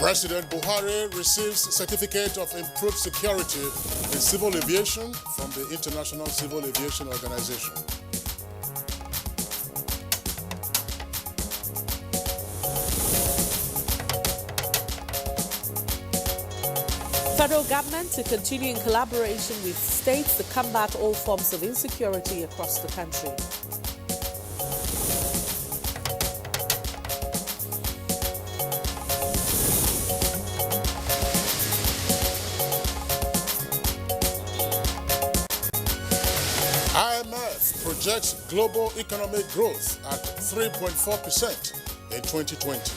President Buhari receives Certificate of Improved Security in Civil Aviation from the International Civil Aviation Organization. Federal government to continue in collaboration with states to combat all forms of insecurity across the country. IMF projects global economic growth at 3.4% in 2020.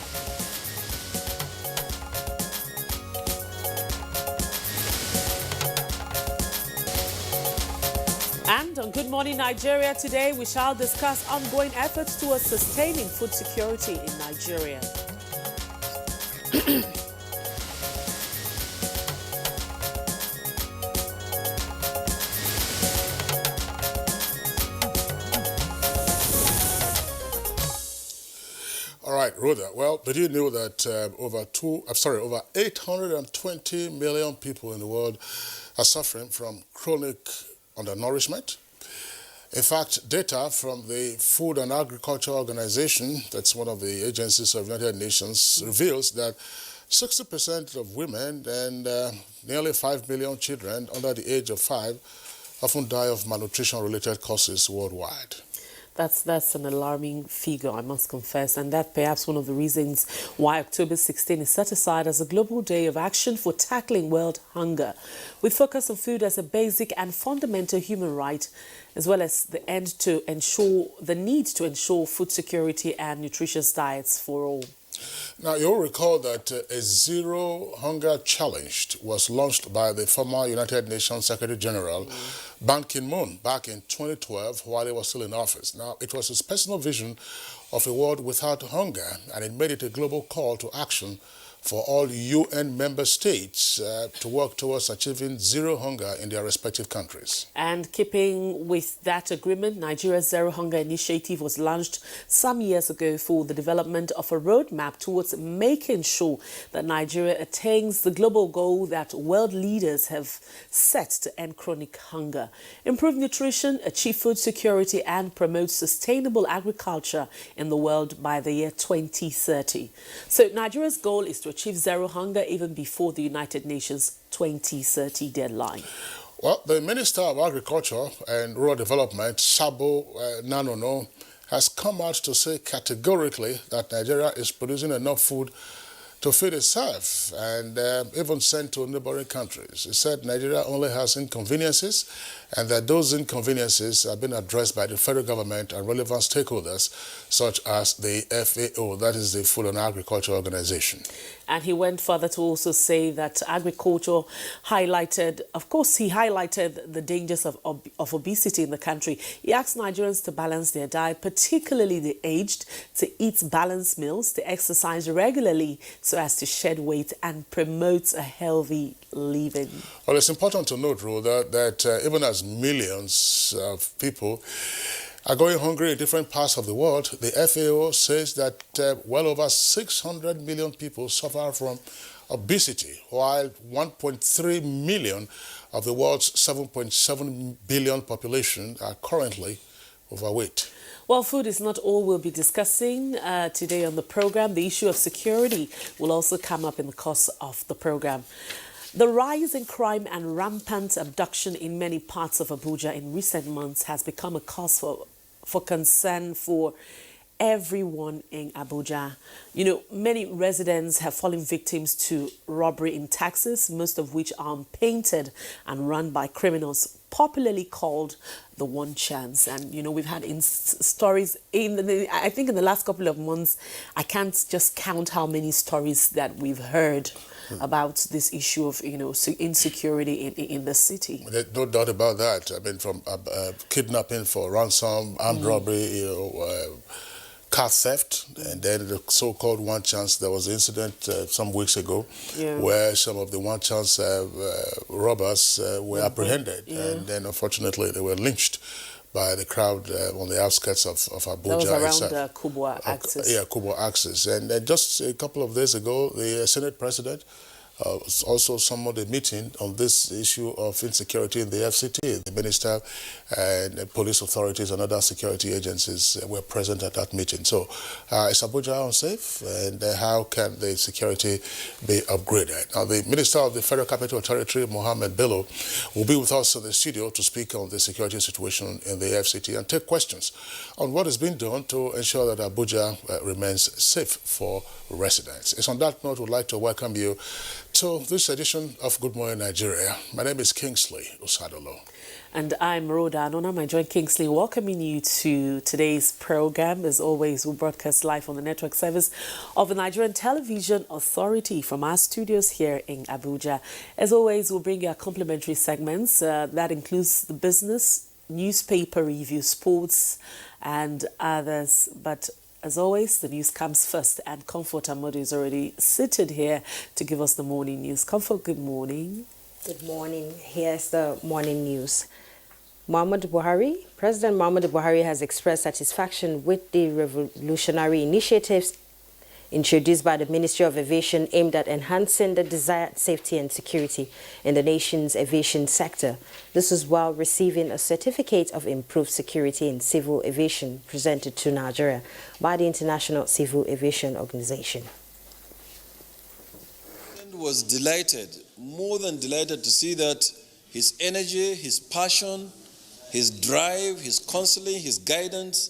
And on Good Morning Nigeria today, we shall discuss ongoing efforts towards sustaining food security in Nigeria. All right, Rhoda. Well, did you know that over 820 million people in the world are suffering from chronic undernourishment? In fact, data from the Food and Agriculture Organization, that's one of the agencies of the United Nations, reveals that 60% of women and nearly 5 million children under the age of 5 often die of malnutrition-related causes worldwide. That's an alarming figure, I must confess, and that perhaps one of the reasons why October 16 is set aside as a global day of action for tackling world hunger, with focus on food as a basic and fundamental human right, as well as the need to ensure food security and nutritious diets for all. Now, you'll recall that a Zero Hunger Challenge was launched by the former United Nations Secretary General, Ban Ki-moon, back in 2012 while he was still in office. Now, it was his personal vision of a world without hunger, and it made it a global call to action for all UN member states to work towards achieving zero hunger in their respective countries. And keeping with that agreement, Nigeria's Zero Hunger Initiative was launched some years ago for the development of a roadmap towards making sure that Nigeria attains the global goal that world leaders have set to end chronic hunger, improve nutrition, achieve food security, and promote sustainable agriculture in the world by the year 2030. So Nigeria's goal is to achieve zero hunger even before the United Nations 2030 deadline. Well, the Minister of Agriculture and Rural Development, Sabo Nanono, has come out to say categorically that Nigeria is producing enough food to feed itself and even send to neighboring countries. He said Nigeria only has inconveniences and that those inconveniences have been addressed by the federal government and relevant stakeholders such as the FAO, that is the Food and Agriculture Organization. And he went further to also say that agriculture highlighted the dangers of obesity in the country. He asked Nigerians to balance their diet, particularly the aged, to eat balanced meals, to exercise regularly so as to shed weight and promote a healthy living. Well, it's important to note, Rhoda, that even as millions of people are going hungry in different parts of the world, the FAO says that well over 600 million people suffer from obesity, while 1.3 million of the world's 7.7 billion population are currently overweight. Well, food is not all we'll be discussing today on the program. The issue of security will also come up in the course of the program. The rise in crime and rampant abduction in many parts of Abuja in recent months has become a cause for concern for everyone in Abuja. You know, many residents have fallen victims to robbery in taxis, most of which are unpainted and run by criminals. popularly called the one chance. And, we've had stories I think in the last couple of months, I can't just count how many stories that we've heard about this issue of, insecurity in the city. There's no doubt about that. I mean, from kidnapping for ransom, armed robbery, car theft, and then the so-called one chance. There was an incident some weeks ago where some of the one chance robbers were apprehended, and then unfortunately they were lynched by the crowd on the outskirts of Abuja. That was around the Kubwa axis. Yeah, Kubwa axis. And just a couple of days ago, the Senate President also summoned a meeting on this issue of insecurity in the FCT. The minister and the police authorities and other security agencies were present at that meeting. So is Abuja unsafe, and how can the security be upgraded? Now, the Minister of the Federal Capital Territory, Mohammed Bello, will be with us in the studio to speak on the security situation in the FCT and take questions on what is being done to ensure that Abuja remains safe for residents. It's on that note we'd like to welcome you to this edition of Good Morning Nigeria. My name is Kingsley Osadolo. And I'm Rhoda Anona. I join Kingsley welcoming you to today's program. As always, we broadcast live on the network service of the Nigerian Television Authority from our studios here in Abuja. As always, we'll bring you our complimentary segments. That includes the business, newspaper review, sports, and others. But as always, the news comes first, and Comfort Amodu is already seated here to give us the morning news. Comfort, good morning. Good morning. Here's the morning news. President Muhammadu Buhari has expressed satisfaction with the revolutionary initiatives introduced by the Ministry of Aviation aimed at enhancing the desired safety and security in the nation's aviation sector. This is while receiving a certificate of improved security in civil aviation presented to Nigeria by the International Civil Aviation Organization. Was delighted, more than delighted, to see that his energy, his passion, his drive, his counseling, his guidance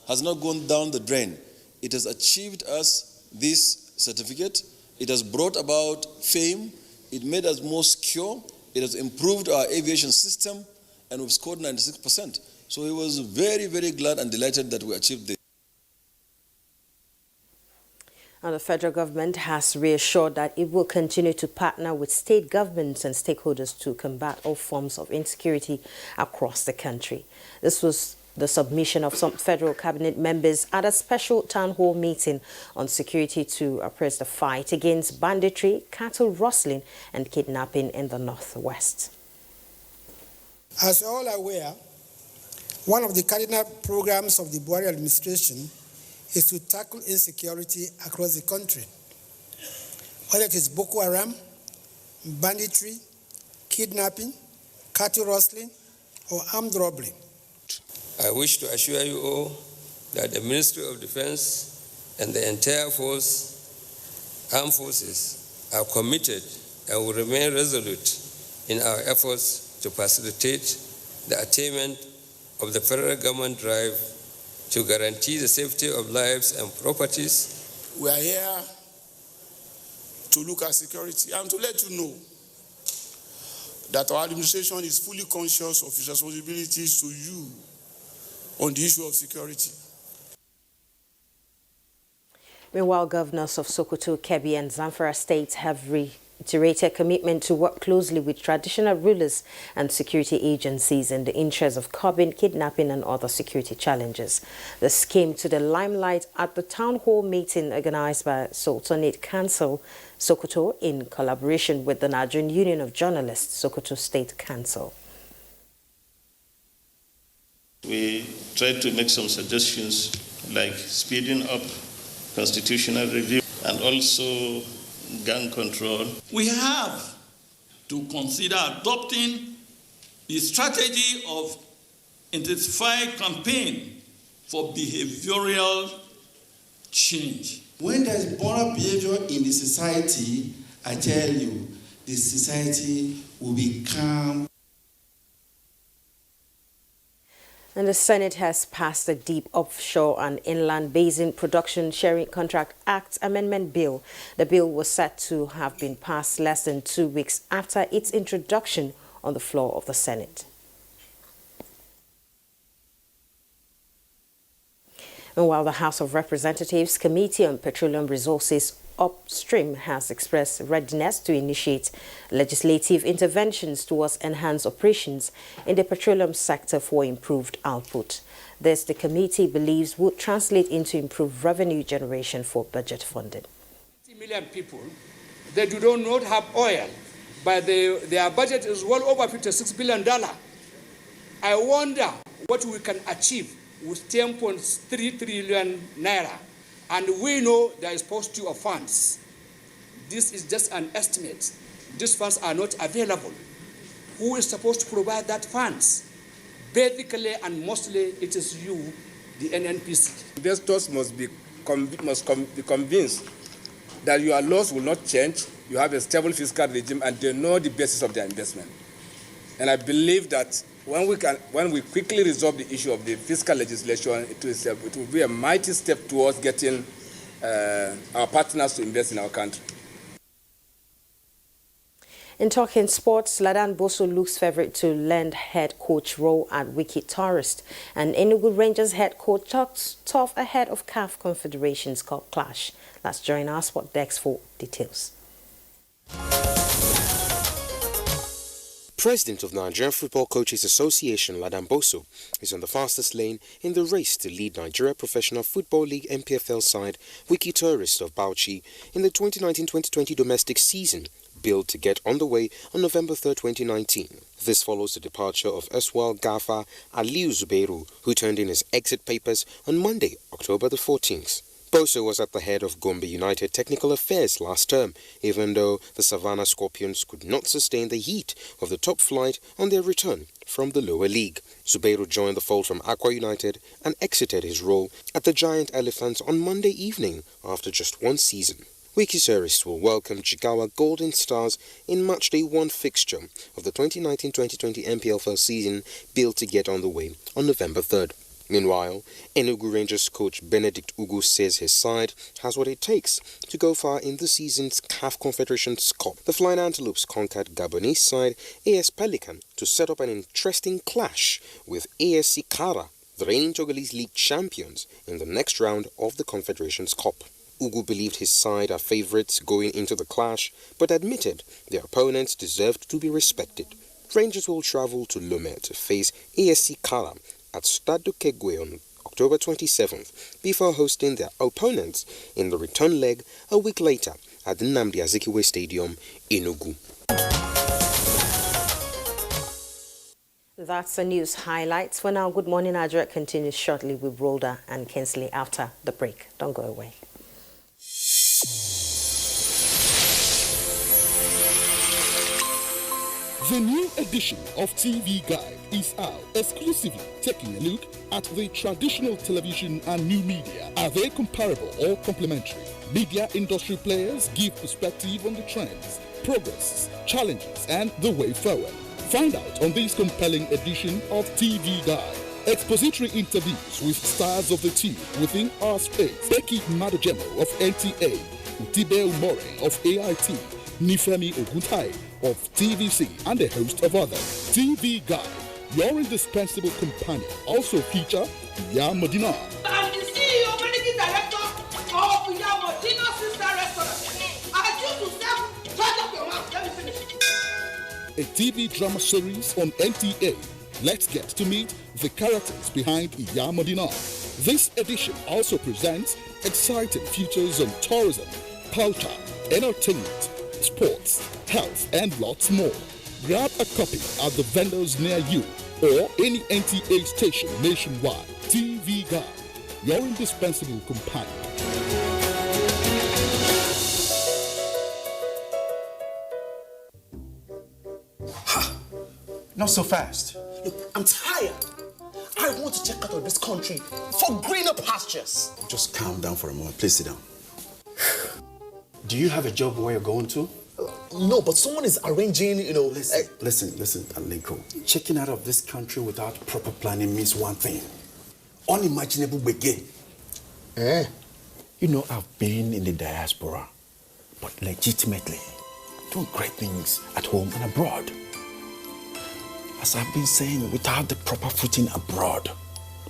has not gone down the drain. It has achieved us this certificate. It has brought about fame. It made us more secure. It has improved our aviation system, and we've scored 96%. So he was very, very glad and delighted that we achieved this. Now, the federal government has reassured that it will continue to partner with state governments and stakeholders to combat all forms of insecurity across the country. This was the submission of some federal cabinet members at a special town hall meeting on security to press the fight against banditry, cattle rustling, and kidnapping in the northwest. As you're all aware, one of the cardinal programs of the Buhari administration is to tackle insecurity across the country, whether it is Boko Haram, banditry, kidnapping, cattle rustling, or armed robbery. I wish to assure you all that the Ministry of Defense and the entire armed forces are committed and will remain resolute in our efforts to facilitate the attainment of the federal government drive to guarantee the safety of lives and properties. We are here to look at security and to let you know that our administration is fully conscious of its responsibilities to you on the issue of security. Meanwhile, governors of Sokoto, Kebbi, and Zamfara states have reiterated commitment to work closely with traditional rulers and security agencies in the interest of curbing kidnapping and other security challenges. This came to the limelight at the town hall meeting organized by Sultanate Council, Sokoto, in collaboration with the Nigerian Union of Journalists, Sokoto State Council. We tried to make some suggestions like speeding up constitutional review and also gang control. We have to consider adopting the strategy of intensified campaign for behavioral change. When there's moral behavior in the society, I tell you, the society will become. And the Senate has passed the Deep Offshore and Inland Basin Production Sharing Contract Act Amendment Bill. The bill was set to have been passed less than 2 weeks after its introduction on the floor of the Senate. Meanwhile, the House of Representatives Committee on Petroleum Resources Upstream has expressed readiness to initiate legislative interventions towards enhanced operations in the petroleum sector for improved output. This, the committee believes, would translate into improved revenue generation for budget funding. 50 million people, they do not have oil, but their budget is well over $56 billion. I wonder what we can achieve with 10.3 trillion naira. And we know there is paucity of funds. This is just an estimate. These funds are not available. Who is supposed to provide that funds? Basically and mostly it is you, the NNPC. Investors must be convinced that your laws will not change. You have a stable fiscal regime and they know the basis of their investment. And I believe that when we quickly resolve the issue of the fiscal legislation, it will be a mighty step towards getting our partners to invest in our country. In talking sports, Ladan Boso looks favourite to land head coach role at Wiki Tourist, and Enugu Rangers head coach talks tough ahead of CAF Confederations Cup clash. Let's join our sport desk for details. President of Nigerian Football Coaches Association, Ladan Boso, is on the fastest lane in the race to lead Nigeria Professional Football League MPFL side Wiki Tourist of Bauchi in the 2019-2020 domestic season, billed to get underway on November 3, 2019. This follows the departure of erstwhile gaffer Aliu Zubeiru, who turned in his exit papers on Monday, October the 14th. Boso was at the head of Gombe United Technical Affairs last term, even though the Savannah Scorpions could not sustain the heat of the top flight on their return from the lower league. Zubeiru joined the fold from Aqua United and exited his role at the Giant Elephants on Monday evening after just one season. Wiki Tourists will welcome Jigawa Golden Stars in Matchday 1 fixture of the 2019-2020 MPFL season, billed to get on the way on November 3rd. Meanwhile, Enugu Rangers coach Benedict Ugu says his side has what it takes to go far in the season's CAF Confederations Cup. The Flying Antelopes conquered Gabonese side AS Pelican to set up an interesting clash with ASC Kara, the reigning Togolese League champions, in the next round of the Confederations Cup. Ugu believed his side are favourites going into the clash, but admitted their opponents deserved to be respected. Rangers will travel to Lomé to face ASC Kara at Stade de Kegwe on October 27th, before hosting their opponents in the return leg a week later at the Nnamdi Azikiwe Stadium, Enugu. That's the news highlights. For now, Good Morning Nigeria continues shortly with Rhoda and Kinsley after the break. Don't go away. The new edition of TV Guide is out, exclusively taking a look at the traditional television and new media. Are they comparable or complementary? Media industry players give perspective on the trends, progress, challenges, and the way forward. Find out on this compelling edition of TV Guide. Expository interviews with stars of the team within our space. Becky Madojemo of NTA, Utibe Umore of AIT, Nifemi Oguntai of TVC, and a host of others. TV Guide, your indispensable companion, also feature Iya Modina. I'm the CEO, managing director of Iya Modina Sister Restaurant. I choose to serve. Shut up your mouth. Let me finish. A TV drama series on NTA. Let's get to meet the characters behind Iya Modina. This edition also presents exciting features on tourism, culture, entertainment, sports, health, and lots more. Grab a copy at the vendors near you or any NTA station nationwide. TV Guide, your indispensable companion. Not so fast. Look, I'm tired. I want to check out of this country for greener pastures. Just calm down for a moment. Please sit down. Do you have a job where you're going to? No, but someone is arranging, Listen, Alenko. Checking out of this country without proper planning means one thing. Unimaginable begin. I've been in the diaspora, but legitimately doing great things at home and abroad. As I've been saying, without the proper footing abroad,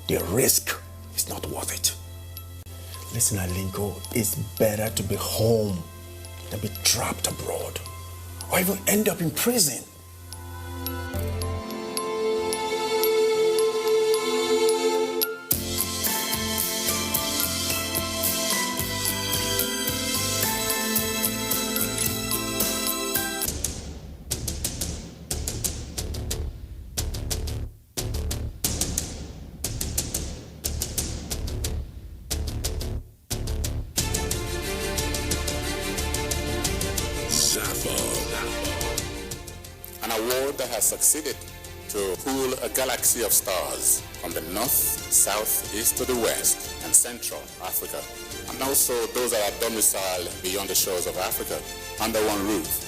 the risk is not worth it. Listen, Alinko, it's better to be home than be trapped abroad or even end up in prison. An award that has succeeded to pool a galaxy of stars from the north, south, east to the west, and central Africa, and also those that are domiciled beyond the shores of Africa under one roof.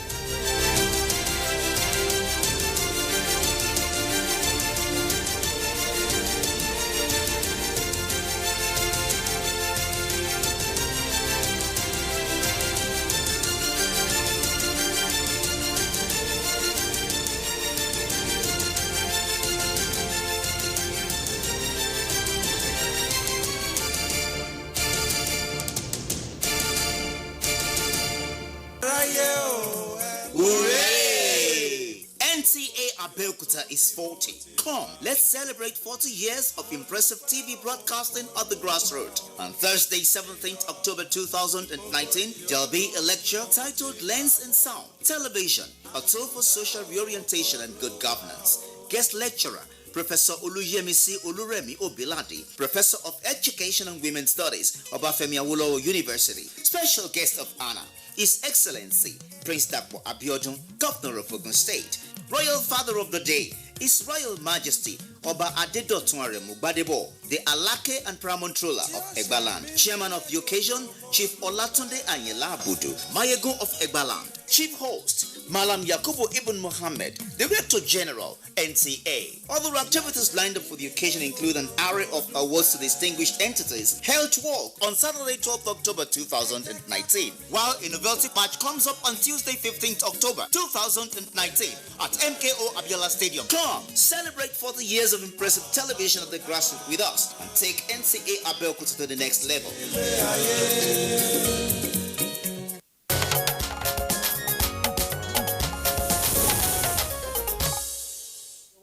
Abuja is 40. Come, let's celebrate 40 years of impressive TV broadcasting at the grassroots. On Thursday, 17th October 2019, there'll be a lecture titled Lens and Sound, Television, a tool for social reorientation and good governance. Guest lecturer, Professor Oluyemisi Oluremi Obiladi, Professor of Education and Women's Studies, Obafemi Awolowo University. Special guest of honor, His Excellency Prince Dapo Abiodun, Governor of Ogun State. Royal Father of the Day, His Royal Majesty Oba Adedotun Aremu Gbadebo, the Alake and Pramontrola of Egbaland. Chairman of the occasion, Chief Olatunde Anyela Abudu, Mayegun of Egbaland. Chief Host, Malam Yakubu Ibn Mohammed, Director General, NTA. Other activities lined up for the occasion include an array of awards to distinguished entities held to walk on Saturday, 12th October 2019, while a novelty match comes up on Tuesday, 15th October 2019 at MKO Abiola Stadium. Come, celebrate 40 years of impressive television at the grassroots with us and take NCA Abeokuta to the next level.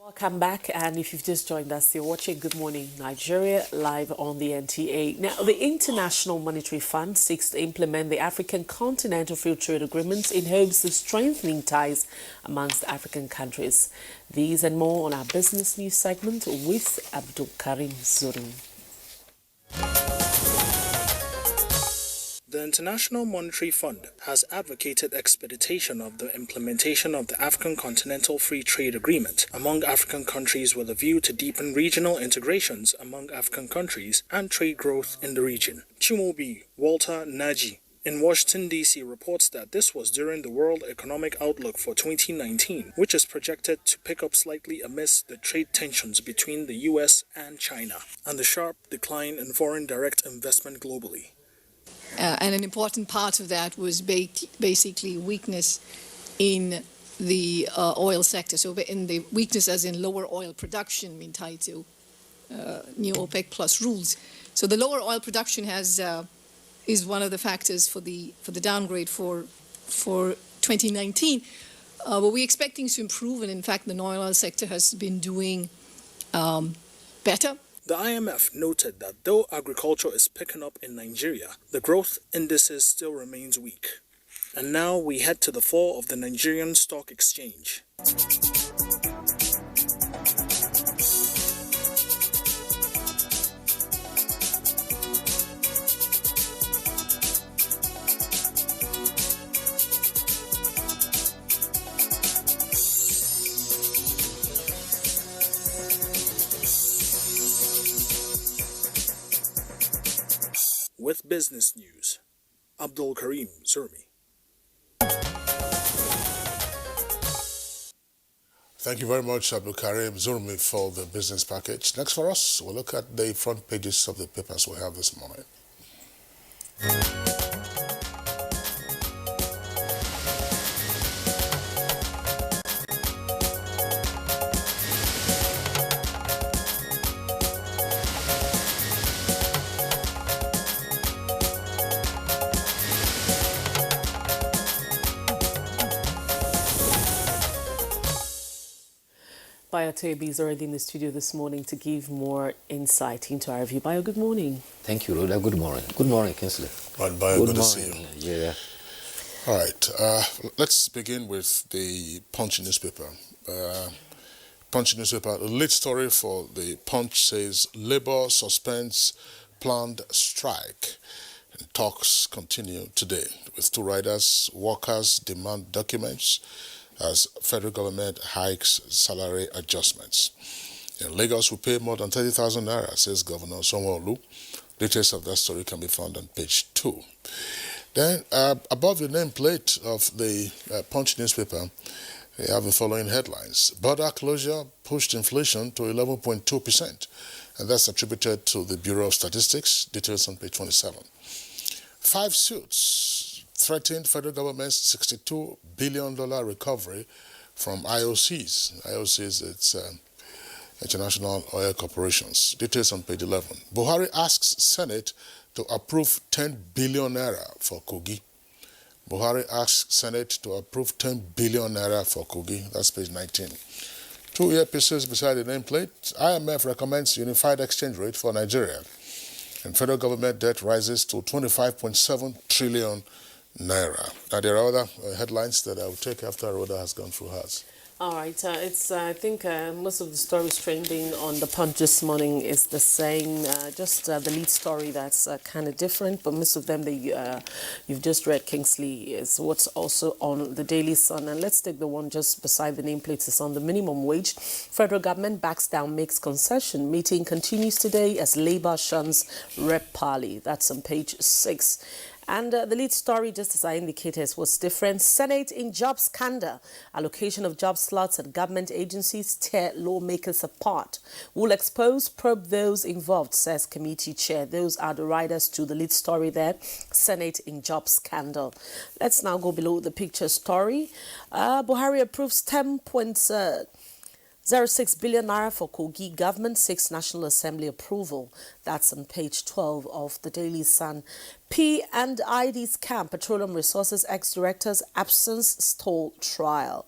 Welcome back, and if you've just joined us, you're watching Good Morning Nigeria live on the NTA. Now, the International Monetary Fund seeks to implement the African Continental Free Trade Agreement in hopes of strengthening ties amongst African countries. These and more on our business news segment with Abdul Karim Zuri. The International Monetary Fund has advocated expedition of the implementation of the African Continental Free Trade Agreement among African countries with a view to deepen regional integrations among African countries and trade growth in the region. Chimobi Walter Naji in Washington, D.C. reports that this was during the World Economic Outlook for 2019, which is projected to pick up slightly amidst the trade tensions between the U.S. and China and the sharp decline in foreign direct investment globally. And an important part of that was basically weakness in the oil sector. So in the weakness as in lower oil production, tied to new OPEC plus rules. So the lower oil production is one of the factors for the downgrade for 2019. But we expect things to improve, and in fact, the non-oil sector has been doing better. The IMF noted that though agriculture is picking up in Nigeria, the growth indices still remains weak. And now we head to the fall of the Nigerian Stock Exchange. With business news, Abdul Karim Zurmi. Thank you very much, Abdul Karim Zurmi, for the business package. Next for us, we'll look at the front pages of the papers we have this morning. Bayo Toby is already in the studio this morning to give more insight into our review. Bayo, good morning. Thank you, Rhoda. Good morning. Good morning, Kingsley. Right, Bayo, good morning, to see you. Nigeria. All right, let's begin with the Punch newspaper. Punch newspaper, the lead story for the Punch says Labour suspends planned strike. And talks continue today with two riders. Workers demand documents as federal government hikes salary adjustments. In Lagos, we pay more than 30,000 naira, says Governor Sanwo-Olu. Details of that story can be found on page 2. Then, above the nameplate of the Punch newspaper, we have the following headlines. Border closure pushed inflation to 11.2%, and that's attributed to the Bureau of Statistics. Details on page 27. 5 suits threatened federal government's $62 billion recovery from IOCs. IOCs, it's International Oil Corporations. Details on page 11. Buhari asks Senate to approve 10 billion naira for Kogi. Buhari asks Senate to approve 10 billion naira for Kogi. That's page 19. 2 earpieces beside the nameplate. IMF recommends unified exchange rate for Nigeria. And federal government debt rises to 25.7 trillion naira. Now, there are other headlines that I will take after Rhoda has gone through hers. All right, I think most of the stories trending on the Punch this morning is the same, just the lead story that's kind of different, but most of them you've just read, Kingsley, is what's also on the Daily Sun. And let's take the one just beside the nameplate. It's on the minimum wage. Federal government backs down, makes concession. Meeting continues today as Labour shuns Rep Parley. That's on page 6. And the lead story, just as I indicated, was different. Senate in job scandal. Allocation of job slots at government agencies tear lawmakers apart. Will expose, probe those involved, says committee chair. Those are the riders to the lead story there. Senate in job scandal. Let's now go below the picture story. Buhari approves 10.06 billion naira for Kogi government, 6 National Assembly approval. That's on page 12 of the Daily Sun. P&ID scam, Petroleum Resources ex-director's absence stall trial.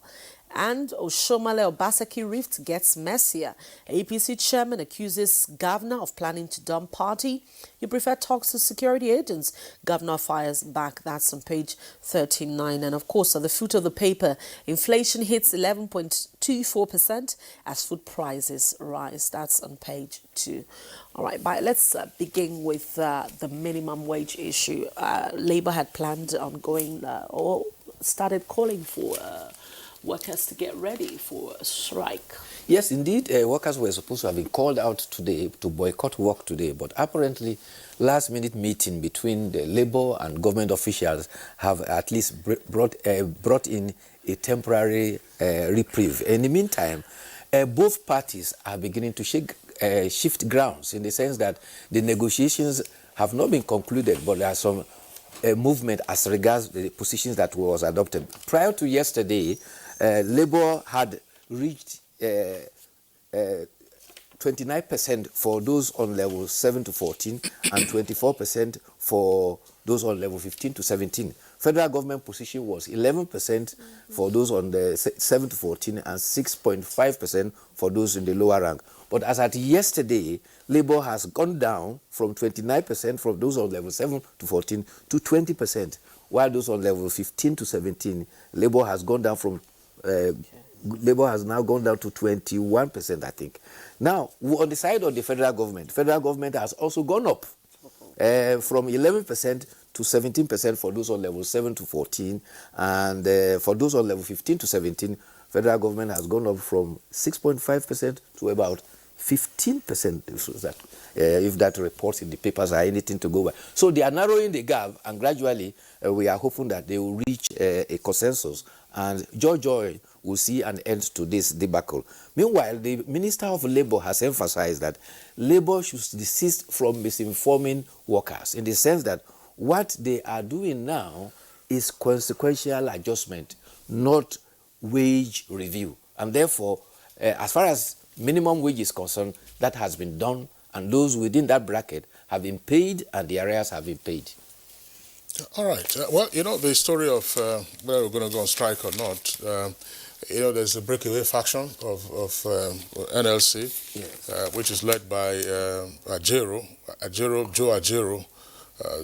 And Oshomale Obaseki rift gets messier. APC chairman accuses governor of planning to dump party. You prefer talks to security agents. Governor fires back. That's on page 39. And of course, at the foot of the paper, inflation hits 11.24% as food prices rise. That's on page 2. All right, but let's begin with the minimum wage issue. Labour had planned on going or started calling for workers to get ready for a strike. Yes, indeed, workers were supposed to have been called out today to boycott work today, but apparently last-minute meeting between the Labour and government officials have at least brought in a temporary reprieve. In the meantime, both parties are beginning to shift grounds in the sense that the negotiations have not been concluded, but there are some movement as regards the positions that was adopted. Prior to yesterday, Labour had reached 29% for those on level 7 to 14 and 24% for those on level 15 to 17. Federal government position was 11% for those on the 7 to 14 and 6.5% for those in the lower rank. But as at yesterday, Labour has gone down from 29% from those on level 7 to 14 to 20%, while those on level 15 to 17, Labour has gone down from Labour has now gone down to 21%, I think. Now, on the side of the federal government has also gone up from 11% to 17% for those on level 7 to 14, and for those on level 15 to 17, federal government has gone up from 6.5% to about 15%, so that, if that reports in the papers are anything to go by. So they are narrowing the gap, and gradually we are hoping that they will reach a consensus, and joy will see an end to this debacle. Meanwhile, the Minister of Labour has emphasized that Labour should desist from misinforming workers, in the sense that what they are doing now is consequential adjustment, not wage review. And therefore, as far as minimum wage is concerned, that has been done, and those within that bracket have been paid, and the arrears have been paid. All right. Well, you know, the story of whether we're going to go on strike or not, You know, there's a breakaway faction of NLC, which is led by Joe Ajero.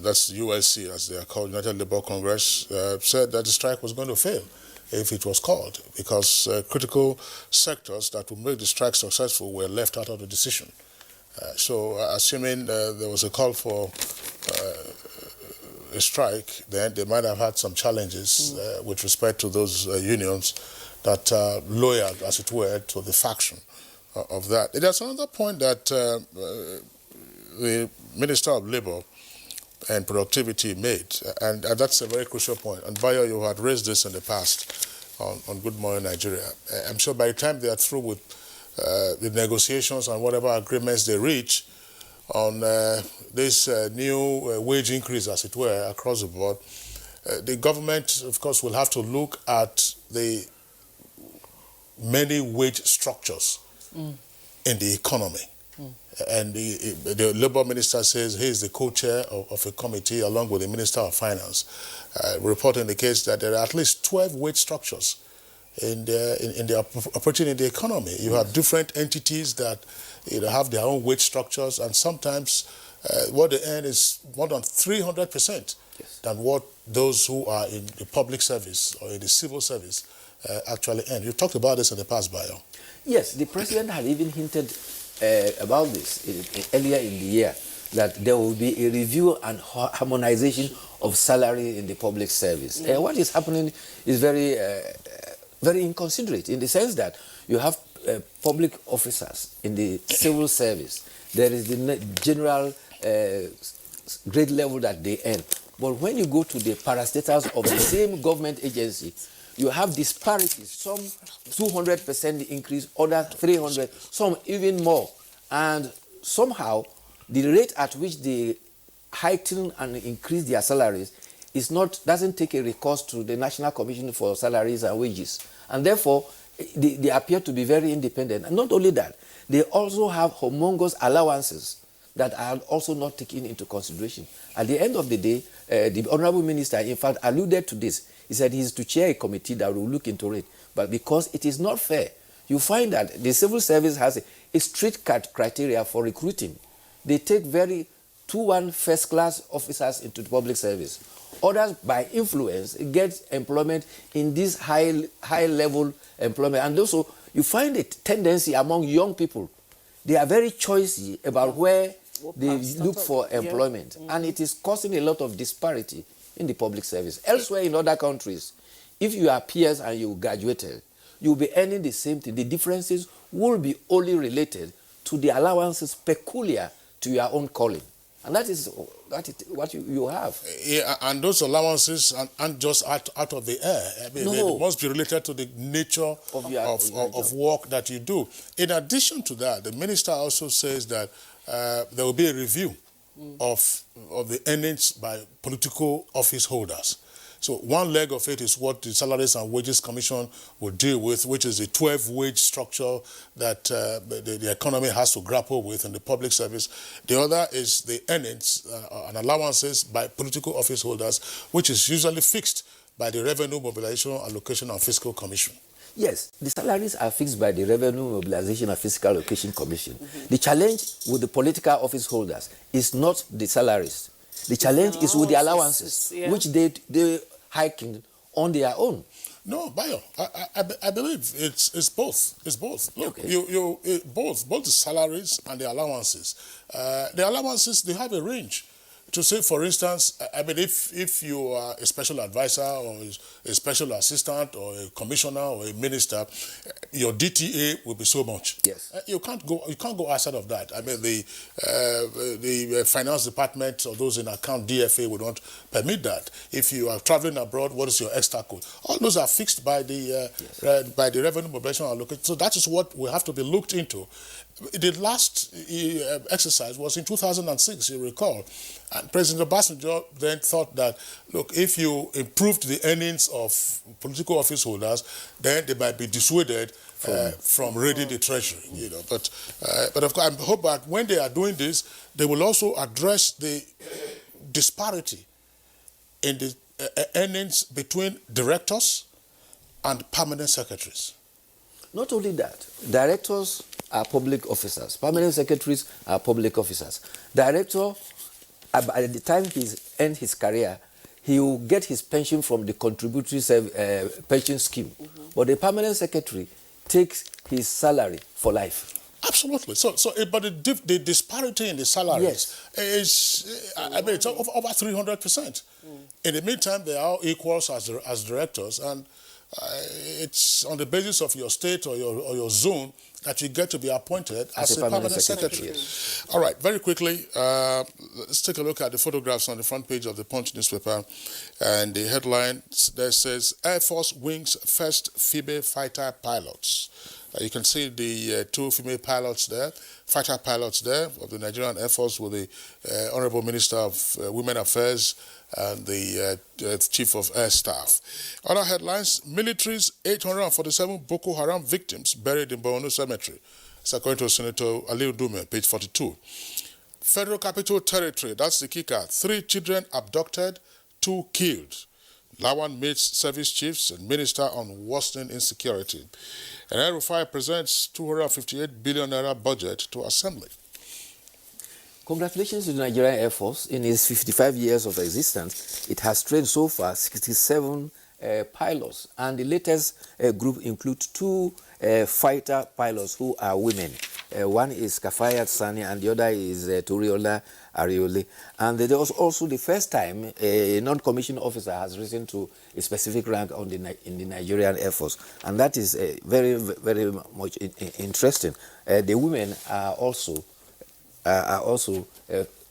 That's ULC, as they are called, United Labour Congress, said that the strike was going to fail if it was called, because critical sectors that would make the strike successful were left out of the decision. So assuming there was a call for a strike, then they might have had some challenges with respect to those unions that are loyal, as it were, to the faction of that. There's another point that the Minister of Labour and Productivity made, and that's a very crucial point. And Bayo, you had raised this in the past on Good Morning Nigeria. I'm sure by the time they are through with the negotiations and whatever agreements they reach on this new wage increase, as it were, across the board, the government, of course, will have to look at the many wage structures in the economy. And the Labour Minister says he is the co-chair of a committee along with the Minister of Finance. Report indicates that there are at least 12 wage structures operating in the economy. You have different entities that have their own wage structures, and sometimes what they earn is more than 300% than what those who are in the public service or in the civil service actually earn. You talked about this in the past, Bayo. Yes, the president had even hinted about this earlier in the year, that there will be a review and harmonization of salary in the public service. What is happening is very inconsiderate, in the sense that you have public officers in the civil service. There is the general grade level that they earn. But when you go to the parastatals of the same government agency, you have disparities, some 200% increase, others 300, some even more. And somehow, the rate at which they heighten and increase their salaries doesn't take a recourse to the National Commission for Salaries and Wages. And therefore, they appear to be very independent. And not only that, they also have humongous allowances that are also not taken into consideration. At the end of the day, the Honorable Minister, in fact, alluded to this. He said he is to chair a committee that will look into it. But because it is not fair, you find that the civil service has a strict criteria for recruiting. They take 2-1 first-class officers into the public service. Others, by influence, get employment in this high-level employment. And also, you find a tendency among young people. They are very choosy about where they look for employment. And it is causing a lot of disparity in the public service. Elsewhere in other countries, if you are peers and you graduated, you'll be earning the same thing. The differences will be only related to the allowances peculiar to your own calling. And that is what you have. Yeah, and those allowances aren't just out of the air. I mean, they must be related to the nature of work that you do. In addition to that, the minister also says that there will be a review of the earnings by political office holders. So one leg of it is what the Salaries and Wages Commission will deal with, which is the 12-wage structure that the economy has to grapple with in the public service. The other is the earnings and allowances by political office holders, which is usually fixed by the Revenue Mobilization, Allocation and Fiscal Commission. Yes, the salaries are fixed by the Revenue Mobilization and Fiscal Allocation Commission. The challenge with the political office holders is not the salaries. The challenge is with the allowances, which they hiking on their own. No, Bayo, I believe it's both. It's both. Look, okay. Both the salaries and the allowances. The allowances, they have a range. To say, for instance, I mean, if you are a special advisor or a special assistant or a commissioner or a minister, your DTA will be so much. Yes. You can't go outside of that. I mean, the finance department or those in account DFA would not permit that. If you are traveling abroad, what is your extra code? All those are fixed by the Revenue Mobilization Allocation. So that is what will have to be looked into. The last exercise was in 2006, you recall. And President Obasanjo then thought that, look, if you improved the earnings of political office holders, then they might be dissuaded from raiding the treasury. You know. But of course, I hope that when they are doing this, they will also address the disparity in the earnings between directors and permanent secretaries. Not only that, directors are public officers. Permanent secretaries are public officers. Director, by the time he ends his career, he will get his pension from the contributory pension scheme. But the permanent secretary takes his salary for life. Absolutely. But the disparity in the salaries is, I mean, it's over 300%. In the meantime, they are all equals as directors, and it's on the basis of your state or your zone that you get to be appointed as a permanent secretary. Yes. All right, very quickly, let's take a look at the photographs on the front page of the Punch newspaper. And the headline there says, Air Force wings first female fighter pilots. You can see the two female pilots there, fighter pilots there of the Nigerian Air Force with the Honorable Minister of Women Affairs and the Chief of Air Staff. Other headlines, military's 847 Boko Haram victims buried in Borno Cemetery. It's according to Senator Aliu Dume, page 42. Federal Capital Territory, that's the kicker. 3 children abducted, 2 killed. Lawan meets service chiefs and minister on worsening insecurity. And El-Rufai presents 258 billion naira budget to Assembly. Congratulations to the Nigerian Air Force. In its 55 years of existence, it has trained so far 67 pilots. And the latest group includes 2 fighter pilots who are women. One is Kafayat Sani and the other is Toriola Ariole. And it was also the first time a non-commissioned officer has risen to a specific rank in the Nigerian Air Force. And that is very, very much interesting. The women are also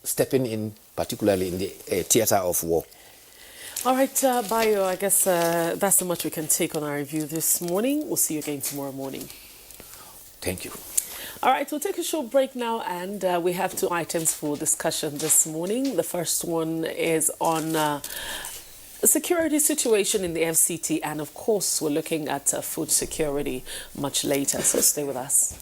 stepping in, particularly in the theater of war. All right, Bayo, I guess that's so much we can take on our review this morning. We'll see you again tomorrow morning. Thank you. All right, we'll take a short break now, and we have 2 items for discussion this morning. The first one is on the security situation in the FCT, and of course, we're looking at food security much later, so stay with us.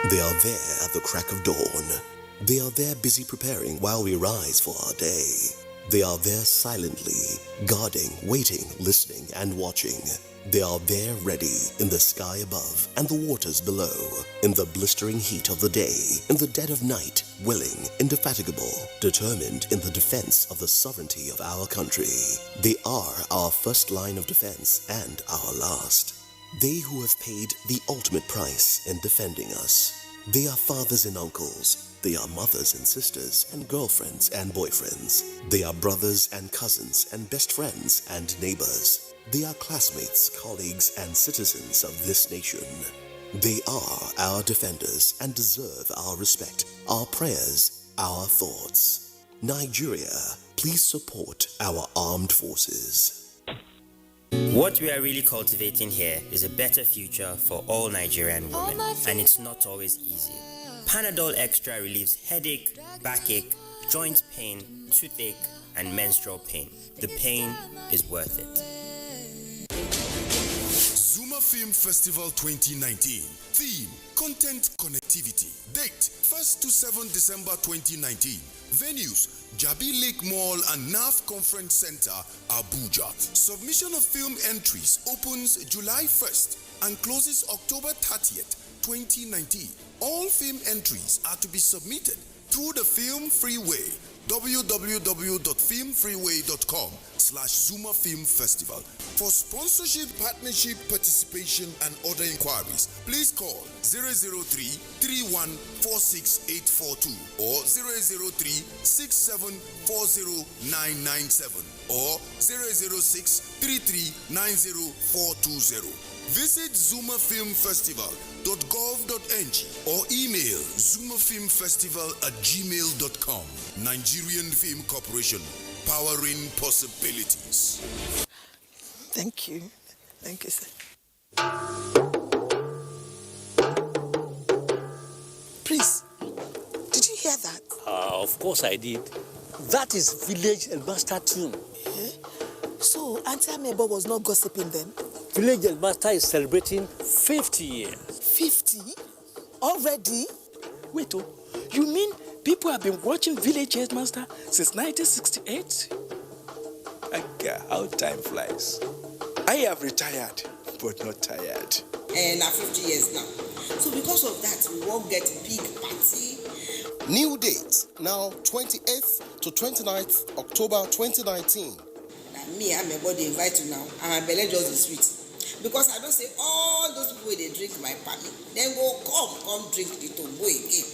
They are there at the crack of dawn. They are there busy preparing while we rise for our day. They are there silently, guarding, waiting, listening, and watching. They are there ready in the sky above and the waters below, in the blistering heat of the day, in the dead of night, willing, indefatigable, determined in the defense of the sovereignty of our country. They are our first line of defense and our last. They who have paid the ultimate price in defending us. They are fathers and uncles. They are mothers and sisters and girlfriends and boyfriends. They are brothers and cousins and best friends and neighbors. They are classmates, colleagues, and citizens of this nation. They are our defenders and deserve our respect, our prayers, our thoughts. Nigeria, please support our armed forces. What we are really cultivating here is a better future for all Nigerian women, and it's not always easy. Panadol Extra relieves headache, backache, joint pain, toothache, and menstrual pain. The pain is worth it. Zuma Film Festival 2019. Theme: Content Connectivity. Date: 1st to 7th December 2019. Venues: Jabi Lake Mall and NAF Conference Center, Abuja. Submission of film entries opens July 1st and closes October 30th, 2019. All film entries are to be submitted through the Film Freeway, www.filmfreeway.com/Zuma Film Festival. For sponsorship, partnership, participation, and other inquiries, please call 003-3146-842 or 003-6740997 or 006-3390-420. Visit zumafilmfestival.gov.ng or email zumafilmfestival@gmail.com. Nigerian Film Corporation, powering possibilities. Thank you. Thank you, sir. Please, did you hear that? Of course I did. That is village and master tune. Eh? So, Auntie Amebo was not gossiping then? Village and master is celebrating 50 years. 50? Already? Wait, you mean people have been watching Village Headmaster since 1968? How time flies. I have retired, but not tired. And now 50 years now. So because of that, we won't get big party. New date, now 28th to 29th October 2019. Now me, I'm a body invite you now, and my belly just is sweet. Because I don't say all those people they drink my party, then go come drink the tombo again.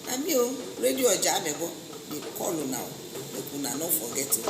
Now me, radio Jamebo, they call you now. They could not forget it.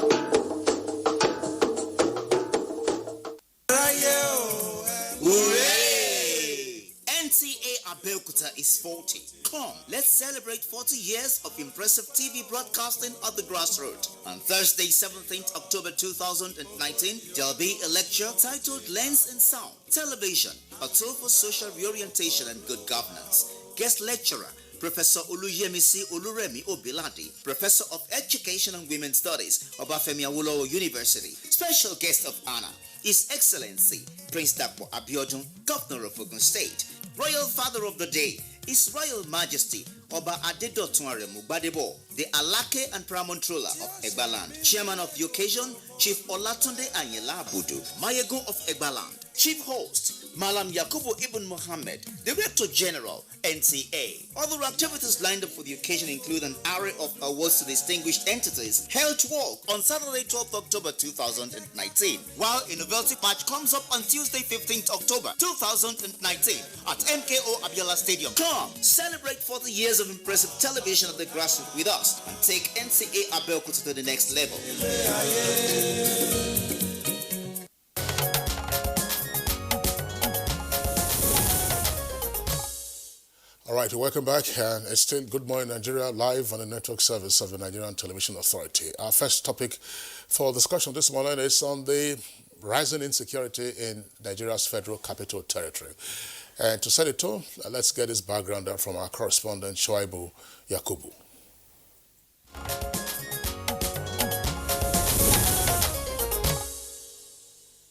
NTA Abuja is 40. Come, let's celebrate 40 years of impressive TV broadcasting at the grassroots. On Thursday, 17th October 2019, there'll be a lecture titled Lens and Sound, Television, a tool for social reorientation and good governance. Guest lecturer, Professor Oluyemisi Oluremi Obiladi, Professor of Education and Women's Studies, Obafemi Awolowo University. Special guest of honor, His Excellency Prince Dapo Abiodun, Governor of Ogun State. Royal Father of the Day, His Royal Majesty Oba Adedotun Aremu Gbadebo, the Alake and Pramontrola of Egbaland. Chairman of the occasion, Chief Olatunde Anyela Abudu, Mayegun of Egbaland. Chief Host, Malam Yakubu Ibn Mohammed, Director General, NTA. Other activities lined up for the occasion include an array of awards to distinguished entities, Health Walk on Saturday, 12th October 2019, while a novelty match comes up on Tuesday, 15th October 2019 at MKO Abiola Stadium. Come, celebrate 40 years of impressive television at the grassroots with us and take NCA Abuja to the next level. All right, welcome back. And it's still Good Morning Nigeria live on the network service of the Nigerian Television Authority. Our first topic for discussion this morning is on the rising insecurity in Nigeria's Federal Capital Territory. And to set it tone, let's get this background from our correspondent, Shoaibu Yakubu.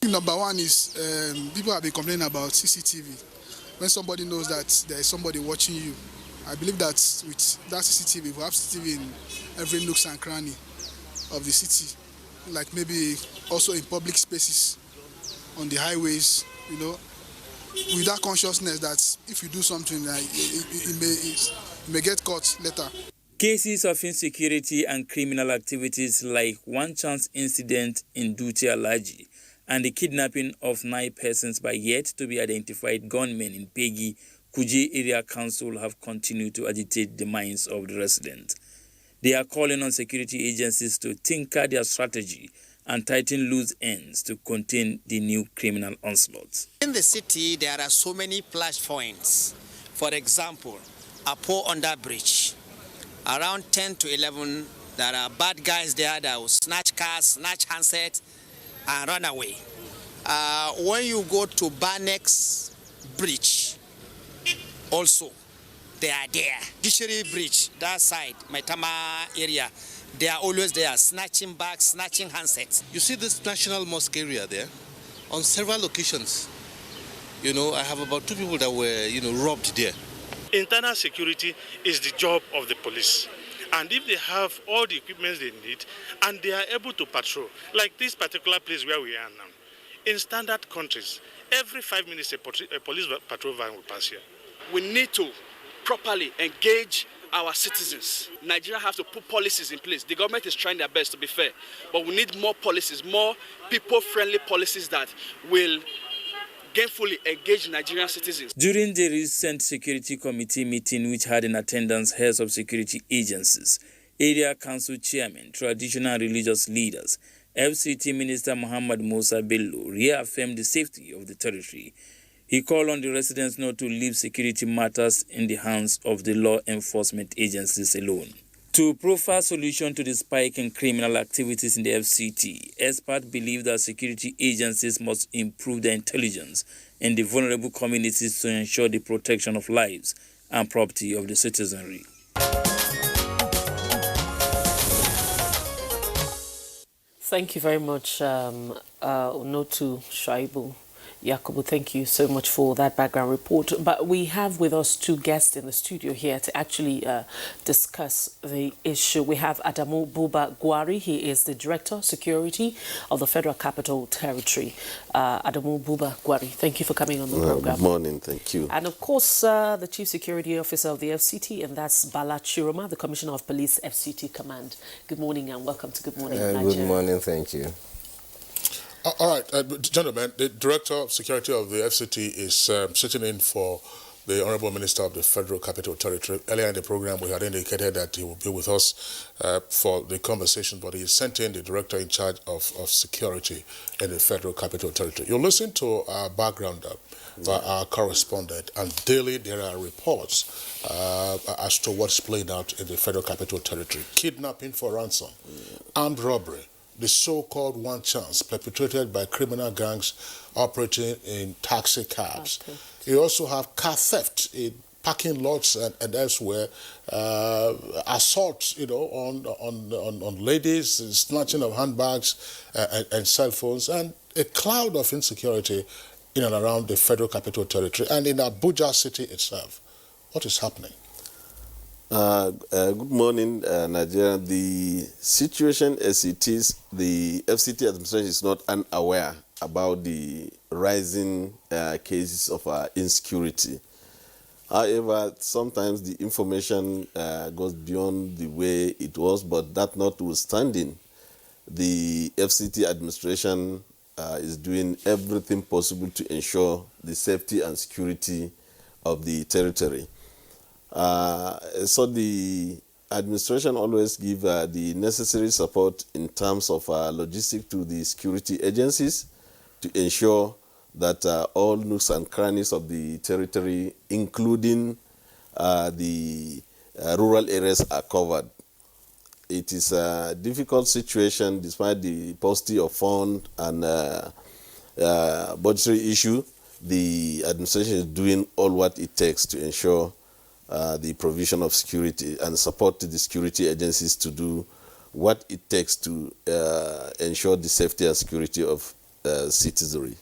Number one is people have been complaining about CCTV. When somebody knows that there is somebody watching you, I believe that with that CCTV, we have CCTV in every nooks and cranny of the city, like maybe also in public spaces, on the highways, you know, with that consciousness that if you do something, it may get caught later. Cases of insecurity and criminal activities like one chance incident in Dutse Alaji and the kidnapping of 9 persons by yet to be identified gunmen in Pegi, Kuje Area Council have continued to agitate the minds of the residents. They are calling on security agencies to tinker their strategy and tighten loose ends to contain the new criminal onslaught. In the city, there are so many flashpoints. For example, Apo under bridge. Around 10 to 11, there are bad guys there that will snatch cars, snatch handsets, and run away. When you go to Banex Bridge, also, they are there. Gishiri Bridge, that side, Maitama area, they are always there, snatching bags, snatching handsets. You see this National Mosque area there? On several occasions, you know, I have about 2 people that were, you know, robbed there. Internal security is the job of the police. And if they have all the equipment they need and they are able to patrol, like this particular place where we are now, in standard countries, every 5 minutes a police patrol van will pass here. We need to properly engage our citizens. Nigeria has to put policies in place. The government is trying their best, to be fair, but we need more policies, more people-friendly policies that will gainfully engage Nigerian citizens. During the recent Security Committee meeting, which had in attendance heads of security agencies, area council chairmen, traditional religious leaders, FCT Minister Muhammad Musa Bello reaffirmed the safety of the territory. He called on the residents not to leave security matters in the hands of the law enforcement agencies alone. To profile solution to the spike in criminal activities in the FCT, experts believe that security agencies must improve their intelligence in the vulnerable communities to ensure the protection of lives and property of the citizenry. Thank you very much, Onotu Shoaibu Yakubu, thank you so much for that background report. But we have with us two guests in the studio here to actually discuss the issue. We have Adamu Buba Gwari. He is the Director Security of the Federal Capital Territory. Adamu Buba Gwari, thank you for coming on the program. Good morning, thank you. And of course, the Chief Security Officer of the FCT, and that's Bala Chiroma, the Commissioner of Police, FCT Command. Good morning and welcome to Good Morning Nigeria. Good morning, thank you. All right, gentlemen, the Director of Security of the FCT is sitting in for the Honorable Minister of the Federal Capital Territory. Earlier in the program, we had indicated that he will be with us for the conversation, but he sent in the Director in charge of security in the Federal Capital Territory. You'll listen to our background by our correspondent, and daily there are reports as to what's playing out in the Federal Capital Territory. Kidnapping for ransom, armed robbery, the so-called one chance perpetrated by criminal gangs operating in taxi cabs. Okay. You also have car theft in parking lots and elsewhere, assault, on ladies, snatching of handbags and cell phones, and a cloud of insecurity in and around the Federal Capital Territory and in Abuja city itself. What is happening? Good morning, Nigeria. The situation as it is, the FCT administration is not unaware about the rising cases of insecurity. However, sometimes the information goes beyond the way it was, but that notwithstanding, the FCT administration is doing everything possible to ensure the safety and security of the territory. So the administration always give the necessary support in terms of logistics to the security agencies to ensure that all nooks and crannies of the territory, including the rural areas, are covered. It is a difficult situation despite the paucity of fund and budgetary issue. The administration is doing all what it takes to ensure the provision of security and support to the security agencies to do what it takes to ensure the safety and security of citizenry.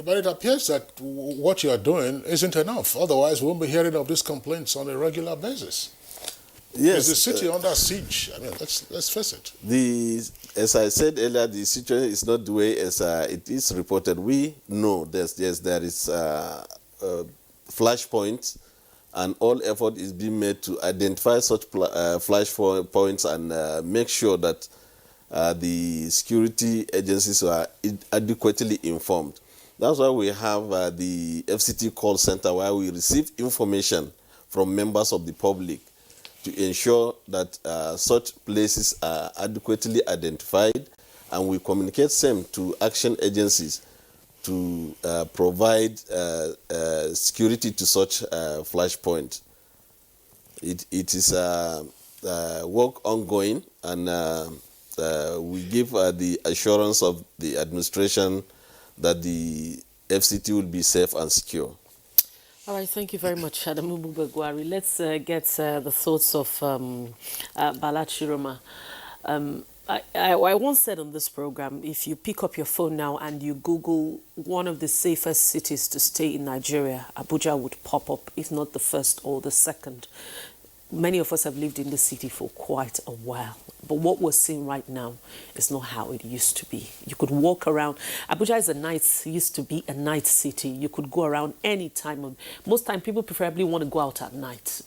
But it appears that what you are doing isn't enough. Otherwise, we won't be hearing of these complaints on a regular basis. Yes. Is the city under siege? I mean, let's face it. As I said earlier, the situation is not the way as it is reported. We know there is flashpoints, and all effort is being made to identify such flash points and make sure that the security agencies are adequately informed. That's why we have the FCT call center, where we receive information from members of the public to ensure that such places are adequately identified, and we communicate same to action agencies to provide security to such flashpoints. It is work ongoing, and we give the assurance of the administration that the FCT will be safe and secure. All right, thank you very much, Adamu Buba Gwari. Let's get the thoughts of Bala Chiroma. I once said on this program, if you pick up your phone now and you Google one of the safest cities to stay in Nigeria, Abuja would pop up, if not the first or the second. Many of us have lived in the city for quite a while, but what we're seeing right now is not how it used to be. You could walk around. Abuja used to be a night city. You could go around any time. Most time, people preferably want to go out at night,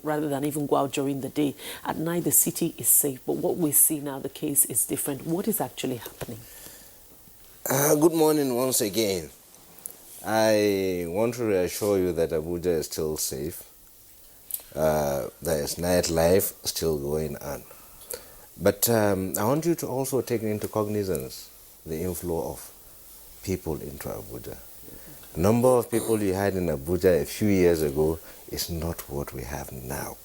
rather than even go out during the day. At night, the city is safe, but what we see now, the case is different. What is actually happening? Good morning once again. I want to reassure you that Abuja is still safe. There is nightlife still going on. But I want you to also take into cognizance the inflow of people into Abuja. The number of people you had in Abuja a few years ago is not what we have now.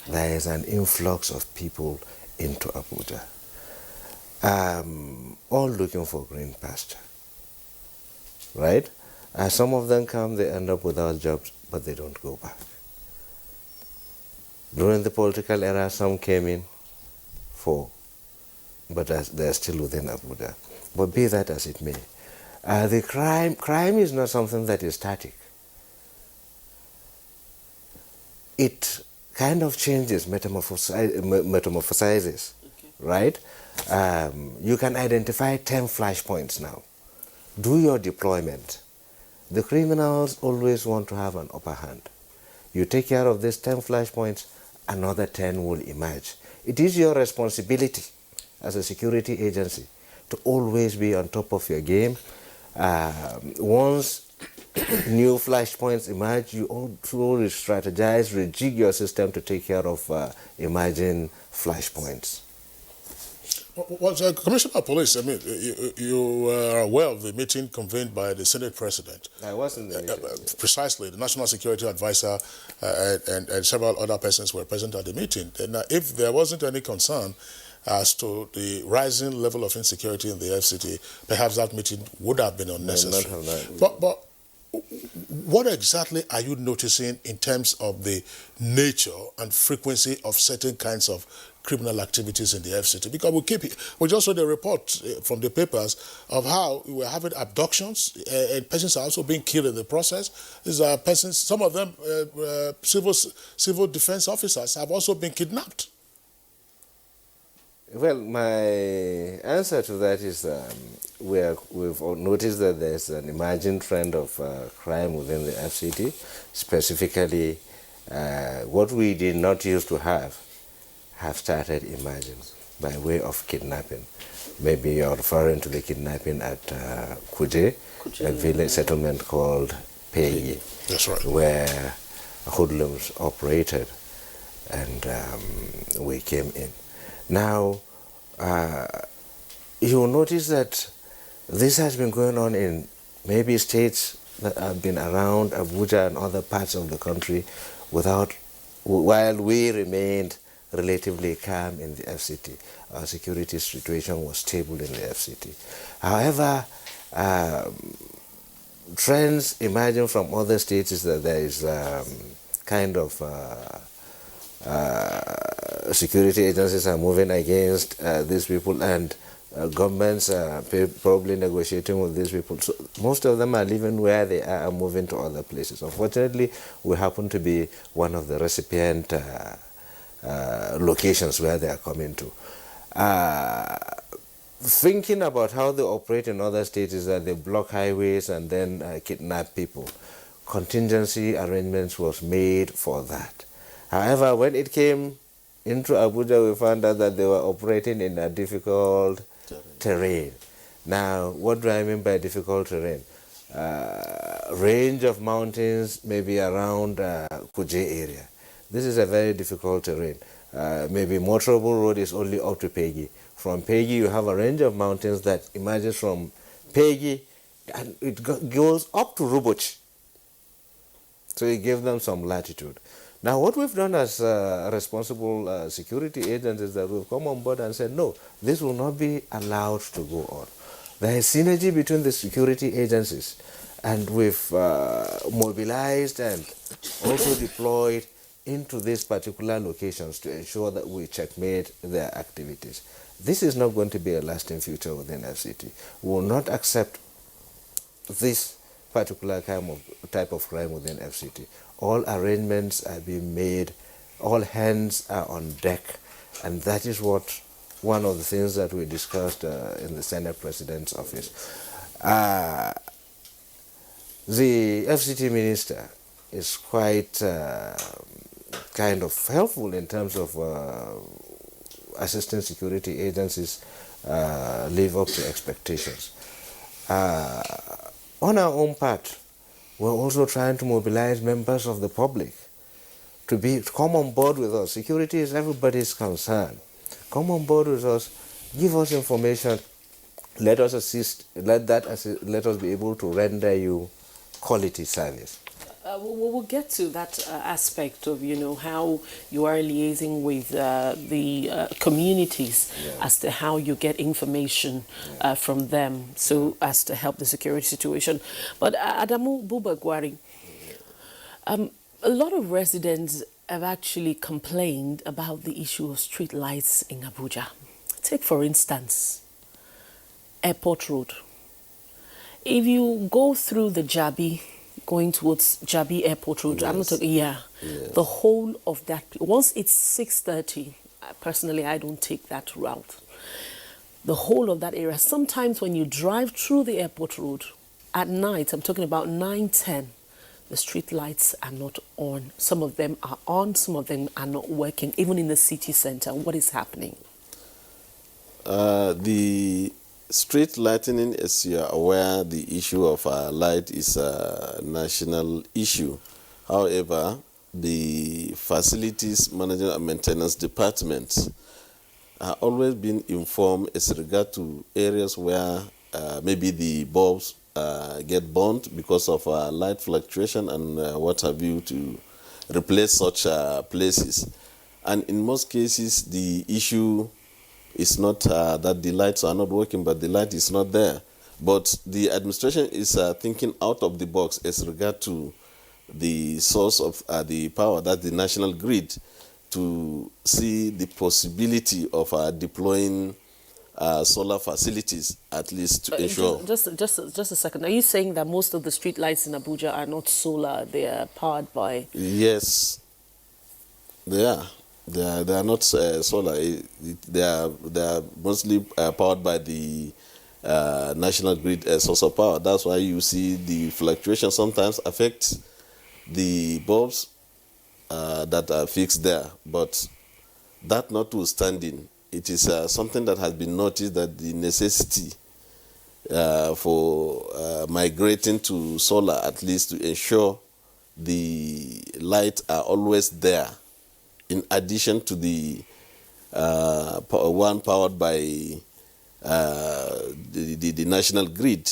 There is an influx of people into Abuja, all looking for green pasture, right? Some of them come, they end up without jobs, but they don't go back. During the political era, some came in but they're still within Abuja. But be that as it may, The crime is not something that is static. It kind of changes, metamorphosizes, right? You can identify 10 flashpoints now. Do your deployment. The criminals always want to have an upper hand. You take care of these 10 flashpoints, another 10 will emerge. It is your responsibility as a security agency to always be on top of your game. Once new flashpoints emerge, you also strategize, rejig your system to take care of emerging flashpoints. Well, Commissioner of Police, I mean, you are aware of the meeting convened by the Senate President. I was in the meeting. Precisely, the National Security Advisor and several other persons were present at the meeting. And if there wasn't any concern as to the rising level of insecurity in the FCT, perhaps that meeting would have been unnecessary. But what exactly are you noticing in terms of the nature and frequency of certain kinds of criminal activities in the FCT? Because we just read a report from the papers of how we were having abductions and persons are also being killed in the process. These are persons, some of them civil defense officers have also been kidnapped. Well, my answer to that is we've noticed that there's an emerging trend of crime within the FCT. Specifically, what we did not used to have started emerging by way of kidnapping. Maybe you're referring to the kidnapping at Kuje, a village settlement called Pegi. That's right. Where hoodlums operated, and we came in. Now, you will notice that this has been going on in maybe states that have been around Abuja and other parts of the country while we remained relatively calm in the FCT. Our security situation was stable in the FCT. However, trends emerging from other states is that there is kind of security agencies are moving against these people, and governments are probably negotiating with these people. So most of them are leaving where they are and moving to other places. Unfortunately, we happen to be one of the recipient locations where they are coming to. Thinking about how they operate in other states is that they block highways and then kidnap people. Contingency arrangements was made for that. However, when it came into Abuja, we found out that they were operating in a difficult terrain. Now, what do I mean by difficult terrain? Range of mountains maybe around Kuje area. This is a very difficult terrain. Maybe motorable road is only up to Pegi. From Pegi, you have a range of mountains that emerges from Pegi, and it goes up to Ruboch. So it gave them some latitude. Now, what we've done as responsible security agents is that we've come on board and said, no, this will not be allowed to go on. There is synergy between the security agencies, and we've mobilized and also deployed into these particular locations to ensure that we checkmate their activities. This is not going to be a lasting future within FCT. We will not accept this particular type of crime within FCT. All arrangements are being made, all hands are on deck, and that is what one of the things that we discussed in the Senate President's office. The FCT minister is quite kind of helpful in terms of assisting security agencies live up to expectations. On our own part, we're also trying to mobilize members of the public to come on board with us. Security is everybody's concern. Come on board with us, give us information, let us assist, let us be able to render you quality service. We'll get to that aspect of, how you are liaising with the communities as to how you get information from them, so as to help the security situation. But Adamu Bubagwari, a lot of residents have actually complained about the issue of street lights in Abuja. Take, for instance, Airport Road. If you go through the Jabi, going towards Jabi Airport Road, I'm not Yes. talking, Yes. the whole of that, once it's 6:30, personally, I don't take that route. The whole of that area, sometimes when you drive through the airport road at night, I'm talking about 9:10, the street lights are not on. Some of them are on, some of them are not working, even in the city center. What is happening? The street lightning, as you are aware, the issue of light is a national issue. However, the facilities management and maintenance departments are always been informed as regard to areas where maybe the bulbs get burnt because of light fluctuation and what have you, to replace such places. And in most cases, the issue is not that the lights are not working, but the light is not there. But the administration is thinking out of the box as regard to the source of the power, that's the national grid, to see the possibility of deploying solar facilities, at least to ensure. Just a second. Are you saying that most of the street lights in Abuja are not solar? They are powered by... Yes, they are. They are not solar. They are mostly powered by the national grid source of power. That's why you see the fluctuation sometimes affects the bulbs that are fixed there. But that notwithstanding, it is something that has been noticed, that the necessity for migrating to solar, at least to ensure the lights are always there, in addition to the one powered by the national grid.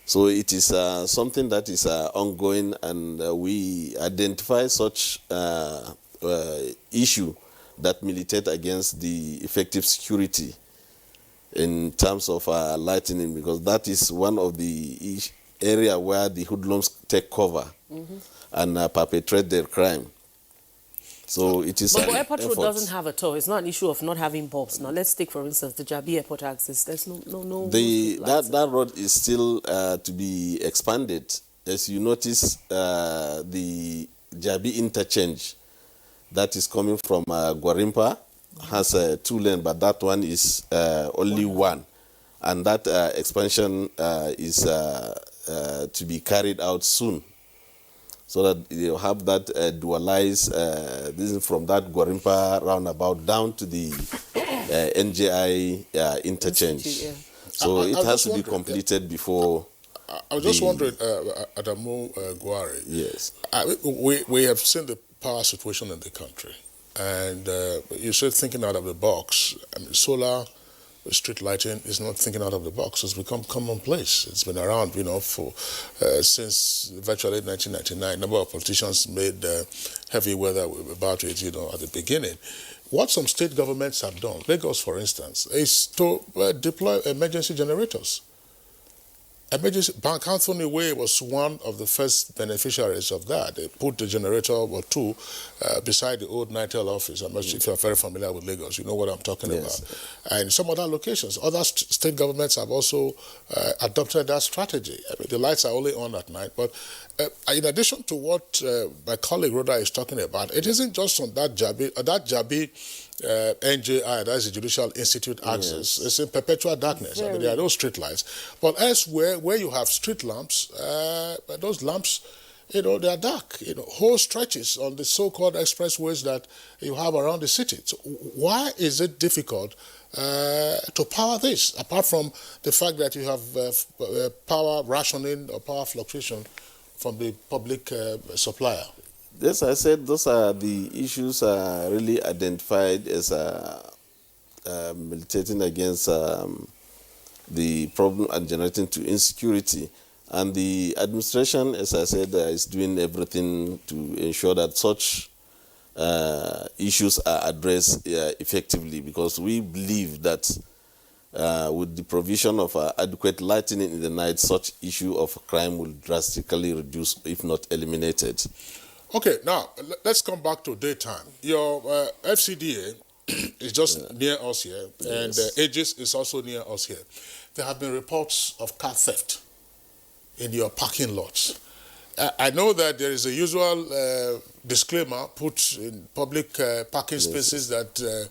So it is something that is ongoing, and we identify such issue that militate against the effective security in terms of lightning, because that is one of the area where the hoodlums take cover and perpetrate their crime. So it is But an Airport Road effort. doesn't have at all. It's not an issue of not having bulbs. Now, let's take, for instance, the Jabi Airport access. There's no That road is still to be expanded. As you notice, the Jabi interchange that is coming from Gwarimpa has 2 lanes, but that one is only one. And that expansion is to be carried out soon, so that you have that dualized, this is from that Gwarimpa roundabout down to the NJI interchange. So it has to be completed before. I was just wondering, Adamu Gwari. Yes. We have seen the power situation in the country, and you said thinking out of the box. I mean, solar street lighting is not thinking out of the box. It's become commonplace. It's been around, for since virtually 1999. A number of politicians made heavy weather about it, at the beginning. What some state governments have done, Lagos, for instance, is to deploy emergency generators. Bank Anthony Way was one of the first beneficiaries of that. They put the generator or two beside the old Nitel office. I'm not sure if you're very familiar with Lagos. You know what I'm talking about. And some other locations, other state governments have also adopted that strategy. I mean, the lights are only on at night. But in addition to what my colleague Rhoda is talking about, it isn't just on that Jabi NJI, that's the Judicial Institute access. It's in perpetual darkness. I mean, there are no street lights. But elsewhere, where you have street lamps, those lamps, they are dark. Whole stretches on the so-called expressways that you have around the city. So why is it difficult to power this, apart from the fact that you have power rationing or power fluctuation from the public supplier? Yes, I said those are the issues really identified as militating against the problem and generating to insecurity. And the administration, as I said, is doing everything to ensure that such issues are addressed effectively, because we believe that with the provision of adequate lighting in the night, such issue of crime will drastically reduce, if not eliminated. Okay, now let's come back to daytime. Your FCDA is just near us here, and Aegis is also near us here. There have been reports of car theft in your parking lots. I know that there is a usual disclaimer put in public parking spaces that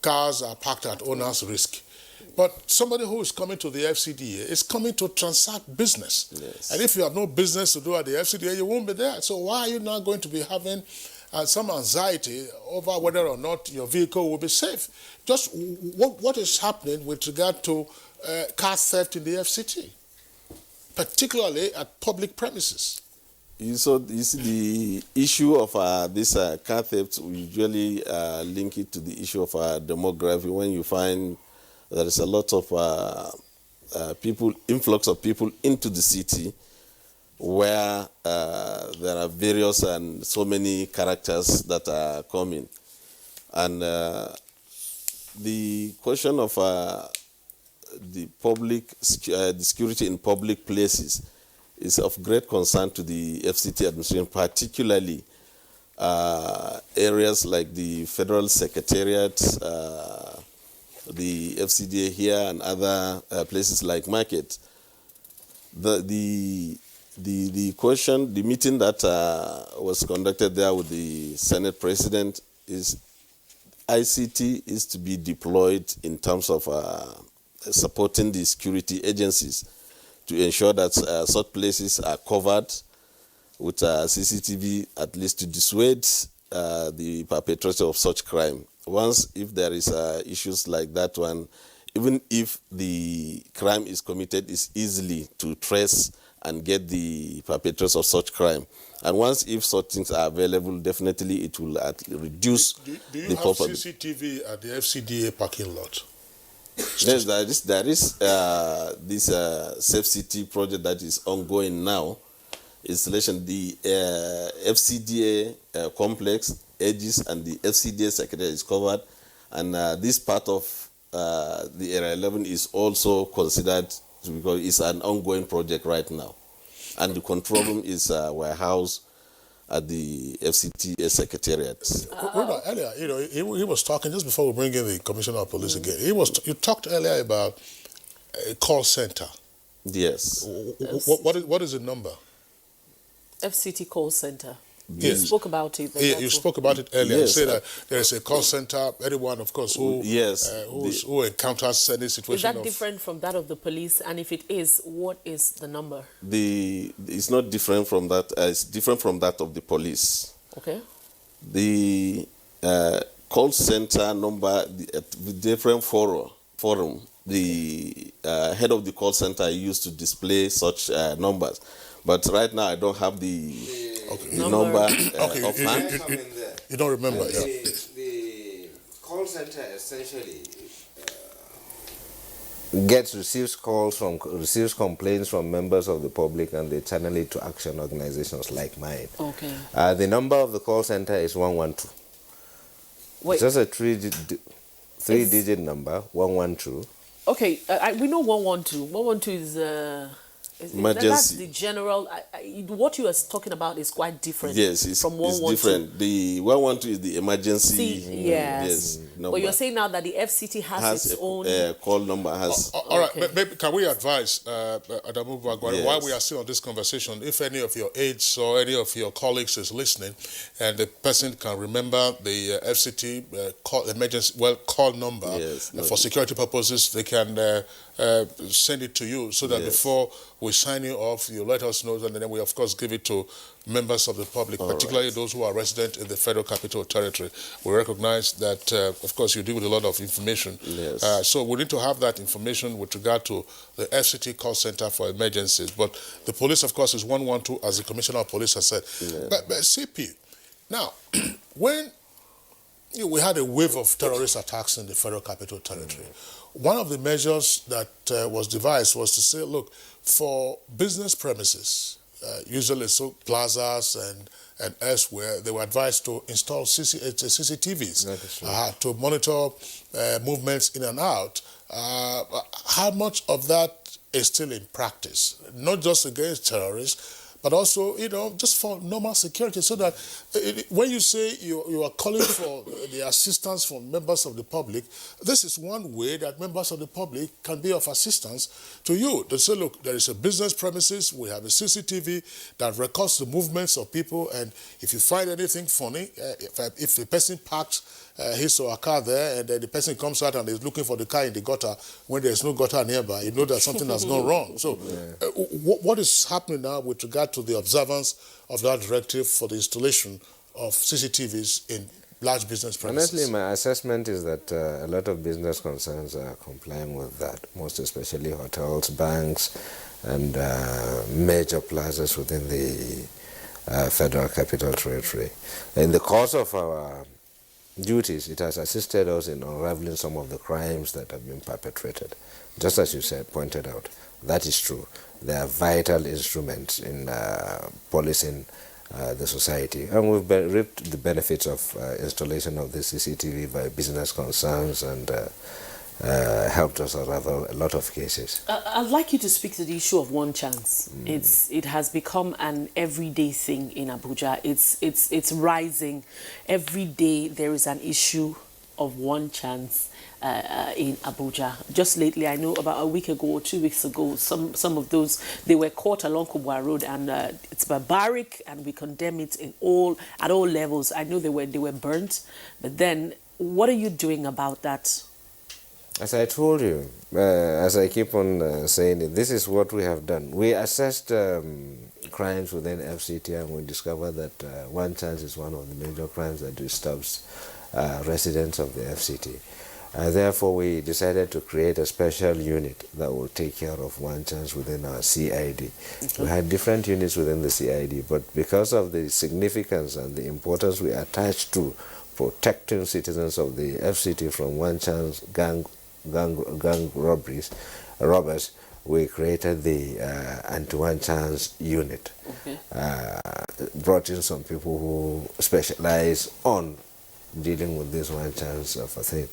cars are parked at owner's risk. But somebody who is coming to the FCDA is coming to transact business. Yes. And if you have no business to do at the FCDA, you won't be there. So why are you not going to be having some anxiety over whether or not your vehicle will be safe? Just what is happening with regard to car theft in the FCT, particularly at public premises? You see, the issue of this car theft, we usually link it to the issue of demography. When you find there is a lot of influx of people into the city, where there are various and so many characters that are coming. And the question of the security in public places is of great concern to the FCT administration, particularly areas like the Federal Secretariat, the FCDA here, and other places like Market. The meeting that was conducted there with the Senate President is ICT is to be deployed in terms of supporting the security agencies to ensure that such places are covered with CCTV, at least to dissuade the perpetrator of such crime. Once, if there is issues like that one, even if the crime is committed, it's easily to trace and get the perpetrators of such crime. And once, if such things are available, definitely it will reduce Do you the have problem. CCTV at the FCDA parking lot? Yes, there is this Safe City project that is ongoing now. Installation, the FCDA complex, edges, and the FCDA secretariat is covered. And this part of the Area 11 is also considered because it's an ongoing project right now. And the control room is warehouse at the FCTA secretariat. Earlier, he was talking just before we bring in the Commissioner of Police again. You talked earlier about a call center. Yes. What is the number? FCT call center. Yes. You spoke about it. Yeah, you spoke about it earlier. Yes. You say that there is a call center. Anyone, of course, who encounters any situation. Is that different from that of the police? And if it is, what is the number? It's not different from that. It's different from that of the police. Okay. The call center number, the different forum. The head of the call center used to display such numbers, but right now I don't have the number offhand. You don't remember? The call center essentially receives complaints from members of the public, and they channel it to action organizations like mine. Okay. The number of the call center is 112. Wait. It's just a three-digit number, 112. Okay, we know 112. 112 is emergency. That's the general. What you are talking about is quite different. Yes, it's different. The 112 is the emergency. Yes. Number. But you're saying now that the FCT has its own call number. All right. Maybe can we advise Adamu Bagwari, while we are still on this conversation, if any of your aides or any of your colleagues is listening, and the person can remember the FCT call number for security purposes, they can send it to you so that before we sign you off, you let us know, and then we of course give it to members of the public, particularly those who are resident in the Federal Capital Territory. We recognize that, of course, you deal with a lot of information. Yes. So we need to have that information with regard to the FCT call center for emergencies. But the police, of course, is 112, as the Commissioner of Police has said. Yeah. But CP, now, when we had a wave of terrorist attacks in the Federal Capital Territory, one of the measures that was devised was to say, look, for business premises, usually plazas and elsewhere, they were advised to install CCTVs to monitor movements in and out. How much of that is still in practice? Not just against terrorists, but also, just for normal security, so that when you say you are calling for the assistance from members of the public, this is one way that members of the public can be of assistance to you. They say, look, there is a business premises, we have a CCTV that records the movements of people, and if you find anything funny, if the person parks his or her car there, and then the person comes out and is looking for the car in the gutter when there's no gutter nearby, you know that something has gone wrong. So what is happening now with regard to the observance of that directive for the installation of CCTVs in large business premises? Honestly, my assessment is that a lot of business concerns are complying with that, most especially hotels, banks, and major plazas within the Federal Capital Territory. In the course of our duties, it has assisted us in unraveling some of the crimes that have been perpetrated. Just as you said, pointed out, that is true. They are vital instruments in policing the society, and we've reaped the benefits of installation of the CCTV by business concerns, and helped us unravel a lot of cases. I'd like you to speak to the issue of one chance. It has become an everyday thing in Abuja. It's rising. Every day there is an issue of one chance in Abuja. Just lately, I know about a week ago or 2 weeks ago, some of those, they were caught along Kubwa Road, and it's barbaric, and we condemn it at all levels. I know they were burnt, but then what are you doing about that? As I told you, as I keep on saying it, this is what we have done. We assessed crimes within FCT, and we discovered that one chance is one of the major crimes that disturbs residents of the FCT. Therefore, we decided to create a special unit that will take care of one chance within our CID. We had different units within the CID, but because of the significance and the importance we attach to protecting citizens of the FCT from one chance gang robbers, we created the anti-one chance unit. Brought in some people who specialize on dealing with this one chance of a thing.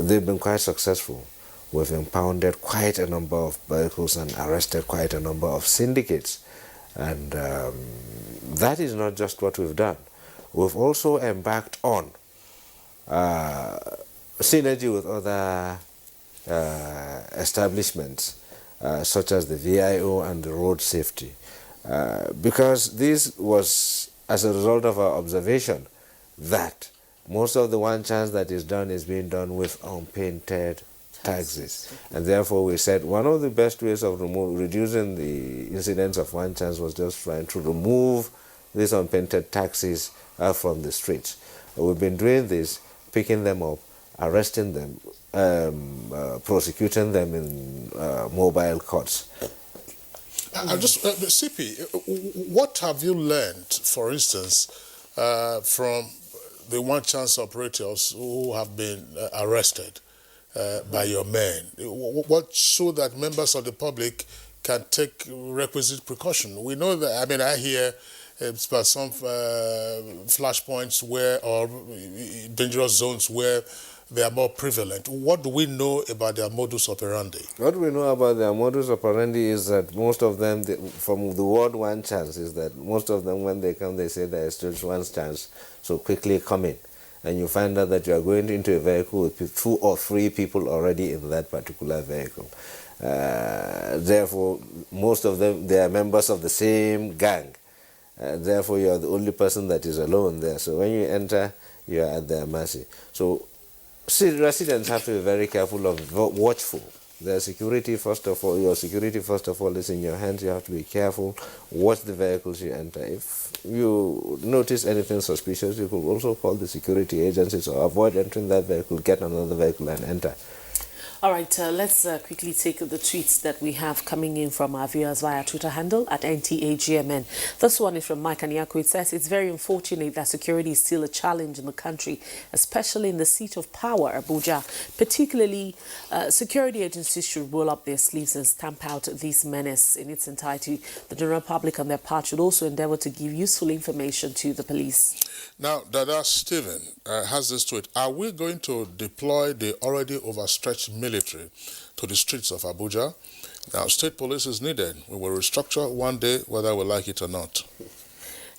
They've been quite successful. We've impounded quite a number of vehicles and arrested quite a number of syndicates. And that is not just what we've done. We've also embarked on synergy with other establishments, such as the VIO and the road safety. Because this was as a result of our observation that most of the one chance that is done is being done with unpainted taxis. And therefore we said one of the best ways of reducing the incidence of one chance was just trying to remove these unpainted taxis from the streets. We've been doing this, picking them up, arresting them, prosecuting them in mobile courts. CP, what have you learned, for instance, from the one chance operators who have been arrested by your men? What, so that members of the public can take requisite precaution? We know that, I hear about some flashpoints or dangerous zones where they are more prevalent. What do we know about their modus operandi? What we know about their modus operandi is that most of them, from the word one chance, is that most of them, when they come, they say there is just one chance, so quickly come in. And you find out that you are going into a vehicle with 2 or 3 people already in that particular vehicle. Therefore, most of them, they are members of the same gang. Therefore, you are the only person that is alone there. So when you enter, you are at their mercy. So residents have to be very careful of watchful. Their security, first of all, your security, first of all, is in your hands. You have to be careful. Watch the vehicles you enter. If you notice anything suspicious, you could also call the security agencies or avoid entering that vehicle, get another vehicle and enter. All right, let's quickly take the tweets that we have coming in from our viewers via Twitter handle at NTAGMN. This one is from Mike Anyako. It says, it's very unfortunate that security is still a challenge in the country, especially in the seat of power, Abuja. Particularly, security agencies should roll up their sleeves and stamp out this menace in its entirety. The general public on their part should also endeavor to give useful information to the police. Now, Dada Stephen has this tweet. Are we going to deploy the already overstretched military to the streets of Abuja? Now, state police is needed. We will restructure one day, whether we like it or not.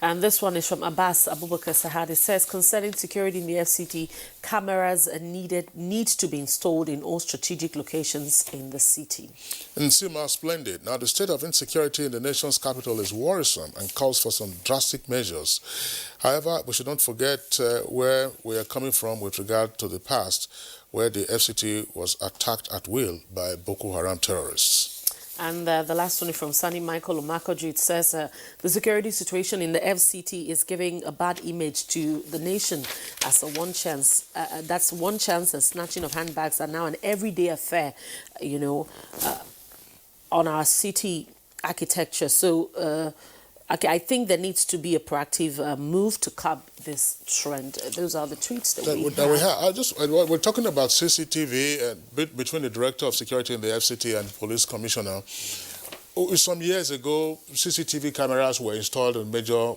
And this one is from Abbas Abubakar Sahad. It says, concerning security in the FCT, cameras need to be installed in all strategic locations in the city. Nsima splendid. Now, the state of insecurity in the nation's capital is worrisome and calls for some drastic measures. However, we should not forget where we are coming from with regard to the past, where the FCT was attacked at will by Boko Haram terrorists. And the last one is from Sani Michael Omakoju. It says the security situation in the FCT is giving a bad image to the nation as a one chance. That's one chance, and snatching of handbags are now an everyday affair, on our city architecture. So I think there needs to be a proactive move to curb this trend. Those are the tweets that we have. We're talking about CCTV between the Director of Security in the FCT and Police Commissioner. Some years ago, CCTV cameras were installed in major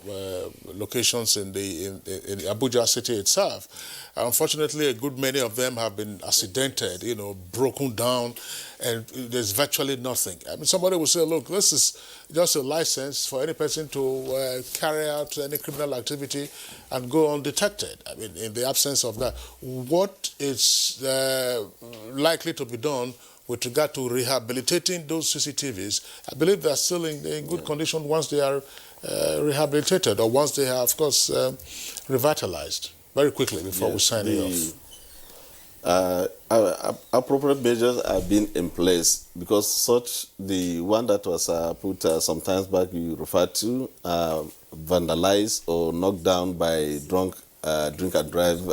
locations in Abuja city itself. Unfortunately, a good many of them have been accidented, broken down, and there's virtually nothing. I mean, somebody will say, look, this is just a license for any person to carry out any criminal activity and go undetected. I mean, in the absence of that, what is likely to be done with regard to rehabilitating those CCTVs? I believe they're still in good condition once they are rehabilitated, or once they are, of course, revitalized. Very quickly before we sign it off. Appropriate measures have been in place because the one that was put some times back you referred to, vandalized or knocked down by drink and drive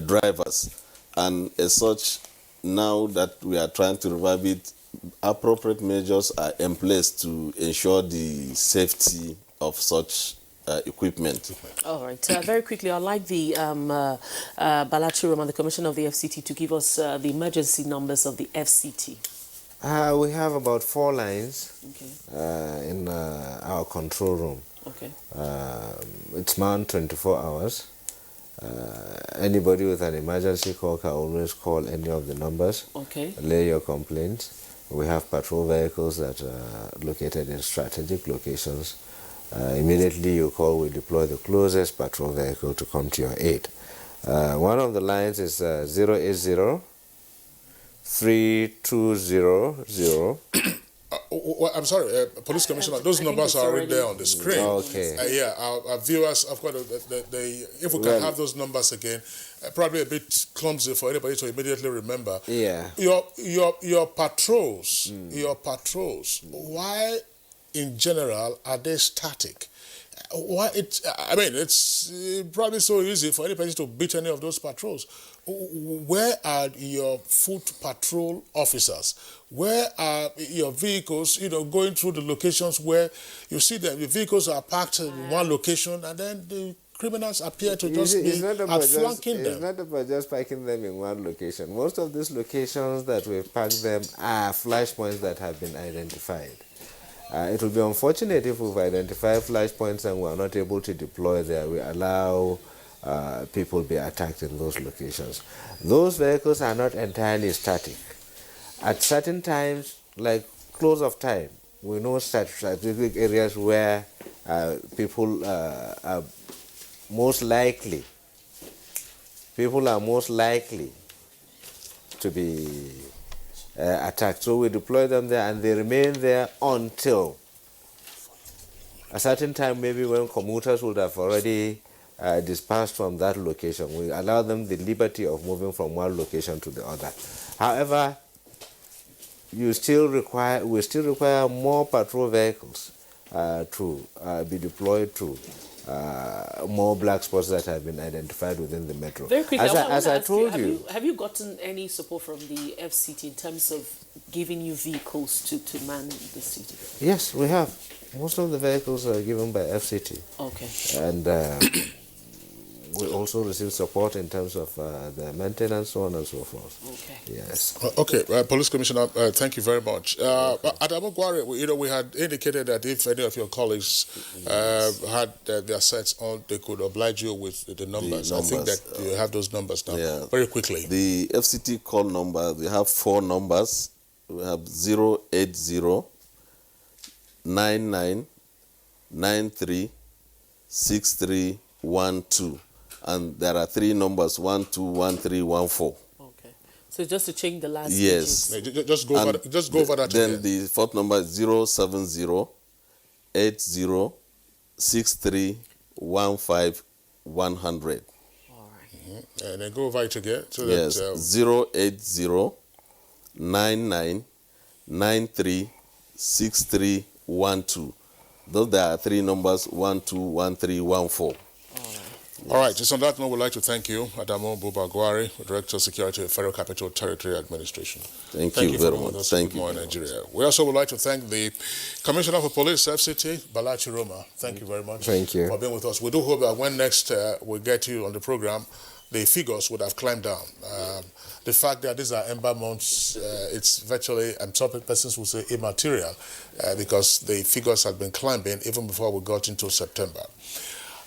drivers, and as such, now that we are trying to revive it, appropriate measures are in place to ensure the safety of such equipment. All right. Very quickly, I'd like the Balachi Roman, the Commissioner of the FCT, to give us the emergency numbers of the FCT. We have about 4 lines in our control room. Okay. It's manned 24 hours. Anybody with an emergency call can always call any of the numbers. Okay. Lay your complaints. We have patrol vehicles that are located in strategic locations. Immediately you call, we deploy the closest patrol vehicle to come to your aid. One of the lines is 080 3200. I'm sorry, Police Commissioner, those numbers are already there on the screen. Okay. Our viewers, of course, if we can have those numbers again, probably a bit clumsy for anybody to immediately remember. Yeah. Your patrols, why in general are they static? It's probably so easy for anybody to beat any of those patrols. Where are your foot patrol officers? Where are your vehicles, going through the locations where you see that the vehicles are parked in one location and then the criminals appear to just be outflanking them? It's not about just parking them in one location. Most of these locations that we've parked them are flash points that have been identified. It will be unfortunate if we've identified flash points and we're not able to deploy there. We allow people be attacked in those locations. Those vehicles are not entirely static. At certain times, like close of time, we know strategic areas where people are most likely to be attacked. So we deploy them there and they remain there until a certain time, maybe when commuters would have already dispersed from that location. We allow them the liberty of moving from one location to the other. However, we still require more patrol vehicles to be deployed to more black spots that have been identified within the metro. Very quickly, as I told you, have you gotten any support from the FCT in terms of giving you vehicles to man the city? Yes, we have. Most of the vehicles are given by FCT. Okay. And we also receive support in terms of the maintenance, so on and so forth. Okay. Yes. Police Commissioner, thank you very much. At Abuja, we had indicated that if any of your colleagues had their sets on, they could oblige you with the numbers. I think that you have those numbers now. Yeah. Very quickly. The FCT call number, we have 4 numbers. we have 080 9993 6312, and there are 3 numbers 121314. Okay. So just to change the last Yes. digits. Just go over that Then again. the fourth number is 070 80 63 15 100. And then go over it again. So Yes, that, 080 99 93 63 12. Those there are 3 numbers 121314. All right, just on that note, we'd like to thank you, Adamo Bubagwari, Director of Security of Federal Capital Territory Administration. Thank you very much. Thank you. Nigeria. We also would like to thank the Commissioner for Police, FCT, Balachi Roma. Thank you very much for being with us. We do hope that when next we get you on the program, the figures would have climbed down. The fact that these are ember months, it's virtually, and some persons will say immaterial, because the figures have been climbing even before we got into September.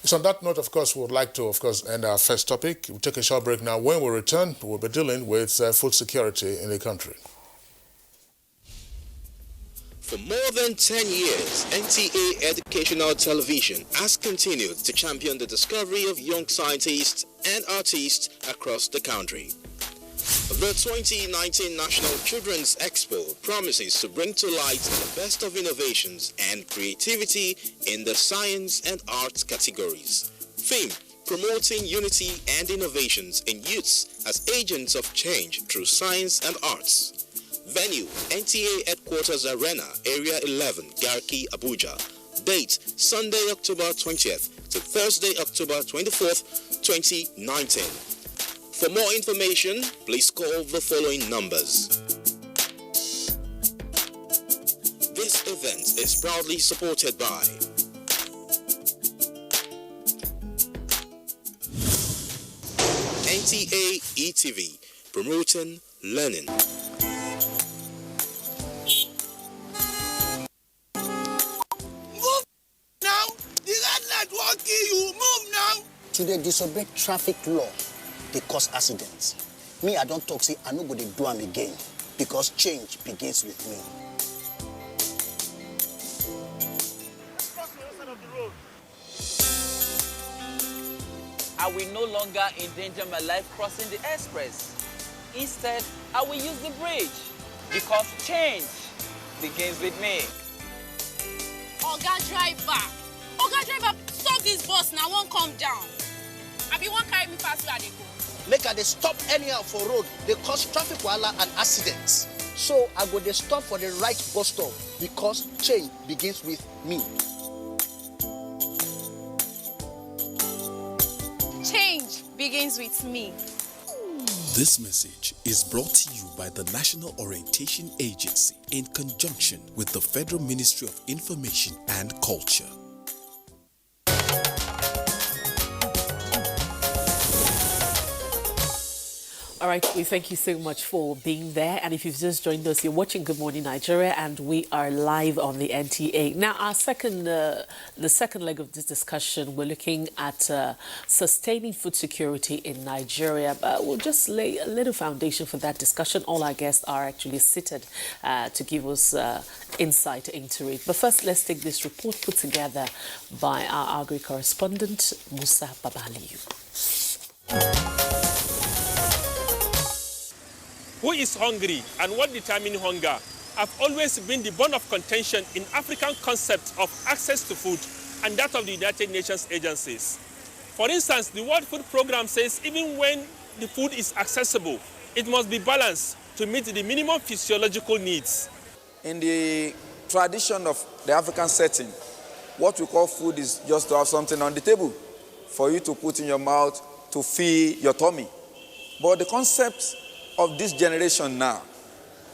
So on that note, of course, we would like to, end our first topic. We'll take a short break now. When we return, we'll be dealing with food security in the country. For more than 10 years, NTA Educational Television has continued to champion the discovery of young scientists and artists across the country. The 2019 National Children's Expo promises to bring to light the best of innovations and creativity in the science and arts categories. Theme: promoting unity and innovations in youths as agents of change through science and arts. Venue: NTA Headquarters Arena, Area 11, Garki, Abuja. Date: Sunday, October 20th to Thursday, October 24th, 2019. For more information, please call the following numbers. This event is proudly supported by NTA ETV, promoting learning. Move now! The red light won't kill you! Move now! To dey disobey traffic law, they cause accidents. Me, I don't talk, say I no go dey do am again, because change begins with me. I will no longer endanger my life crossing the express. Instead, I will use the bridge, because change begins with me. Oga driver, stop this bus now, won't come down. I be won't carry me past where they go. Make I dey stop anyhow for road, they cause traffic wahala and accidents. So I go dey stop for the right bus stop, because change begins with me. Change begins with me. This message is brought to you by the National Orientation Agency in conjunction with the Federal Ministry of Information and Culture. All right, we thank you so much for being there. And if you've just joined us, you're watching Good Morning Nigeria, and we are live on the NTA. Now, our the second leg of this discussion, we're looking at sustaining food security in Nigeria. We'll just lay a little foundation for that discussion. All our guests are actually seated to give us insight into it. But first, let's take this report put together by our agri correspondent, Musa Babaliu. Who is hungry and what determines hunger have always been the bone of contention in African concepts of access to food and that of the United Nations agencies. For instance, the World Food Programme says even when the food is accessible, it must be balanced to meet the minimum physiological needs. In the tradition of the African setting, what we call food is just to have something on the table for you to put in your mouth to fill your tummy. But the concept of this generation now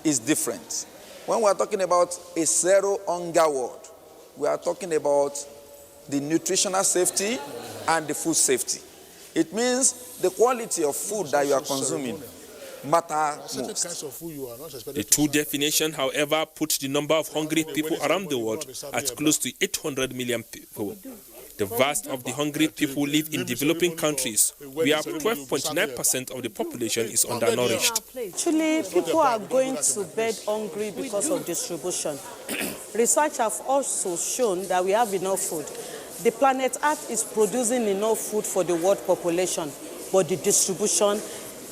is different. When we are talking about a zero hunger world, we are talking about the nutritional safety and the food safety. It means the quality of food that you are consuming matters most. The two definitions, however, put the number of hungry people around the world at close to 800 million people. The vast of the hungry people live in developing countries, where 12.9% of the population is undernourished. Actually, people are going to bed hungry because of distribution. Research have also shown that we have enough food. The planet Earth is producing enough food for the world population, but the distribution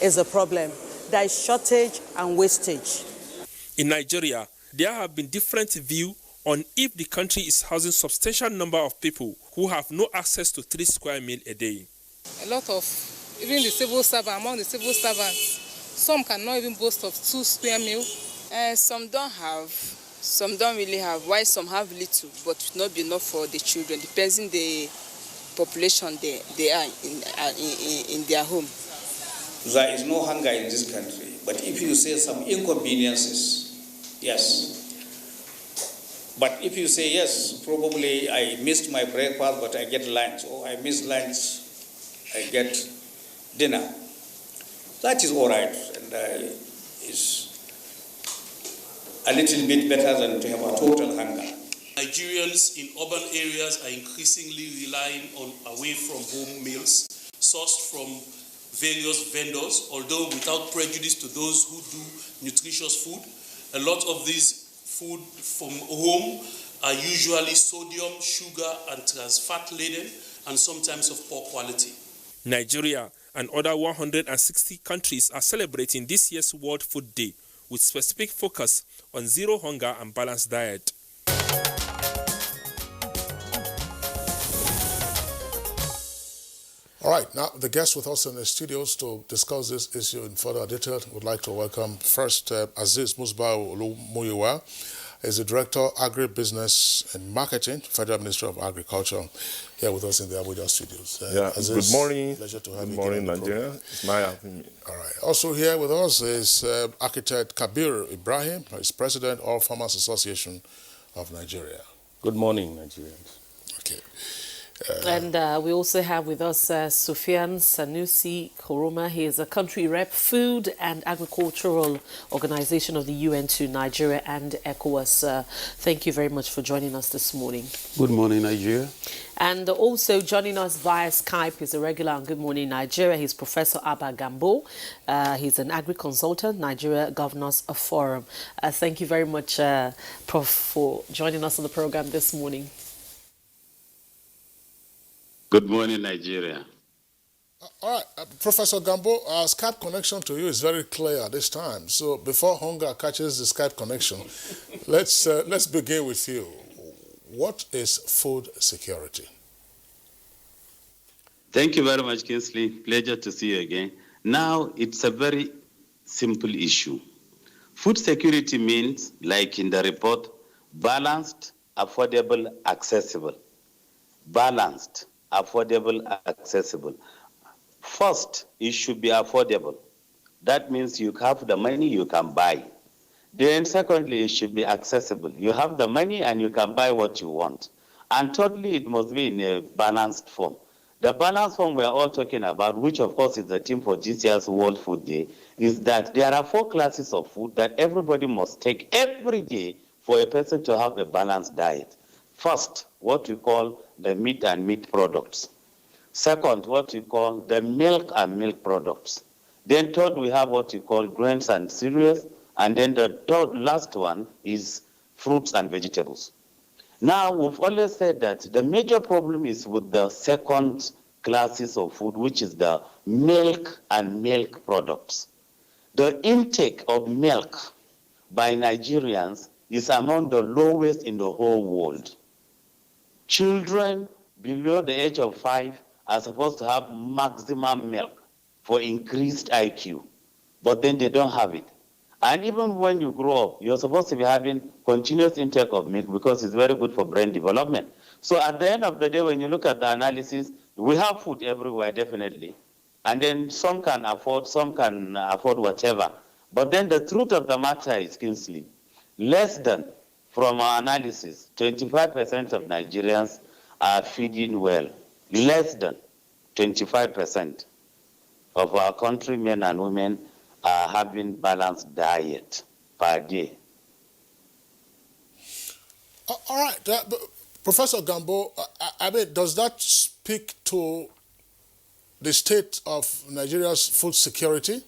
is a problem. There is shortage and wastage. In Nigeria, there have been different views on if the country is housing substantial number of people who have no access to 3 square meals a day. A lot of, even the civil servants, among the civil servants, some cannot even boast of 2 square meals. Some don't have, some don't really have, while some have little, but it will not be enough for the children, depending the population they are in their home. There is no hunger in this country, but if you say some inconveniences, yes. But if you say, yes, probably I missed my breakfast, but I get lunch, or I missed lunch, I get dinner, that is all right, and is a little bit better than to have a total hunger. Nigerians in urban areas are increasingly relying on away-from-home meals sourced from various vendors, although without prejudice to those who do nutritious food. A lot of these food from home are usually sodium, sugar, and trans fat laden, and sometimes of poor quality. Nigeria and other 160 countries are celebrating this year's World Food Day with specific focus on zero hunger and balanced diet. All right, now the guests with us in the studios to discuss this issue in further detail would like to welcome first Aziz Musbau Olumuyiwa. He's the Director, Agribusiness and Marketing, Federal Ministry of Agriculture, here with us in the Abuja studios. Good morning. Pleasure to have good you. Morning, Nigeria. It's my afternoon. All right. Also here with us is Architect Kabir Ibrahim, Vice President of Farmers Association of Nigeria. Good morning, Nigerians. Okay. And we also have with us Sufyan Sanusi Koroma. He is a country rep, Food and Agricultural Organization of the UN to Nigeria and ECOWAS. Thank you very much for joining us this morning. Good morning, Nigeria. And also joining us via Skype is a regular on Good Morning Nigeria. He's Professor Abba Gambo. He's an agri-consultant, Nigeria Governors Forum. Thank you very much, Prof, for joining us on the program this morning. Good morning, Nigeria. All right, Professor Gambo, our Skype connection to you is very clear this time. So before hunger catches the Skype connection, let's begin with you. What is food security? Thank you very much, Kingsley. Pleasure to see you again. Now, it's a very simple issue. Food security means, like in the report, balanced, affordable, accessible. Balanced, affordable, accessible. First, it should be affordable. That means you have the money, you can buy. Then secondly, it should be accessible. You have the money and you can buy what you want. And thirdly, it must be in a balanced form. The balanced form we are all talking about, which of course is the theme for this year's World Food Day, is that there are 4 classes of food that everybody must take every day for a person to have a balanced diet. First, what we call the meat and meat products. Second, what we call the milk and milk products. Then third, we have what we call grains and cereals. And then the last one is fruits and vegetables. Now, we've always said that the major problem is with the second classes of food, which is the milk and milk products. The intake of milk by Nigerians is among the lowest in the whole world. Children below the age of 5 are supposed to have maximum milk for increased IQ, but then they don't have it. And even when you grow up, you're supposed to be having continuous intake of milk because it's very good for brain development. So at the end of the day, when you look at the analysis, we have food everywhere, definitely. And then some can afford whatever. But then the truth of the matter is, Kingsley, less than, from our analysis, 25% of Nigerians are feeding well. Less than 25% of our countrymen and women are having balanced diet per day. All right, Professor Gambo, I mean, does that speak to the state of Nigeria's food security?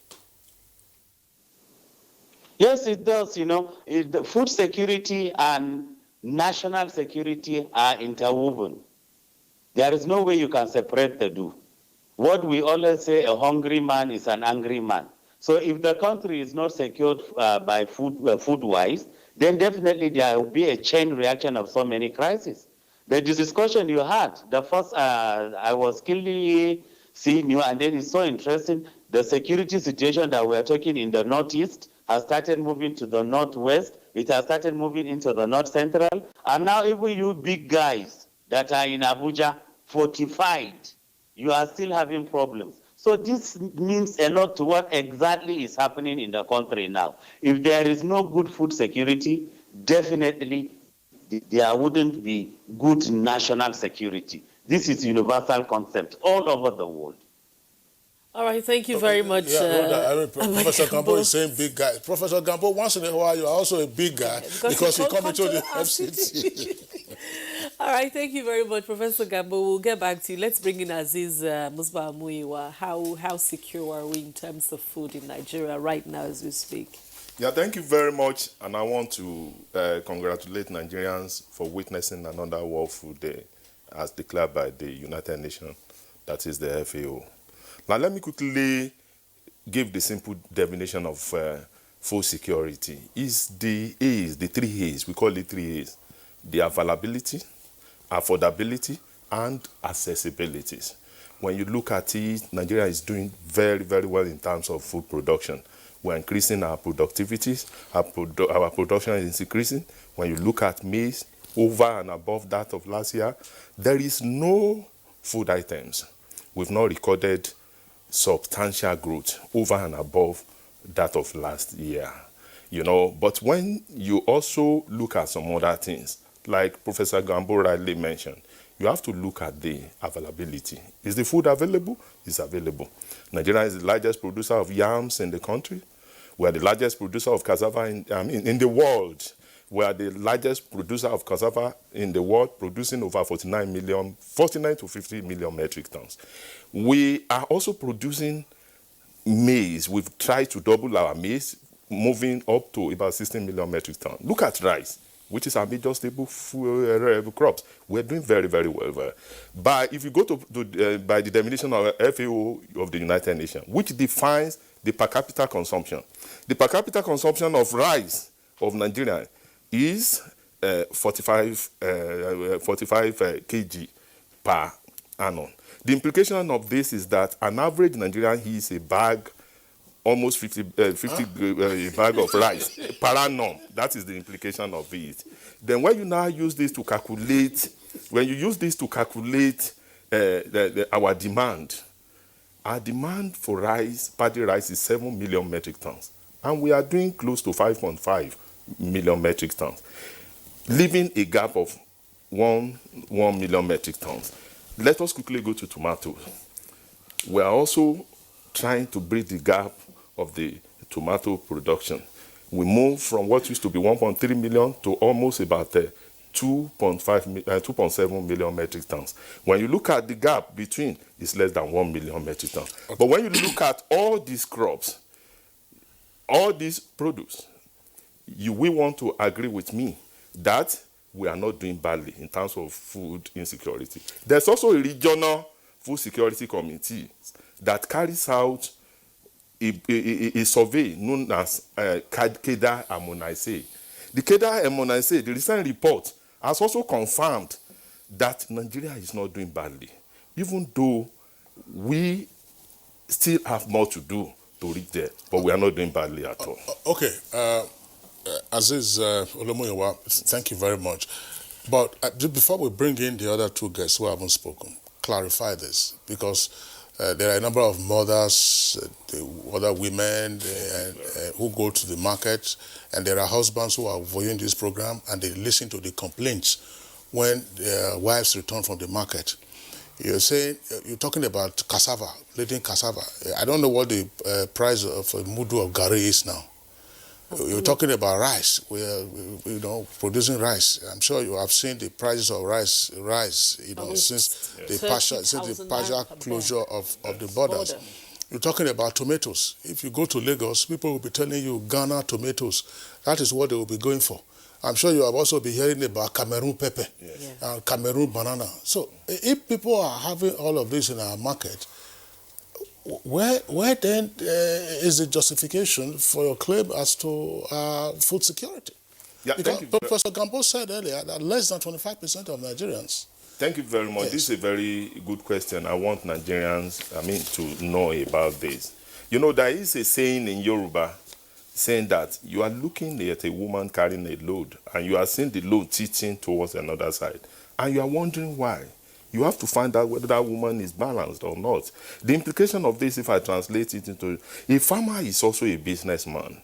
Yes, it does. The food security and national security are interwoven. There is no way you can separate the two. What we always say, a hungry man is an angry man. So if the country is not secured by food-wise, then definitely there will be a chain reaction of so many crises. The discussion you had, the first, I was keenly seeing you, and then it's so interesting. The security situation that we're talking in the Northeast has started moving to the Northwest. It has started moving into the North Central. And now even you big guys that are in Abuja, fortified, you are still having problems. So this means a lot to what exactly is happening in the country now. If there is no good food security, definitely there wouldn't be good national security. This is universal concept all over the world. All right, thank you very much. Yeah, Rhoda, I mean, Professor Gambo is saying big guy. Professor Gambo, once in a while, you are also a big guy because you come into the FCT. All right, thank you very much, Professor Gambo. We'll get back to you. Let's bring in Aziz Musba Muyiwa. How secure are we in terms of food in Nigeria right now as we speak? Yeah, thank you very much. And I want to congratulate Nigerians for witnessing another World Food Day as declared by the United Nations, that is the FAO. Now, let me quickly give the simple definition of food security. It's the A's, the 3 A's, we call it 3 A's. The availability, affordability, and accessibility. When you look at it, Nigeria is doing very, very well in terms of food production. We're increasing our productivities, our production is increasing. When you look at maize, over and above that of last year, there is no food items we've not recorded substantial growth over and above that of last year. But when you also look at some other things, like Professor Gambo rightly mentioned, you have to look at the availability. Is the food available? It's available. Nigeria is the largest producer of yams in the country. We are the largest producer of cassava in the world. We are the largest producer of cassava in the world, producing over 49 to 50 million metric tons. We are also producing maize. We've tried to double our maize, moving up to about 16 million metric tons. Look at rice, which is our major staple crops. We're doing very, very well. But if you go by the definition of FAO of the United Nations, which defines the per capita consumption, the per capita consumption of rice of Nigeria is 45 kg per annum. The implication of this is that an average Nigerian eats a bag, almost 50 bag of rice per annum. That is the implication of it. Then when you now use this to calculate, our demand for rice, paddy rice, is 7 million metric tons. And we are doing close to 5.5 million metric tons, leaving a gap of 1 million metric tons. Let us quickly go to tomatoes. We are also trying to bridge the gap of the tomato production. We moved from what used to be 1.3 million to almost about 2.7 million metric tons. When you look at the gap between, it's less than 1 million metric tons. But when you look at all these crops, all these produce, you will want to agree with me that we are not doing badly in terms of food insecurity. There's also a regional food security committee that carries out a survey known as KEDA Harmonise. The KEDA Harmonise, the recent report, has also confirmed that Nigeria is not doing badly, even though we still have more to do to reach there, but we are not doing badly at all. Okay, Aziz Olomuyiwa, thank you very much. But before we bring in the other 2 guests who haven't spoken, clarify this, because there are a number of mothers, other women who go to the market, and there are husbands who are viewing this program and they listen to the complaints when their wives return from the market. You're talking about cassava, bleeding cassava. I don't know what the price of a mudu of gari is now. You're talking about rice. We're, producing rice. I'm sure you have seen the prices of rice rise, since the partial closure of the borders. You're talking about tomatoes. If you go to Lagos, people will be telling you Ghana tomatoes. That is what they will be going for. I'm sure you have also been hearing about Cameroon pepper and Cameroon banana. So if people are having all of this in our market, where then is the justification for your claim as to food security? Yeah, because Professor Gambo said earlier that less than 25% of Nigerians. Thank you very much. Yes. This is a very good question. I want Nigerians, to know about this. There is a saying in Yoruba saying that you are looking at a woman carrying a load and you are seeing the load tilting towards another side. And you are wondering why. You have to find out whether that woman is balanced or not. The implication of this, if I translate it into, a farmer is also a businessman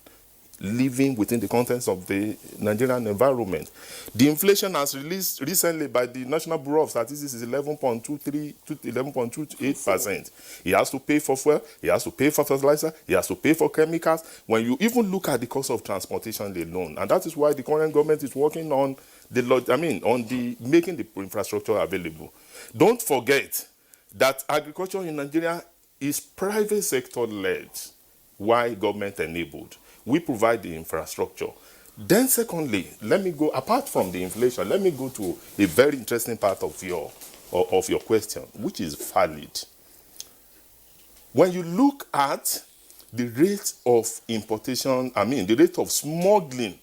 living within the contents of the Nigerian environment. The inflation as released recently by the National Bureau of Statistics is 11.23 to 11.28%. He has to pay for fuel, he has to pay for fertilizer, he has to pay for chemicals. When you even look at the cost of transportation alone, and that is why the current government is working on making the infrastructure available. Don't forget that agriculture in Nigeria is private sector led, while government enabled. We provide the infrastructure. Then secondly, let me go, apart from the inflation, let me go to a very interesting part of your question, which is valid. When you look at the rate of importation, the rate of smuggling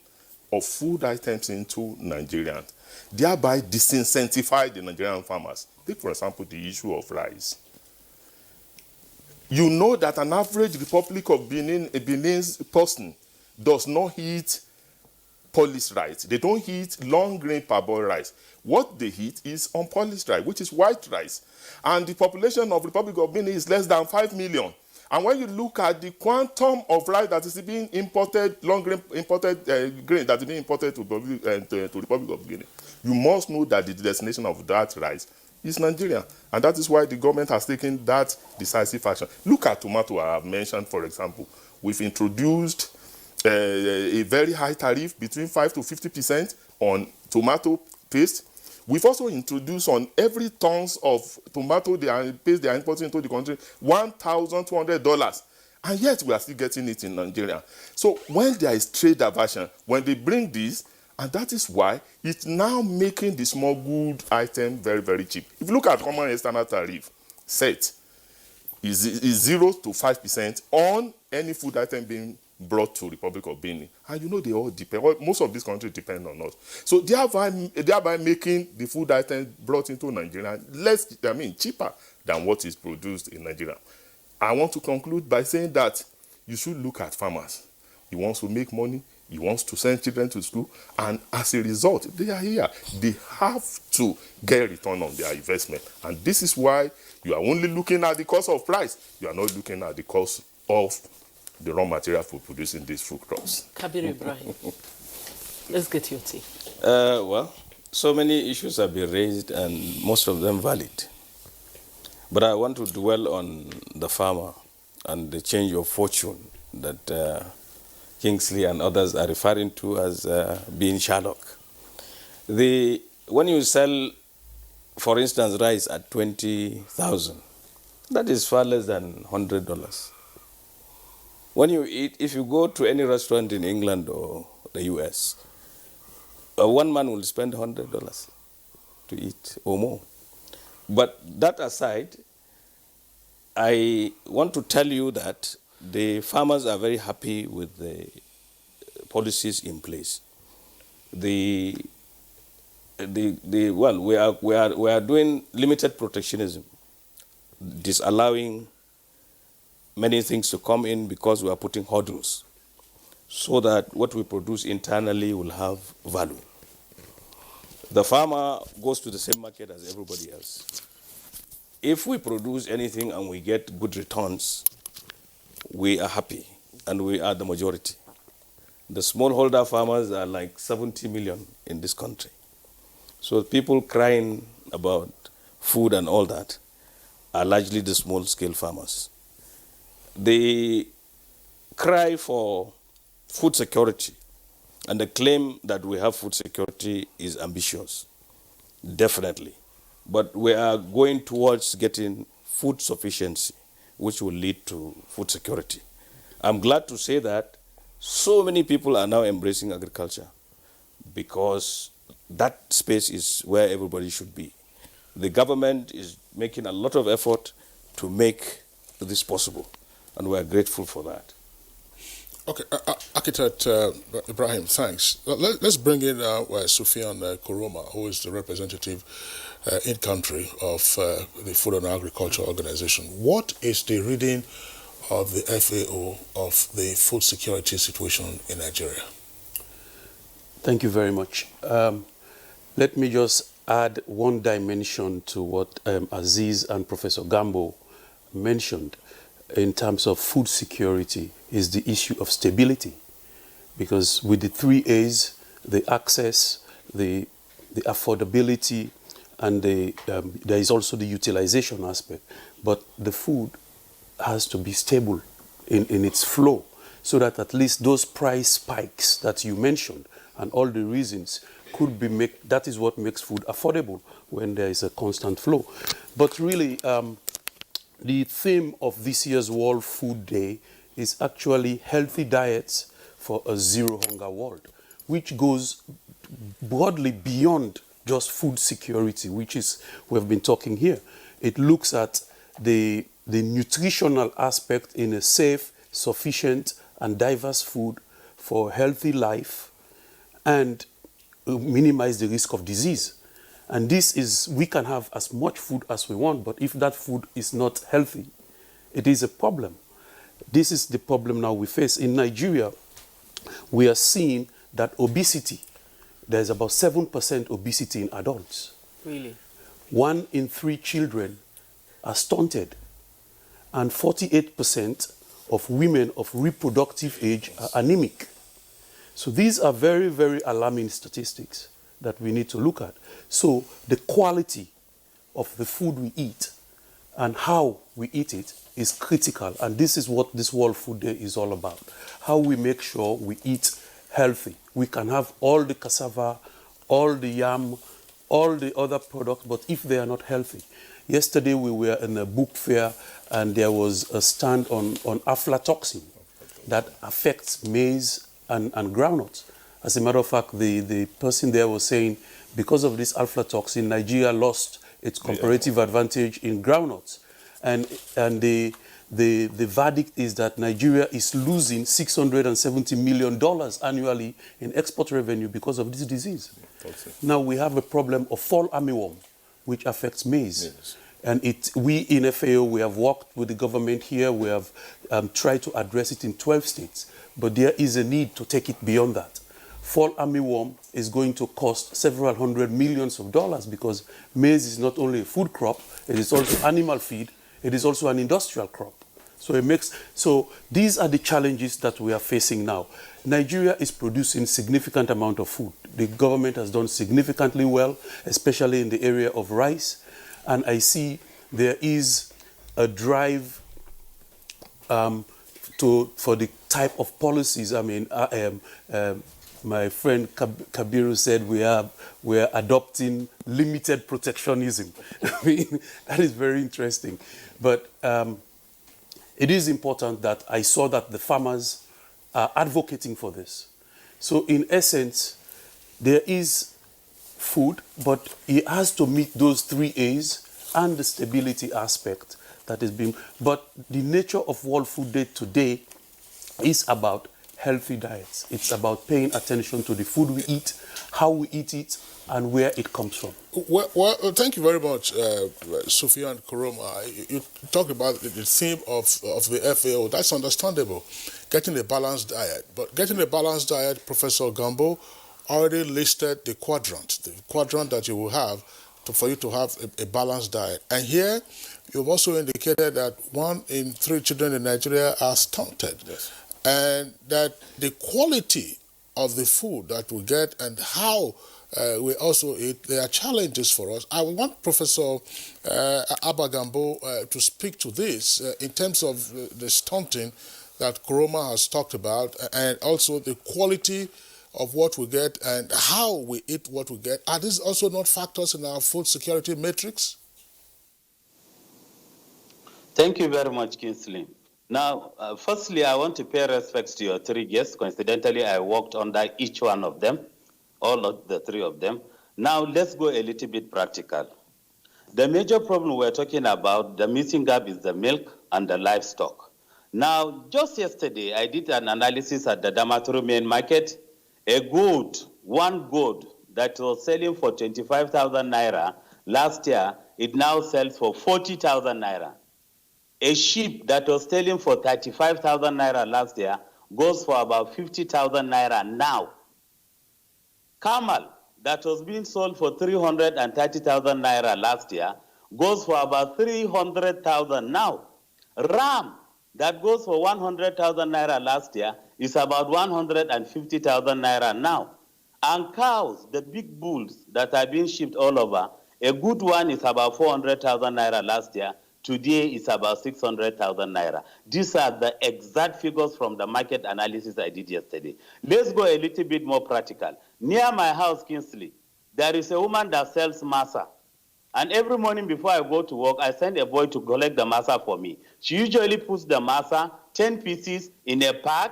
of food items into Nigeria, thereby disincentivize the Nigerian farmers. Take, for example, the issue of rice. You know that an average Republic of Benin's person does not eat polished rice. They don't eat long grain parboiled rice. What they eat is unpolished rice, which is white rice. And the population of Republic of Benin is less than 5 million. And when you look at the quantum of rice that is being imported, long grain imported grain that is being imported to Republic of Guinea, you must know that the destination of that rice is Nigeria. And that is why the government has taken that decisive action. Look at tomato I have mentioned, for example. We've introduced a very high tariff between 5 to 50% on tomato paste. We've also introduced on every tons of tomato paste they are importing into the country, $1,200. And yet we are still getting it in Nigeria. So when there is trade diversion, when they bring this, and that is why it's now making the smuggled item very, very cheap. If you look at common external tariff, set is 0 to 5% on any food item being brought to Republic of Benin. And they all depend, most of these countries depend on us. So thereby making the food item brought into Nigeria cheaper than what is produced in Nigeria. I want to conclude by saying that you should look at farmers. He wants to make money, he wants to send children to school, and as a result, they are here. They have to get a return on their investment. And this is why you are only looking at the cost of price. You are not looking at the cost of the raw material for producing these food crops. Kabir Ibrahim, let's get your take. Well, so many issues have been raised and most of them valid. But I want to dwell on the farmer and the change of fortune that Kingsley and others are referring to as being Sherlock. When you sell, for instance, rice at 20,000, that is far less than $100. When you eat, if you go to any restaurant in England or the US, one man will spend $100 to eat or more. But that aside, I want to tell you that the farmers are very happy with the policies in place. We are doing limited protectionism, disallowing many things to come in because we are putting hurdles so that what we produce internally will have value. The farmer goes to the same market as everybody else. If we produce anything and we get good returns, we are happy and we are the majority. The smallholder farmers are like 70 million in this country. So people crying about food and all that are largely the small-scale farmers. The cry for food security. And the claim that we have food security is ambitious, definitely. But we are going towards getting food sufficiency, which will lead to food security. I'm glad to say that so many people are now embracing agriculture because that space is where everybody should be. The government is making a lot of effort to make this possible, and we are grateful for that. Okay, Architect Ibrahim, thanks. Let's bring in Sufyan Kuroma, who is the representative in country of the Food and Agriculture Organization. What is the reading of the FAO of the food security situation in Nigeria? Thank you very much. Let me just add one dimension to what Aziz and Professor Gambo mentioned in terms of food security is the issue of stability. Because with the 3 A's, the access, the affordability, and there is also the utilization aspect. But the food has to be stable in its flow so that at least those price spikes that you mentioned and all the reasons could be that is what makes food affordable when there is a constant flow. But really, the theme of this year's World Food Day is actually healthy diets for a zero hunger world, which goes broadly beyond just food security, which is we've been talking here. It looks at the nutritional aspect in a safe, sufficient, and diverse food for healthy life and minimize the risk of disease. And this is, we can have as much food as we want, but if that food is not healthy, it is a problem. This is the problem now we face. In Nigeria, we are seeing that obesity, there's about 7% obesity in adults. Really? 1 in 3 children are stunted, and 48% of women of reproductive age are anemic. So these are very, very alarming statistics that we need to look at. So the quality of the food we eat and how we eat it is critical. And this is what this World Food Day is all about. How we make sure we eat healthy. We can have all the cassava, all the yam, all the other products, but if they are not healthy. Yesterday we were in a book fair and there was a stand on aflatoxin that affects maize and groundnuts. As a matter of fact, the person there was saying because of this aflatoxin, Nigeria lost its comparative advantage in groundnuts. And the verdict is that Nigeria is losing $670 million annually in export revenue because of this disease. Now we have a problem of fall armyworm, which affects maize. Yes. And we in FAO, we have worked with the government here. We have tried to address it in 12 states. But there is a need to take it beyond that. Fall armyworm is going to cost several hundred millions of dollars because maize is not only a food crop, it is also animal feed, it is also an industrial crop. So these are the challenges that we are facing now. Nigeria is producing significant amount of food. The government has done significantly well, especially in the area of rice. And I see there is a drive for the type of policies. I mean, my friend Kabiru said we are adopting limited protectionism. I mean, that is very interesting. But it is important that I saw that the farmers are advocating for this. So in essence, there is food, but it has to meet those 3 A's and the stability aspect that is being. But the nature of World Food Day today is about healthy diets. It's about paying attention to the food we eat, how we eat it, and where it comes from. Well, thank you very much, Sufyan Kuroma. You talked about the theme of the FAO. That's understandable, getting a balanced diet. But getting a balanced diet, Professor Gambo already listed the quadrant that you will have for you to have a balanced diet. And here, you've also indicated that 1 in 3 children in Nigeria are stunted. Yes. And that the quality of the food that we get and how we also eat, there are challenges for us. I want Professor Abagambo to speak to this in terms of the stunting that Kuroma has talked about, and also the quality of what we get and how we eat what we get, are these also not factors in our food security matrix? Thank you very much, Kingsley. Now, firstly, I want to pay respects to your three guests. Coincidentally, I worked under each one of them, all of the three of them. Now, let's go a little bit practical. The major problem we're talking about, the missing gap, is the milk and the livestock. Now, just yesterday, I did an analysis at the Damaturu main market. A goat, one goat that was selling for 25,000 naira last year, it now sells for 40,000 naira. A sheep that was selling for 35,000 naira last year goes for about 50,000 naira now. Camel that was being sold for 330,000 naira last year goes for about 300,000 now. Ram that goes for 100,000 naira last year is about 150,000 naira now. And cows, the big bulls that are being shipped all over, a good one is about 400,000 naira last year. Today is about 600,000 naira. These are the exact figures from the market analysis I did yesterday. Let's go a little bit more practical. Near my house, Kingsley, there is a woman that sells masa. And every morning before I go to work, I send a boy to collect the masa for me. She usually puts the masa, 10 pieces, in a pack,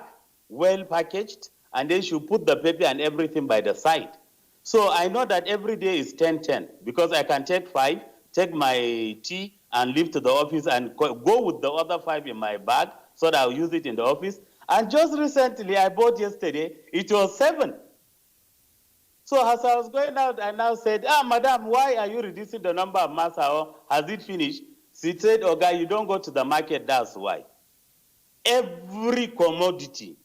well packaged, and then she'll put the paper and everything by the side. So I know that every day is 10-10 because I can take 5, take my tea, and leave to the office and go with the other 5 in my bag so that I'll use it in the office. And just recently, I bought yesterday, it was 7. So as I was going out, I now said, madam, why are you reducing the number of masa, or has it finished? She said, Oga, you don't go to the market, that's why. Every commodity,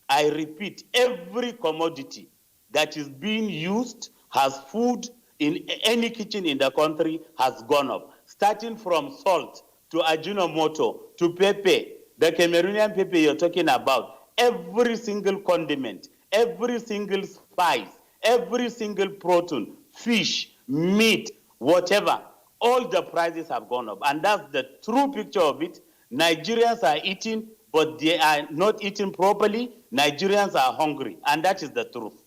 I repeat, every commodity that is being used as food in any kitchen in the country has gone up, starting from salt to ajinomoto to pepper, the Cameroonian pepper you're talking about, every single condiment, every single spice, every single protein, fish, meat, whatever, all the prices have gone up. And that's the true picture of it. Nigerians are eating, but they are not eating properly. Nigerians are hungry, and that is the truth.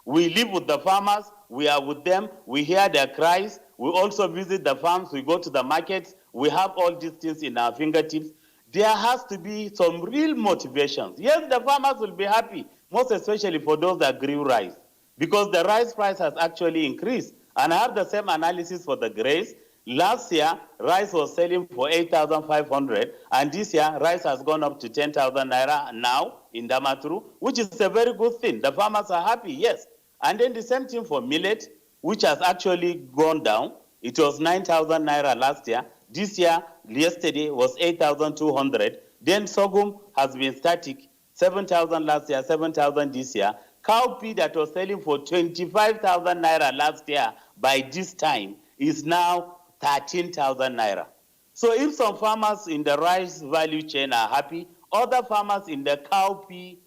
We live with the farmers, we are with them, we hear their cries, we also visit the farms, we go to the markets, we have all these things in our fingertips. There has to be some real motivations. Yes, the farmers will be happy, most especially for those that grew rice, because the rice price has actually increased. And I have the same analysis for the grains. Last year, rice was selling for 8,500, and this year, rice has gone up to 10,000 naira now in Damaturu, which is a very good thing. The farmers are happy, yes. And then the same thing for millet, which has actually gone down. It was 9,000 naira last year. This year, yesterday, was 8,200. Then sorghum has been static, 7,000 last year, 7,000 this year. Cowpea that was selling for 25,000 naira last year by this time is now 13,000 naira. So if some farmers in the rice value chain are happy, other farmers in the cowpea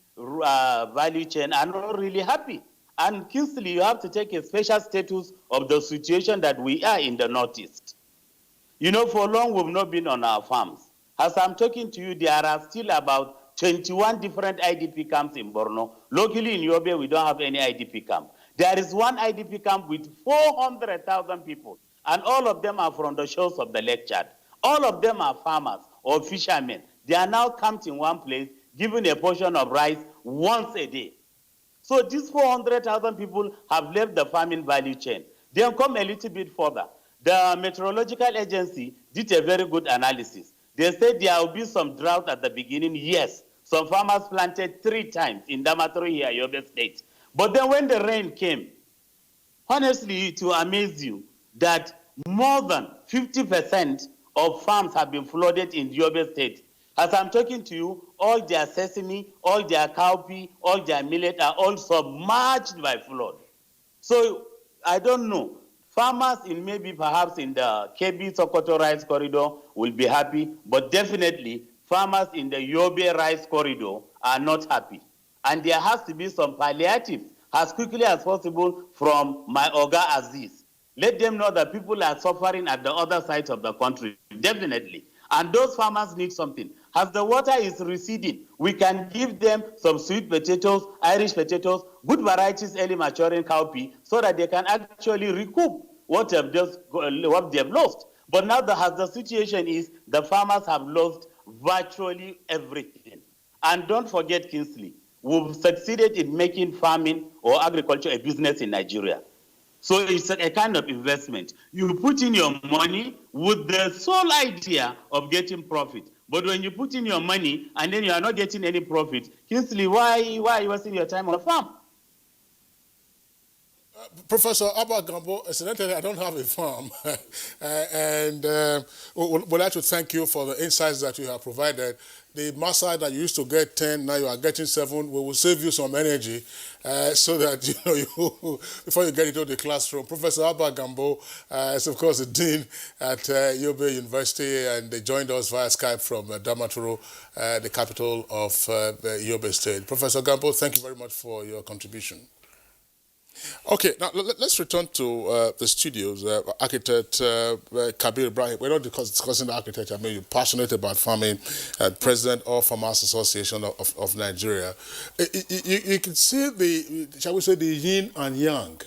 value chain are not really happy. And Kingsley, you have to take a special status of the situation that we are in the Northeast. You know, for long we've not been on our farms. As I'm talking to you, there are still about 21 different IDP camps in Borno. Locally in Yobe, we don't have any IDP camp. There is one IDP camp with 400,000 people, and all of them are from the shores of the Lake Chad. All of them are farmers or fishermen. They are now camped in one place, given a portion of rice once a day. So these 400,000 people have left the farming value chain. Then come a little bit further. The Meteorological Agency did a very good analysis. They said there will be some drought at the beginning. Yes, some farmers planted 3 times in Damaturu here, Yobe State. But then when the rain came, honestly, it will amaze you that more than 50% of farms have been flooded in Yobe State. As I'm talking to you, all their sesame, all their cowpea, all their millet are all submerged by flood. So I don't know. Farmers in maybe perhaps in the KB Sokoto rice corridor will be happy, but definitely farmers in the Yobe rice corridor are not happy. And there has to be some palliative as quickly as possible from my Oga Aziz. Let them know that people are suffering at the other side of the country, definitely. And those farmers need something. As the water is receding, we can give them some sweet potatoes, Irish potatoes, good varieties, early maturing cowpea, so that they can actually recoup what they have lost. But now as the situation is, the farmers have lost virtually everything. And don't forget, Kingsley, we've succeeded in making farming or agriculture a business in Nigeria. So it's a kind of investment. You put in your money with the sole idea of getting profit. But when you put in your money and then you are not getting any profit, Kingsley, why are you wasting your time on a farm? Professor Abba Gambo, incidentally, I don't have a farm. We'd like to thank you for the insights that you have provided. The massa that you used to get 10, now you are getting 7. We will save you some energy so that you before you get into the classroom. Professor Abba Gambo is, of course, the Dean at Yobe University, and they joined us via Skype from Damaturu, the capital of Yobe State. Professor Gambo, thank you very much for your contribution. Okay, now let's return to the studios. Architect Kabir Ibrahim. We're not discussing the architecture. I mean, you're passionate about farming, President of Farmers Association of Nigeria. You can see shall we say, the yin and yang.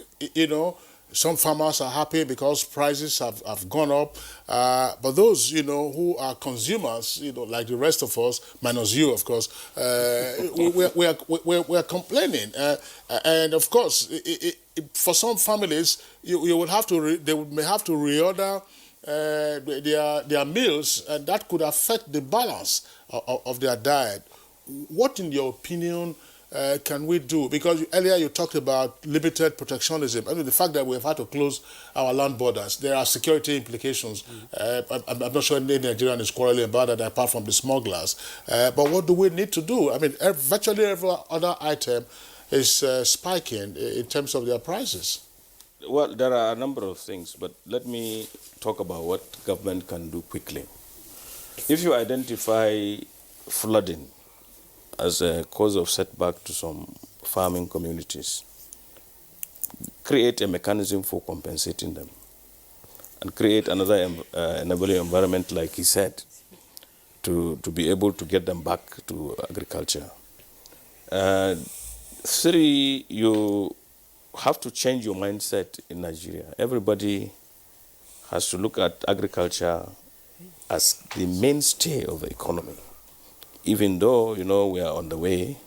Some farmers are happy because prices have gone up, but those, who are consumers, like the rest of us, minus you, of course, we are complaining. And of course, for some families, you would have to they may have to reorder their meals, and that could affect the balance of their diet. What, in your opinion, can we do? Because earlier you talked about limited protectionism. I mean, the fact that we have had to close our land borders, there are security implications. I'm not sure any Nigerian is quarreling about that, apart from the smugglers. But what do we need to do? I mean, virtually every other item is spiking in terms of their prices. Well, there are a number of things, but let me talk about what government can do quickly. If you identify flooding as a cause of setback to some farming communities, create a mechanism for compensating them, and create another enabling environment, like he said, to be able to get them back to agriculture. 3, you have to change your mindset in Nigeria. Everybody has to look at agriculture as the mainstay of the economy. Even though, we are on the way,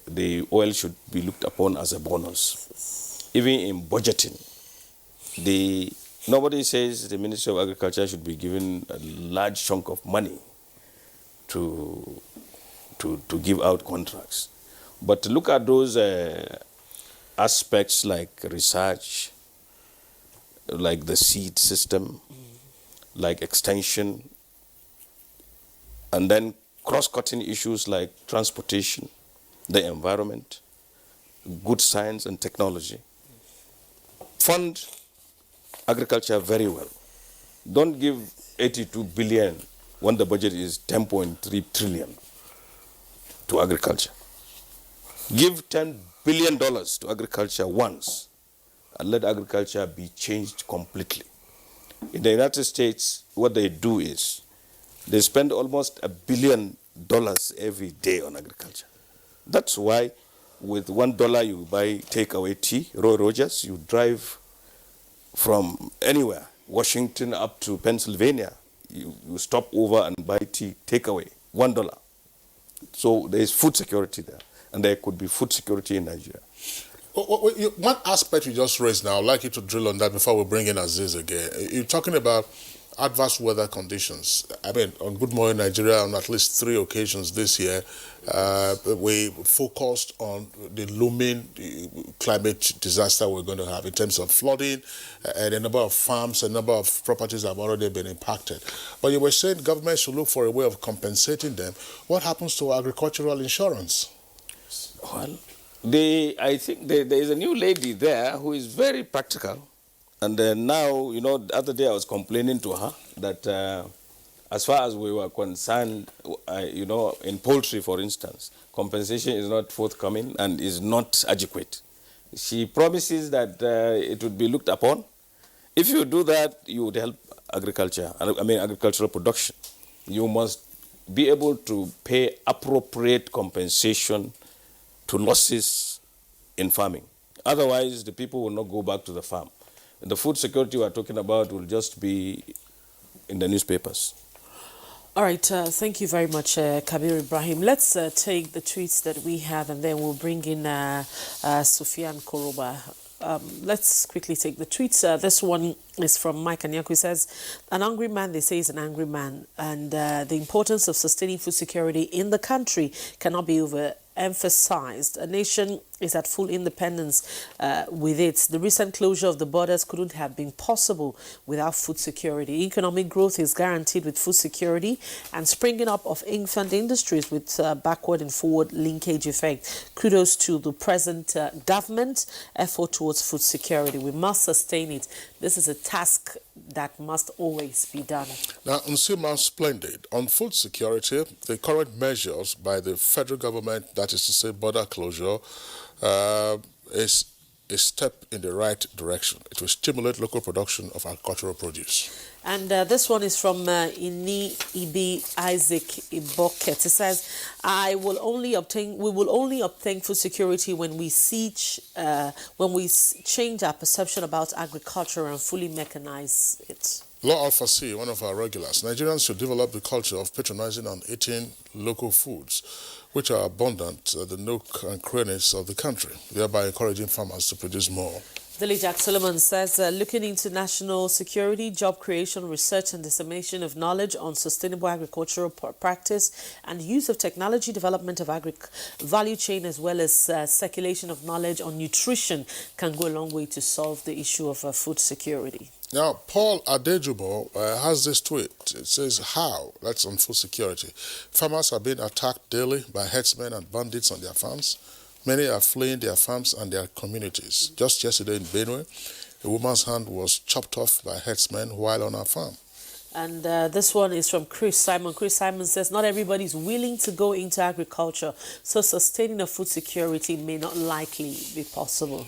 the oil should be looked upon as a bonus. Even in budgeting, nobody says the Ministry of Agriculture should be given a large chunk of money to give out contracts. But to look at those aspects like research, like the seed system, like extension, and then cross-cutting issues like transportation, the environment, good science and technology. Fund agriculture very well. Don't give 82 billion when the budget is 10.3 trillion to agriculture. Give $10 billion to agriculture once, and let agriculture be changed completely. In the United States, what they do is they spend almost $1 billion every day on agriculture. That's why with $1 you buy takeaway tea, Roy Rogers, you drive from anywhere, Washington up to Pennsylvania, you stop over and buy tea, takeaway, $1. So there is food security there, and there could be food security in Nigeria. One aspect you just raised now, I'd like you to drill on that before we bring in Aziz again. You're talking about adverse weather conditions. I mean, on Good Morning Nigeria, on at least 3 occasions this year, we focused on the looming climate disaster we're going to have in terms of flooding, and a number of farms, a number of properties have already been impacted. But you were saying government should look for a way of compensating them. What happens to agricultural insurance? Well, I think there is a new lady there who is very practical. And now, the other day I was complaining to her that as far as we were concerned, in poultry, for instance, compensation is not forthcoming and is not adequate. She promises that it would be looked upon. If you do that, you would help agriculture, agricultural production. You must be able to pay appropriate compensation to losses in farming. Otherwise, the people will not go back to the farm. The food security we're talking about will just be in the newspapers. All right, thank you very much, Kabir Ibrahim. Let's take the tweets that we have, and then we'll bring in Sufyan Koroba. Let's quickly take the tweets. This one is from Mike Anyaku. He says, an angry man, they say, is an angry man. And the importance of sustaining food security in the country cannot be overemphasized. A nation is at full independence with it. The recent closure of the borders couldn't have been possible without food security. Economic growth is guaranteed with food security and springing up of infant industries with backward and forward linkage effect. Kudos to the present government effort towards food security. We must sustain it. This is a task that must always be done. Now, Nsima Splendid, on food security, the current measures by the federal government, that is to say border closure, is a step in the right direction. It will stimulate local production of agricultural produce. And this one is from Ini Ibi Isaac Iboket. It says, we will only obtain food security when we change our perception about agriculture and fully mechanize it. Law Alpha-C, one of our regulars, Nigerians should develop the culture of patronizing and eating local foods, which are abundant at the nook and crannies of the country, thereby encouraging farmers to produce more. Dilly Jack Solomon says, looking into national security, job creation, research and dissemination of knowledge on sustainable agricultural practice and use of technology development of value chain as well as circulation of knowledge on nutrition can go a long way to solve the issue of food security. Now, Paul Adejubo has this tweet. It says, how? That's on food security. Farmers are being attacked daily by herdsmen and bandits on their farms. Many are fleeing their farms and their communities. Just yesterday in Benue, a woman's hand was chopped off by herdsmen while on her farm. And this one is from Chris Simon. Chris Simon says, not everybody is willing to go into agriculture, so sustaining a food security may not likely be possible.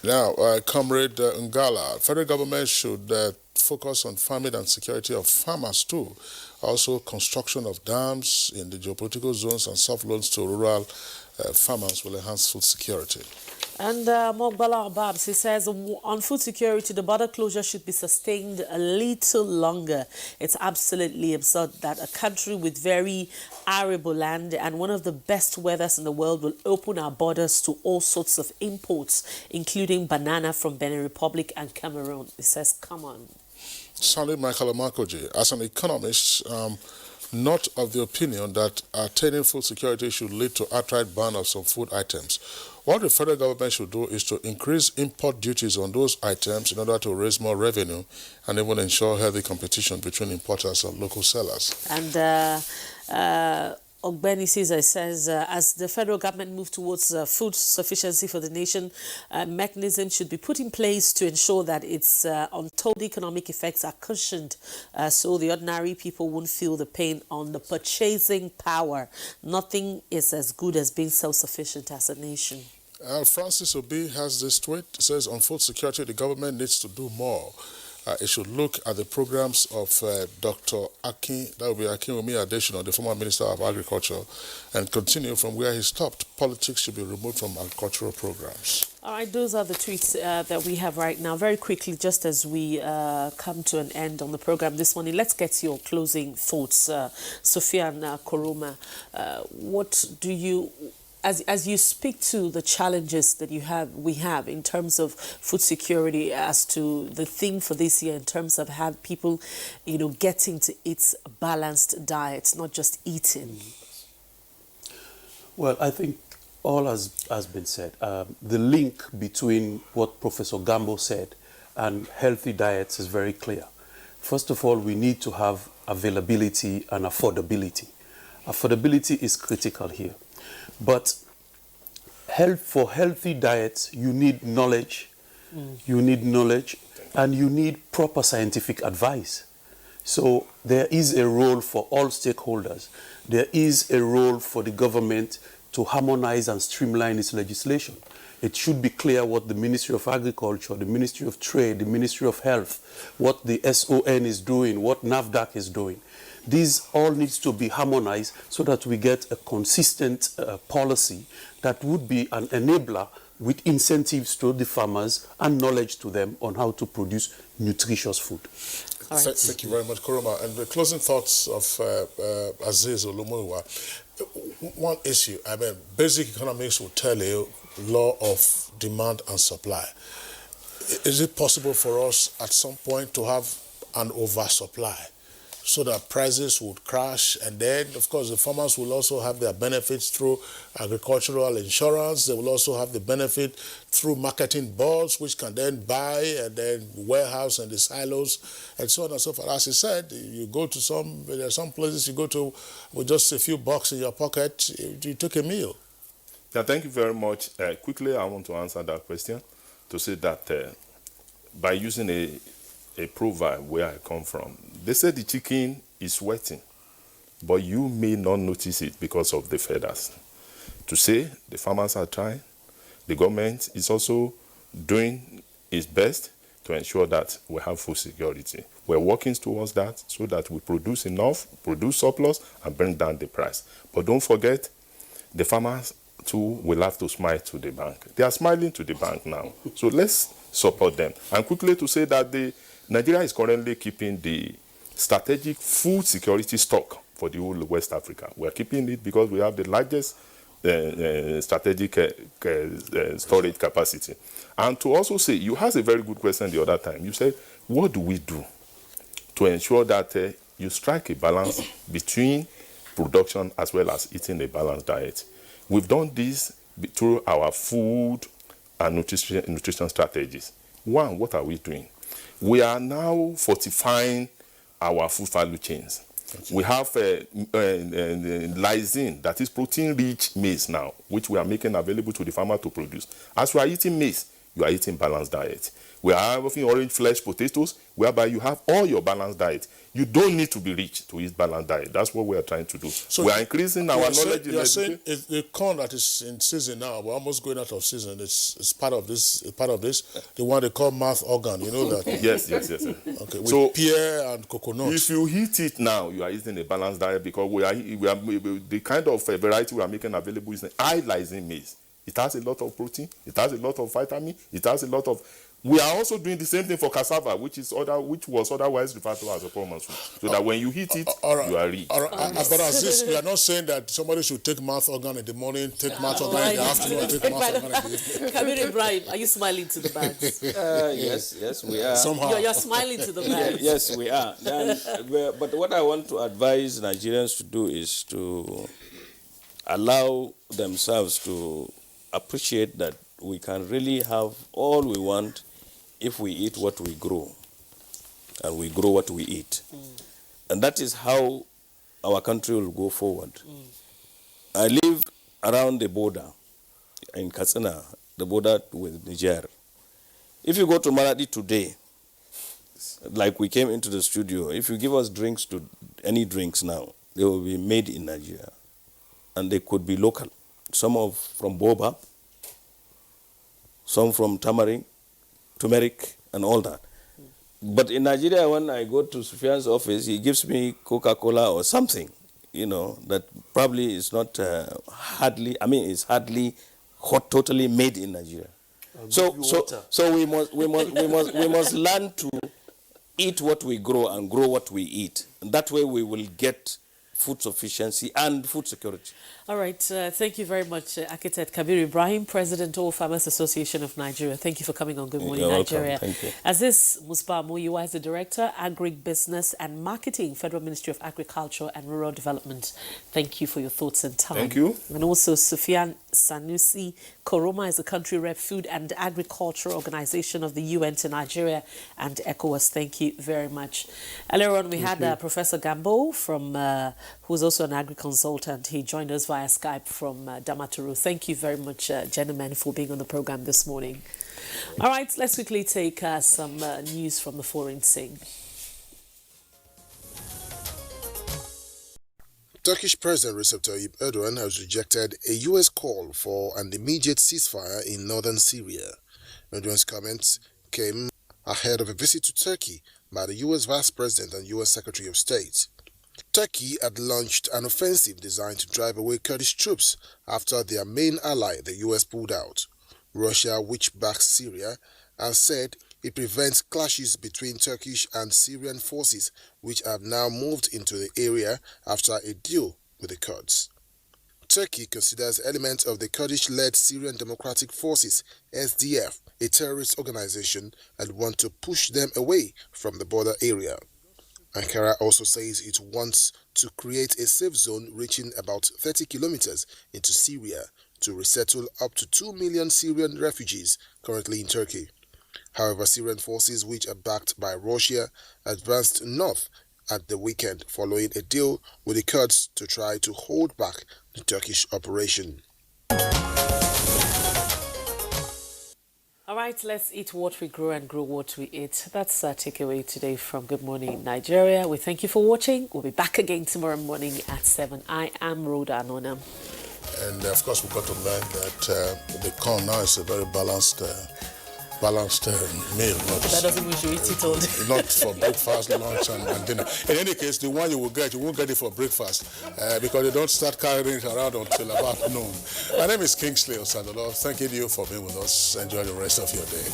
Now, Comrade Ngala, federal government should focus on farming and security of farmers too. Also, construction of dams in the geopolitical zones and soft loans to rural farmers will enhance food security. And Mogbala Babs, he says, on food security, the border closure should be sustained a little longer. It's absolutely absurd that a country with very arable land and one of the best weathers in the world will open our borders to all sorts of imports, including banana from Benin Republic and Cameroon. He says, come on. Sally Michael Amakoji, as an economist, not of the opinion that attaining food security should lead to outright ban of some food items. What the federal government should do is to increase import duties on those items in order to raise more revenue and even ensure healthy competition between importers and local sellers. And Ogbeni Caesar says, as the federal government moves towards food sufficiency for the nation, mechanisms should be put in place to ensure that its untold economic effects are cushioned so the ordinary people won't feel the pain on the purchasing power. Nothing is as good as being self-sufficient as a nation. Francis Obi has this tweet. It says, on food security, the government needs to do more. It should look at the programs of Dr. Akin, that will be Akinwumi Adesina, the former Minister of Agriculture, and continue from where he stopped. Politics should be removed from agricultural programs. All right, those are the tweets that we have right now. Very quickly, just as we come to an end on the program this morning, let's get your closing thoughts. Sufyan Koroma, what do you... As you speak to the challenges that we have in terms of food security, as to the theme for this year in terms of have people, getting to eat balanced diets, not just eating. Well, I think all has been said. The link between what Professor Gambo said and healthy diets is very clear. First of all, we need to have availability and affordability. Affordability is critical here. But for healthy diets, you need knowledge, and you need proper scientific advice. So there is a role for all stakeholders. There is a role for the government to harmonize and streamline its legislation. it should be clear what the Ministry of Agriculture, the Ministry of Trade, the Ministry of Health, what the SON is doing, what NAFDAC is doing. These all needs to be harmonized so that we get a consistent policy that would be an enabler with incentives to the farmers and knowledge to them on how to produce nutritious food. Thank you very much, Kuroma. And the closing thoughts of Aziz Olomuyiwa. One issue, I mean, basic economics will tell you law of demand and supply. Is it possible for us at some point to have an oversupply so that prices would crash, and then, of course, the farmers will also have their benefits through agricultural insurance. They will also have the benefit through marketing boards, which can then buy and then warehouse in the silos, and so on and so forth. As you said, you go to there are some places you go to with just a few bucks in your pocket, you take a meal. Yeah, thank you very much. Quickly, I want to answer that question to say that by using a proverb where I come from, they say the chicken is sweating, but you may not notice it because of the feathers. To say the farmers are trying, the government is also doing its best to ensure that we have food security. We're working towards that so that we produce enough, produce surplus, and bring down the price. But don't forget, the farmers too will have to smile to the bank. They are smiling to the bank now. So let's support them. And quickly to say that Nigeria is currently keeping the strategic food security stock for the whole West Africa. We are keeping it because we have the largest strategic storage capacity. And to also say, you asked a very good question the other time. You said, what do we do to ensure that you strike a balance between production as well as eating a balanced diet? We've done this through our food and nutrition strategies. One, what are we doing? We are now fortifying our food value chains. We have lysine, that is protein-rich maize now, which we are making available to the farmer to produce. As you are eating maize, you are eating balanced diet. We are having orange flesh potatoes, whereby you have all your balanced diet. You don't need to be rich to eat balanced diet. That's what we are trying to do. So we are increasing our knowledge. You are saying the corn that is in season now, we're almost going out of season. It's part of this. The one they call mouth organ. You know that? Yes. Okay. With pear and coconut. If you eat it now, you are eating a balanced diet because we are the kind of variety we are making available is high lysine maize. It has a lot of protein. It has a lot of vitamin. It has a lot of. We are also doing the same thing for cassava, which was otherwise referred to as a common food, so that when you eat it, you are rich. But Aziz, we are not saying that somebody should take mouth organ in the morning, take mouth organ in the afternoon, and take mouth organ in the evening. Kabir Ibrahim, are you smiling to the bags? Yes, we are. Somehow. You're smiling to the bags. Yes, we are. But what I want to advise Nigerians to do is to allow themselves to appreciate that we can really have all we want if we eat what we grow, and we grow what we eat. And that is how our country will go forward. I live around the border in Katsina, the border with Niger. If you go to Maradi today, like we came into the studio, if you give us any drinks now, they will be made in Nigeria. And they could be local. Some from boba, some from turmeric, and all that. But in Nigeria, when I go to Sufyan's office, he gives me Coca-Cola or something, that probably is not it's hardly totally made in Nigeria. So we must learn to eat what we grow and grow what we eat. And that way we will get food sufficiency and food security. All right. Thank you very much, Architect Kabir Ibrahim, President of Farmers Association of Nigeria. Thank you for coming on Good Morning Nigeria. Welcome. Thank you. Aziz Musba Muyiwa is the Director, Agribusiness and Marketing, Federal Ministry of Agriculture and Rural Development. Thank you for your thoughts and time. Thank you. And also Sufyan Sanusi Koroma is the Country Rep, Food and Agriculture Organization of the UN to Nigeria and ECOWAS. Thank you very much. Earlier on, we had Professor Gambo, who's also an agri-consultant. He joined us via Skype from Damaturu. Thank you very much, gentlemen, for being on the program this morning. All right, let's quickly take some news from the foreign scene. Turkish President Recep Tayyip Erdogan has rejected a U.S. call for an immediate ceasefire in northern Syria. Erdogan's comments came ahead of a visit to Turkey by the U.S. Vice President and U.S. Secretary of State. Turkey had launched an offensive designed to drive away Kurdish troops after their main ally, the U.S., pulled out. Russia, which backs Syria, has said it prevents clashes between Turkish and Syrian forces, which have now moved into the area after a deal with the Kurds. Turkey considers elements of the Kurdish-led Syrian Democratic Forces, SDF, a terrorist organization and want to push them away from the border area. Ankara also says it wants to create a safe zone reaching about 30 kilometers into Syria to resettle up to 2 million Syrian refugees currently in Turkey. However, Syrian forces, which are backed by Russia, advanced north at the weekend following a deal with the Kurds to try to hold back the Turkish operation. All right, let's eat what we grow and grow what we eat. That's our takeaway today from Good Morning Nigeria. We thank you for watching. We'll be back again tomorrow morning at 7. I am Rhoda Anona. And of course, we've got to learn that the corn now is a very balanced meal. That doesn't mean you eat it all day. Not for breakfast, lunch, and dinner. In any case, the one you won't get it for breakfast because they don't start carrying it around until about noon. My name is Kingsley Osadolo. Thanking you for being with us. Enjoy the rest of your day.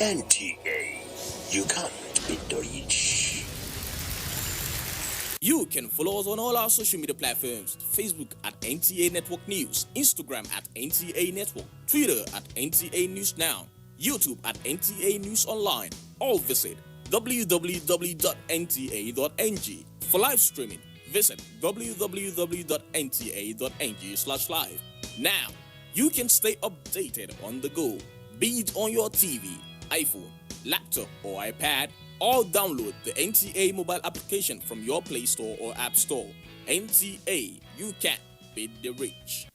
NTA, you can't beat the reach. You can follow us on all our social media platforms: Facebook at NTA Network News, Instagram at NTA Network, Twitter at NTA News Now, YouTube at NTA News Online, or visit www.nta.ng. For live streaming, visit www.nta.ng/live. Now, you can stay updated on the go, be it on your TV, iPhone, laptop, or iPad, or download the NTA mobile application from your Play Store or App Store. NTA, you can beat the rich.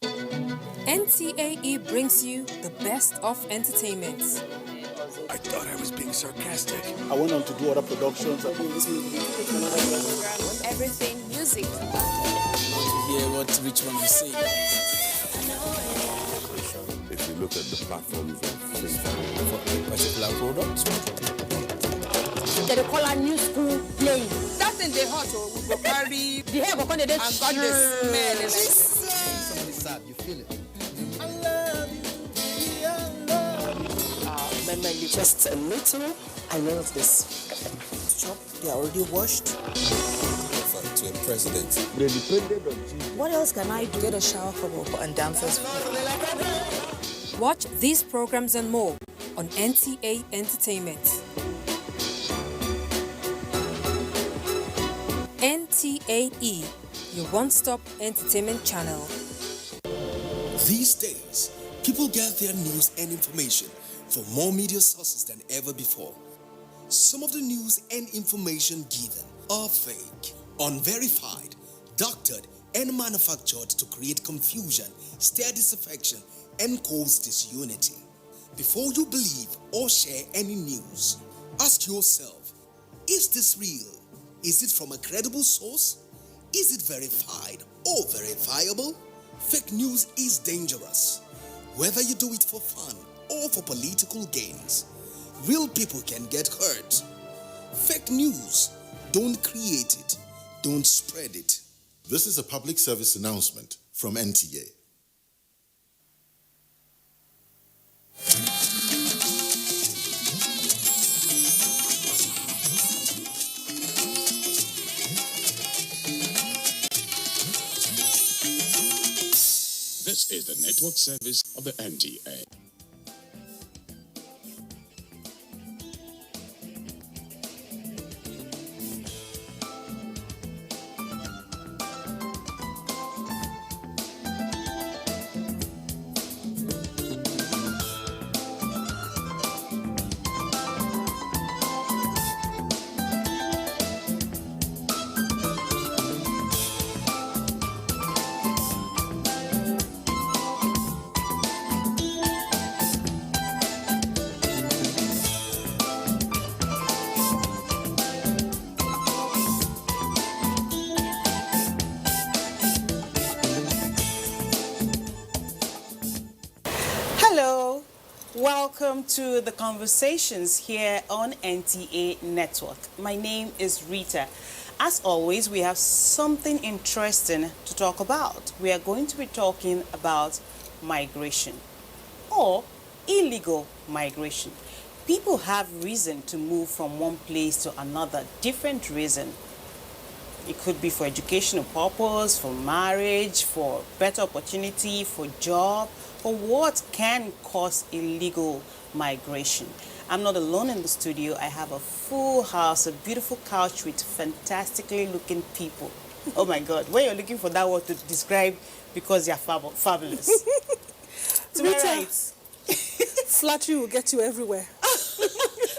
NTAE brings you the best of entertainment. I thought I was being sarcastic. I went on to do other productions. Everything music. Hear what which one you say. If you look at the platforms of for a particular product, they call a new school playing. That thing they hot, we go carry the hair go come and got the smell. Somebody sad, you feel it. Just a little. I know of this. Chop, they are already washed. to a president. What else can I do? Get a shower couple and dancers. Watch these programs and more on NTA Entertainment. NTAE, your one-stop entertainment channel. These days, people get their news and information from more media sources than ever before. Some of the news and information given are fake, unverified, doctored, and manufactured to create confusion, stir disaffection, and cause disunity. Before you believe or share any news, ask yourself, is this real? Is it from a credible source? Is it verified or verifiable? Fake news is dangerous. Whether you do it for fun or for political gains, real people can get hurt. Fake news, don't create it, don't spread it. This is a public service announcement from NTA. This is the network service of the NTA. Hello, welcome to the conversations here on NTA Network. My name is Rita. As always, we have something interesting to talk about. We are going to be talking about migration or illegal migration. People have reason to move from one place to another, different reason. It could be for educational purpose, for marriage, for better opportunity, for job, for what can cause illegal migration. I'm not alone in the studio. I have a full house, a beautiful couch with fantastically looking people. Oh my God, when you're looking for that word to describe because they're fabulous. To my right. Flattery will get you everywhere.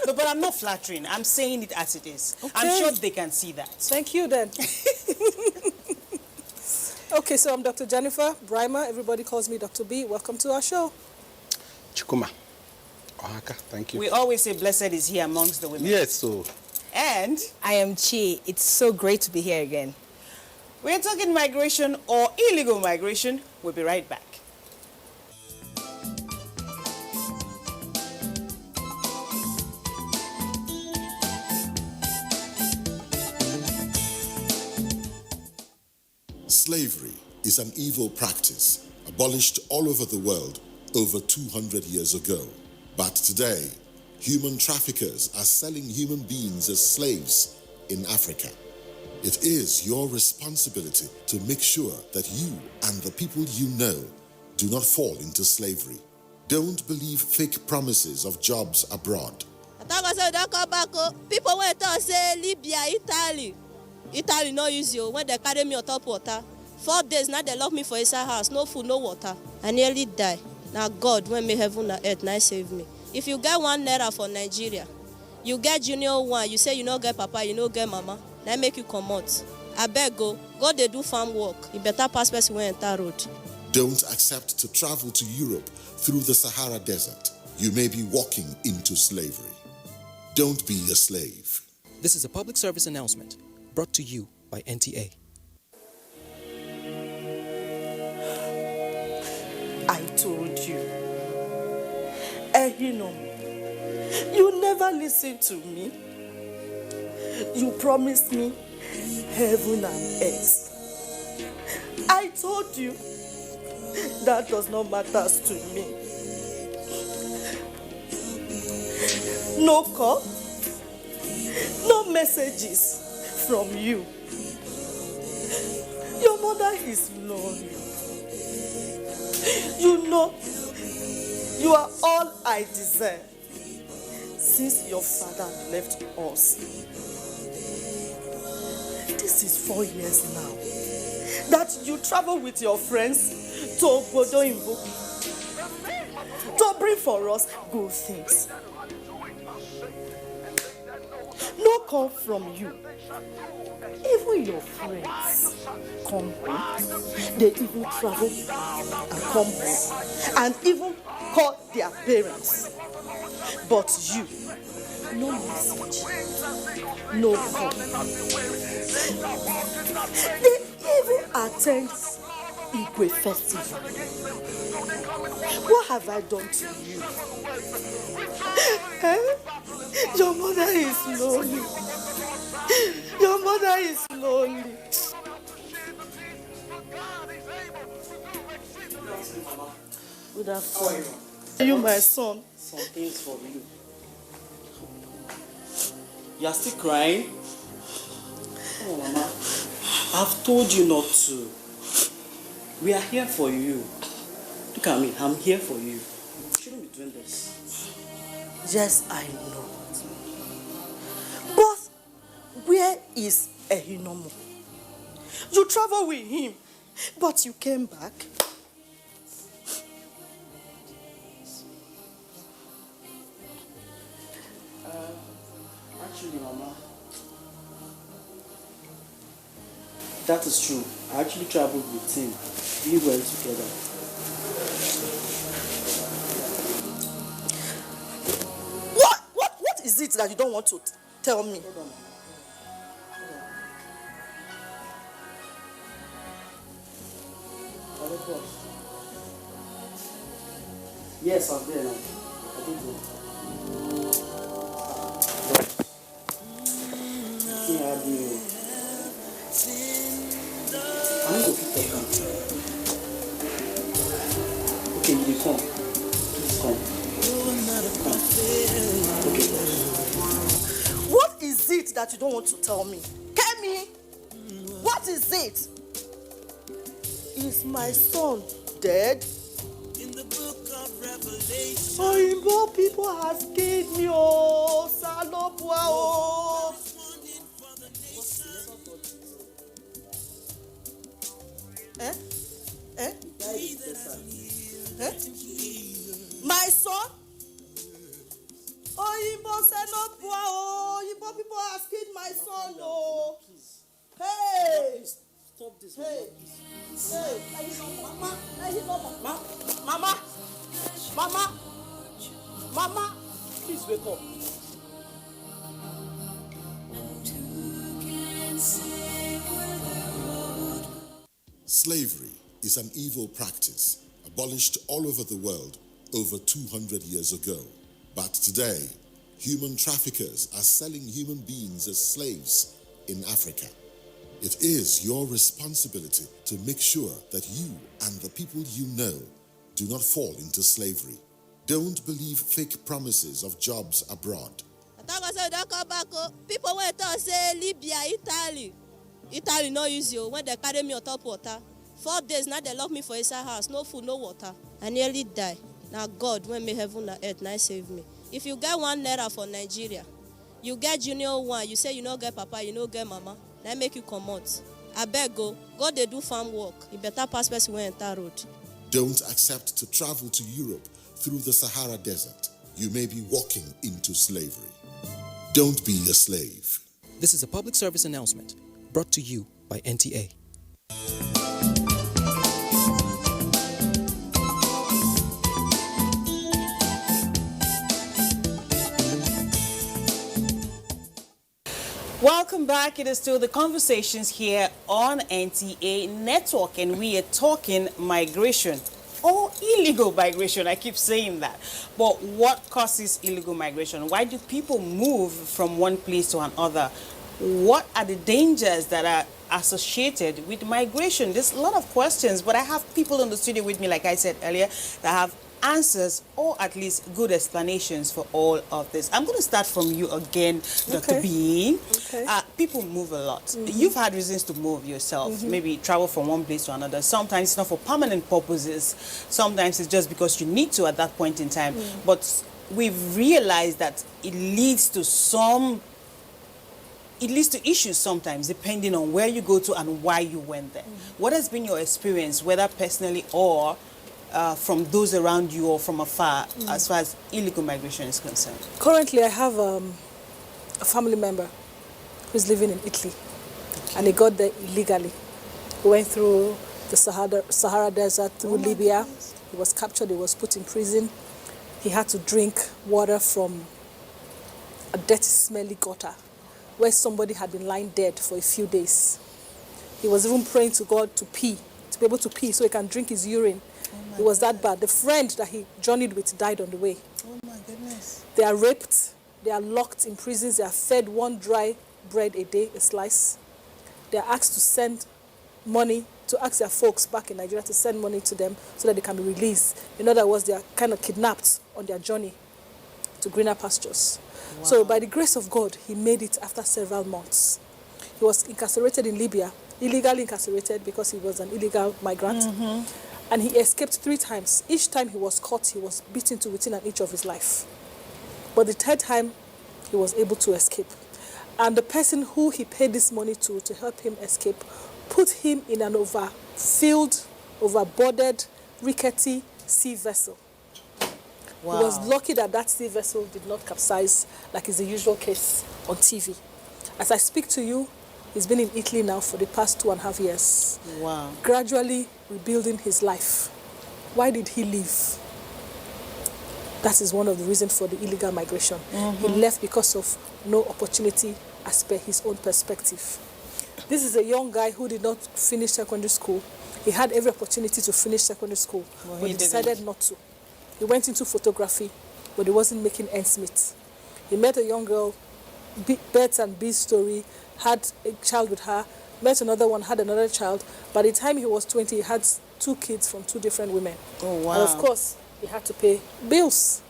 No, but I'm not flattering. I'm saying it as it is. Okay. I'm sure they can see that. Thank you then. Okay, so I'm Dr. Jennifer Brimer. Everybody calls me Dr. B. Welcome to our show. Chukuma. Ohaka, thank you. We always say blessed is he amongst the women. Yes, so. And I am Chi. It's so great to be here again. We're talking migration or illegal migration. We'll be right back. Slavery is an evil practice abolished all over the world over 200 years ago. But today, human traffickers are selling human beings as slaves in Africa. It is your responsibility to make sure that you and the people you know do not fall into slavery. Don't believe fake promises of jobs abroad. People went to say Libya, Italy no use you when they carry me on top water. 4 days now they lock me for inside house, no food, no water. I nearly die. Now God, when me heaven and earth, now save me. If you get 1 naira for Nigeria, you get junior one, you say you no get papa, you no get mama, now make you come out. I beg go they do farm work. You better pass person when enter road. Don't accept to travel to Europe through the Sahara Desert. You may be walking into slavery. Don't be a slave. This is a public service announcement brought to you by NTA. I told you. Ehino, you never listened to me. You promised me heaven and earth. I told you that does not matter to me. No call, no messages from you. Your mother is lonely. You know, you are all I deserve since your father left us. This is 4 years now that you travel with your friends to Obodoimbo to bring for us good things. No call from you. Even your friends come home. They even travel and come home and even call their parents. But No message. No call. They even attend Igwe festival. What have I done to you? Eh? Your mother is lonely. Your mother is lonely. Good afternoon. Are you my son? Some things for you. You are still crying? Oh, Mama. I've told you not to. We are here for you. Look at me. I'm here for you. You shouldn't be doing this. Yes, I know. But where is Ehinomo? You traveled with him, but you came back. Actually, Mama, that is true. I actually traveled with him. We went together. What is it that you don't want to tell me? Hold on. Yes, I'm there now. I think so. Yeah, I'm going to pick up. Okay, you come. Please come. Okay. What is it that you don't want to tell me? Kemi, what is it? Is my son dead? In the book of Revelation. Oyinbo people has killed me, oh, Salopua, oh. Eh? Eh? Eh? My son? Oyinbo Salopua, oh. Oyinbo people has killed my son, oh. Hey! Stop this, hey! Hey! Mama! Mama! Mama! Mama! Please wake up. Slavery is an evil practice abolished all over the world over 200 years ago. But today, human traffickers are selling human beings as slaves in Africa. It is your responsibility to make sure that you and the people you know do not fall into slavery. Don't believe fake promises of jobs abroad. People went to say Libya, Italy no use you when they carry me on top water. 4 days now they lock me for inside house, no food, no water. I nearly die. Now God, when me heaven and earth, now save me. If you get 1 naira for Nigeria, you get junior one, you say you no get papa, you no get mama, that make you come out. I beg go they do farm work. You better pass person when enter road. Don't accept to travel to Europe through the Sahara Desert. You may be walking into slavery. Don't be a slave. This is a public service announcement brought to you by NTA. Welcome back. It is still the conversations here on NTA Network, and we are talking migration or illegal migration. I keep saying that. But what causes illegal migration? Why do people move from one place to another? What are the dangers that are associated with migration? There's a lot of questions, but I have people in the studio with me, like I said earlier, that have answers or at least good explanations for all of this. I'm going to start from you again, Dr. B. Okay. People move a lot. You've had reasons to move yourself, maybe travel from one place to another. Sometimes it's not for permanent purposes. Sometimes it's just because you need to at that point in time. But we've realized that it leads to issues sometimes, depending on where you go to and why you went there. What has been your experience, whether personally or from those around you or from afar, as far as illegal migration is concerned? Currently, I have a family member who's living in Italy, and he got there illegally. He went through the Sahara Desert, through Libya. He was captured, he was put in prison. He had to drink water from a dirty, smelly gutter where somebody had been lying dead for a few days. He was even praying to God to pee, to be able to pee so he can drink his urine. It was that bad. The friend that he journeyed with died on the way. Oh my goodness. They are raped. They are locked in prisons. They are fed one dry bread a day, a slice. They are asked to send money, to ask their folks back in Nigeria to send money to them so that they can be released. In other words, they are kind of kidnapped on their journey to greener pastures. Wow. So by the grace of God, he made it after several months. He was incarcerated in Libya, illegally incarcerated because he was an illegal migrant. And he escaped 3 times. Each time he was caught, he was beaten to within an inch of his life. But the 3rd time, he was able to escape. And the person who he paid this money to help him escape put him in an overfilled, overboarded, rickety sea vessel. Wow. He was lucky that that sea vessel did not capsize like is the usual case on TV. As I speak to you, he's been in Italy now for the past 2.5 years. Wow. Gradually rebuilding his life. Why did he leave? That is one of the reasons for the illegal migration. He left because of no opportunity as per his own perspective. This is a young guy who did not finish secondary school. He had every opportunity to finish secondary school, but he decided not to. He went into photography, but he wasn't making ends meet. He met a young girl, Beth and B's story, had a child with her, met another one, had another child. By the time he was 20, he had 2 kids from 2 different women. Oh, wow. And of course, he had to pay bills.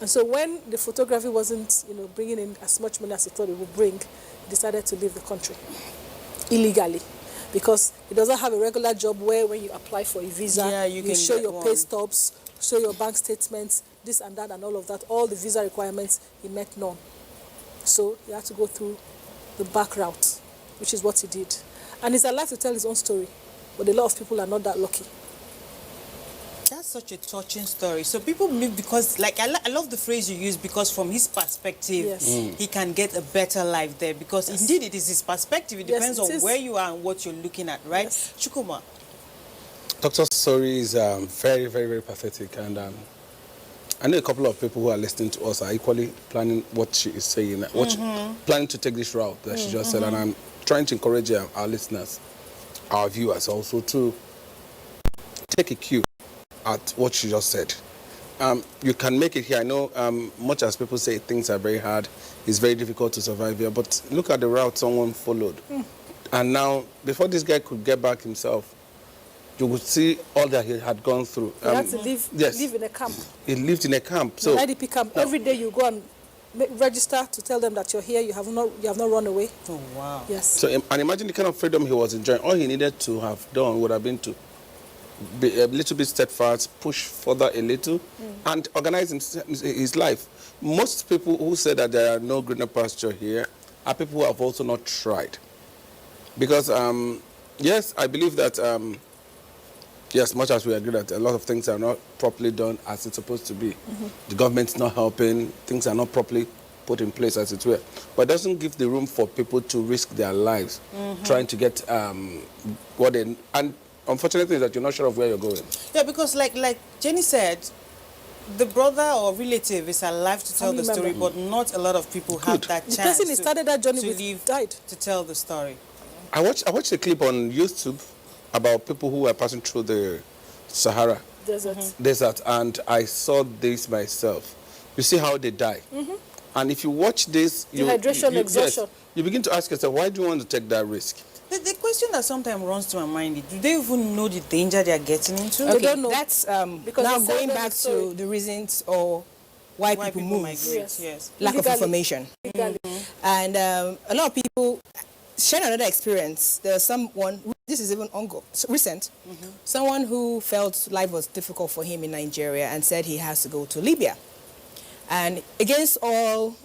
And so when the photography wasn't, bringing in as much money as he thought it would bring, he decided to leave the country illegally. Because he doesn't have a regular job where when you apply for a visa, you show your pay stubs, show your bank statements, this and that and all of that. All the visa requirements, he met none. So he had to go through the back route, which is what he did. And he's alive to tell his own story, but a lot of people are not that lucky. That's such a touching story. So people believe because, like, I love the phrase you use, because from his perspective, he can get a better life there. Because indeed it is his perspective. It depends on where you are and what you're looking at, right? Yes. Chukuma. Doctor's story is very, very, very pathetic. And I know a couple of people who are listening to us are equally planning what she is saying, planning to take this route that she just said. And I'm trying to encourage our listeners, our viewers also, to take a cue at what she just said. You can make it here. I know much as people say things are very hard, it's very difficult to survive here, but look at the route someone followed. And now, before this guy could get back himself, you would see all that he had gone through. He had to live in a camp. He lived in a camp. So an IDP camp. Every day you go and register to tell them that you're here, you have not run away. Oh, wow. Yes. So, and imagine the kind of freedom he was enjoying. All he needed to have done would have been to be a little bit steadfast, push further a little, and organize his life. Most people who say that there are no greener pasture here are people who have also not tried. Because, yes, I believe that, yes, much as we agree that a lot of things are not properly done as it's supposed to be. The government's not helping, things are not properly put in place as it were. But it doesn't give the room for people to risk their lives trying to get what they... And unfortunately is that you're not sure of where you're going. Yeah, because like Jenny said, the brother or relative is alive to tell the story, but not a lot of people have that chance. The person he started that journey with died to tell the story. I watched a clip on YouTube about people who were passing through the Sahara Desert, and I saw this myself. You see how they die. And if you watch this, dehydration, exhaustion. Yes, you begin to ask yourself, why do you want to take that risk? The question that sometimes runs to my mind is, do they even know the danger they are getting into? Okay, they don't know. That's because now going back to the reasons or why people move. Migrate, yes. Lack of information. And a lot of people share another experience. There's someone, this is even recent, someone who felt life was difficult for him in Nigeria and said he has to go to Libya. And against all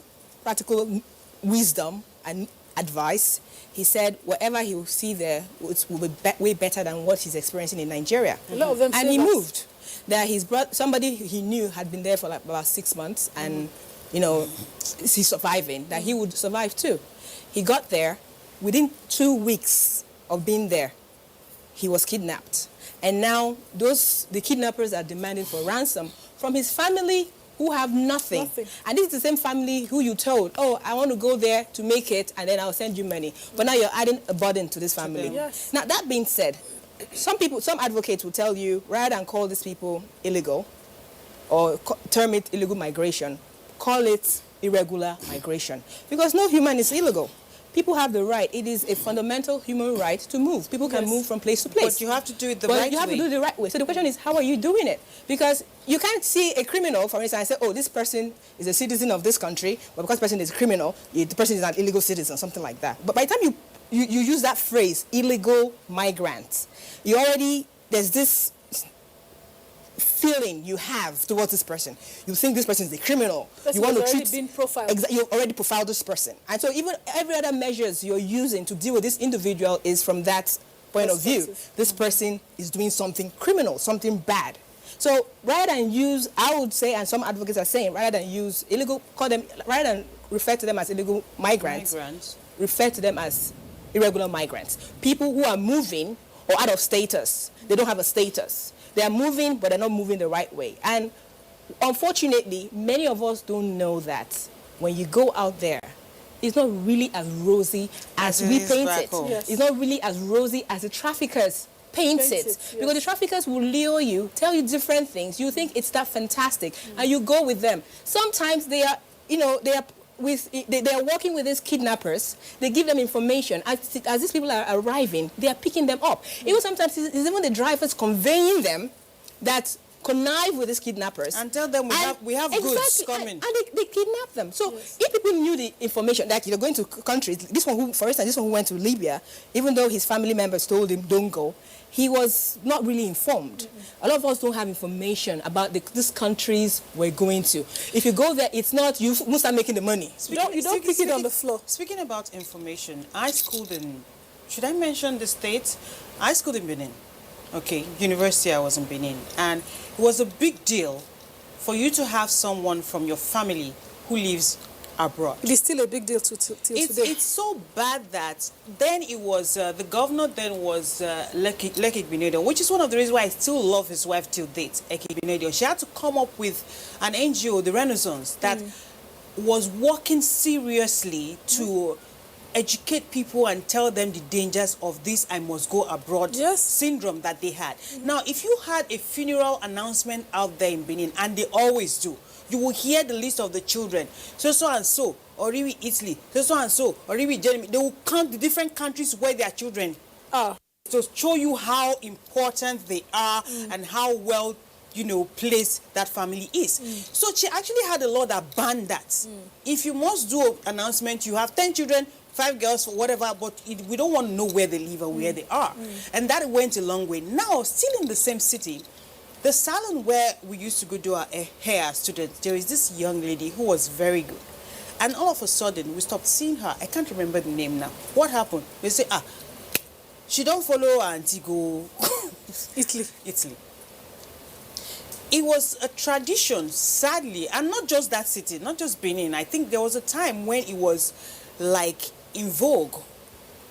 practical wisdom and advice, he said whatever he will see there will be way better than what he's experiencing in Nigeria. A lot of them and he moved. That somebody he knew had been there for like about 6 months, and he's surviving, that he would survive too. He got there. Within 2 weeks of being there, he was kidnapped. And now the kidnappers are demanding for ransom from his family who have nothing. And this is the same family who you told, oh, I want to go there to make it, and then I'll send you money. But now you're adding a burden to this family. Yes. Now, that being said, some advocates will tell you, rather than call these people illegal or term it illegal migration, call it irregular migration. Because no human is illegal. People have the right. It is a fundamental human right to move. People can move from place to place. But you have to do it the right way. But you have to do it the right way. So the question is, how are you doing it? Because you can't see a criminal, for instance, and say, oh, this person is a citizen of this country, but because the person is a criminal, the person is an illegal citizen, something like that. But by the time you use that phrase, illegal migrants, you already, there's this feeling you have towards this person. You think this person is a criminal. You want to treat. Been profiled. You already profiled this person, and so even every other measures you're using to deal with this individual is from that point of view. This person is doing something criminal, something bad. So rather than use, I would say, and some advocates are saying, rather than use illegal, rather than refer to them as illegal migrants, refer to them as irregular migrants. People who are moving or out of status. They don't have a status. They are moving, but they're not moving the right way. And unfortunately, many of us don't know that when you go out there, it's not really as rosy as we paint it. Yes. It's not really as rosy as the traffickers paint it. Yes. Because the traffickers will lure you, tell you different things. You think it's that fantastic, and you go with them. Sometimes they are, they are working with these kidnappers. They give them information. As these people are arriving, they are picking them up. Even sometimes it's even the drivers conveying them that connive with these kidnappers and tell them we have goods coming. And they kidnap them. So if people knew the information, like you're going to countries, this one who, for instance, this one who went to Libya, even though his family members told him don't go, he was not really informed. A lot of us don't have information about these countries we're going to. If you go there, it's not, you must start making the money. You don't pick it on the floor. Speaking about information, I schooled in, should I mention the state? I schooled in Benin. Okay, university I was in Benin. And it was a big deal for you to have someone from your family who lives abroad. It is still a big deal till today. It's so bad that then it was, the governor then was Leki Binedo, which is one of the reasons why I still love his wife till date, Eki Binedo. She had to come up with an NGO, the Renaissance, that was working seriously to educate people and tell them the dangers of this I must go abroad syndrome that they had. Now, if you had a funeral announcement out there in Benin, and they always do, you will hear the list of the children, so and so, Oriwi Italy, so and so, Oriwi Germany. They will count the different countries where their children are to show you how important they are and how well place that family is. So she actually had a law that banned that. If you must do an announcement, you have 10 children, 5 girls, whatever, but we don't want to know where they live or where they are. And that went a long way. Now, still in the same city, the salon where we used to go do our hair as students, there is this young lady who was very good. And all of a sudden, we stopped seeing her. I can't remember the name now. What happened? They say, she don't follow her auntie go Italy. It was a tradition, sadly, and not just that city, not just Benin. I think there was a time when it was like in vogue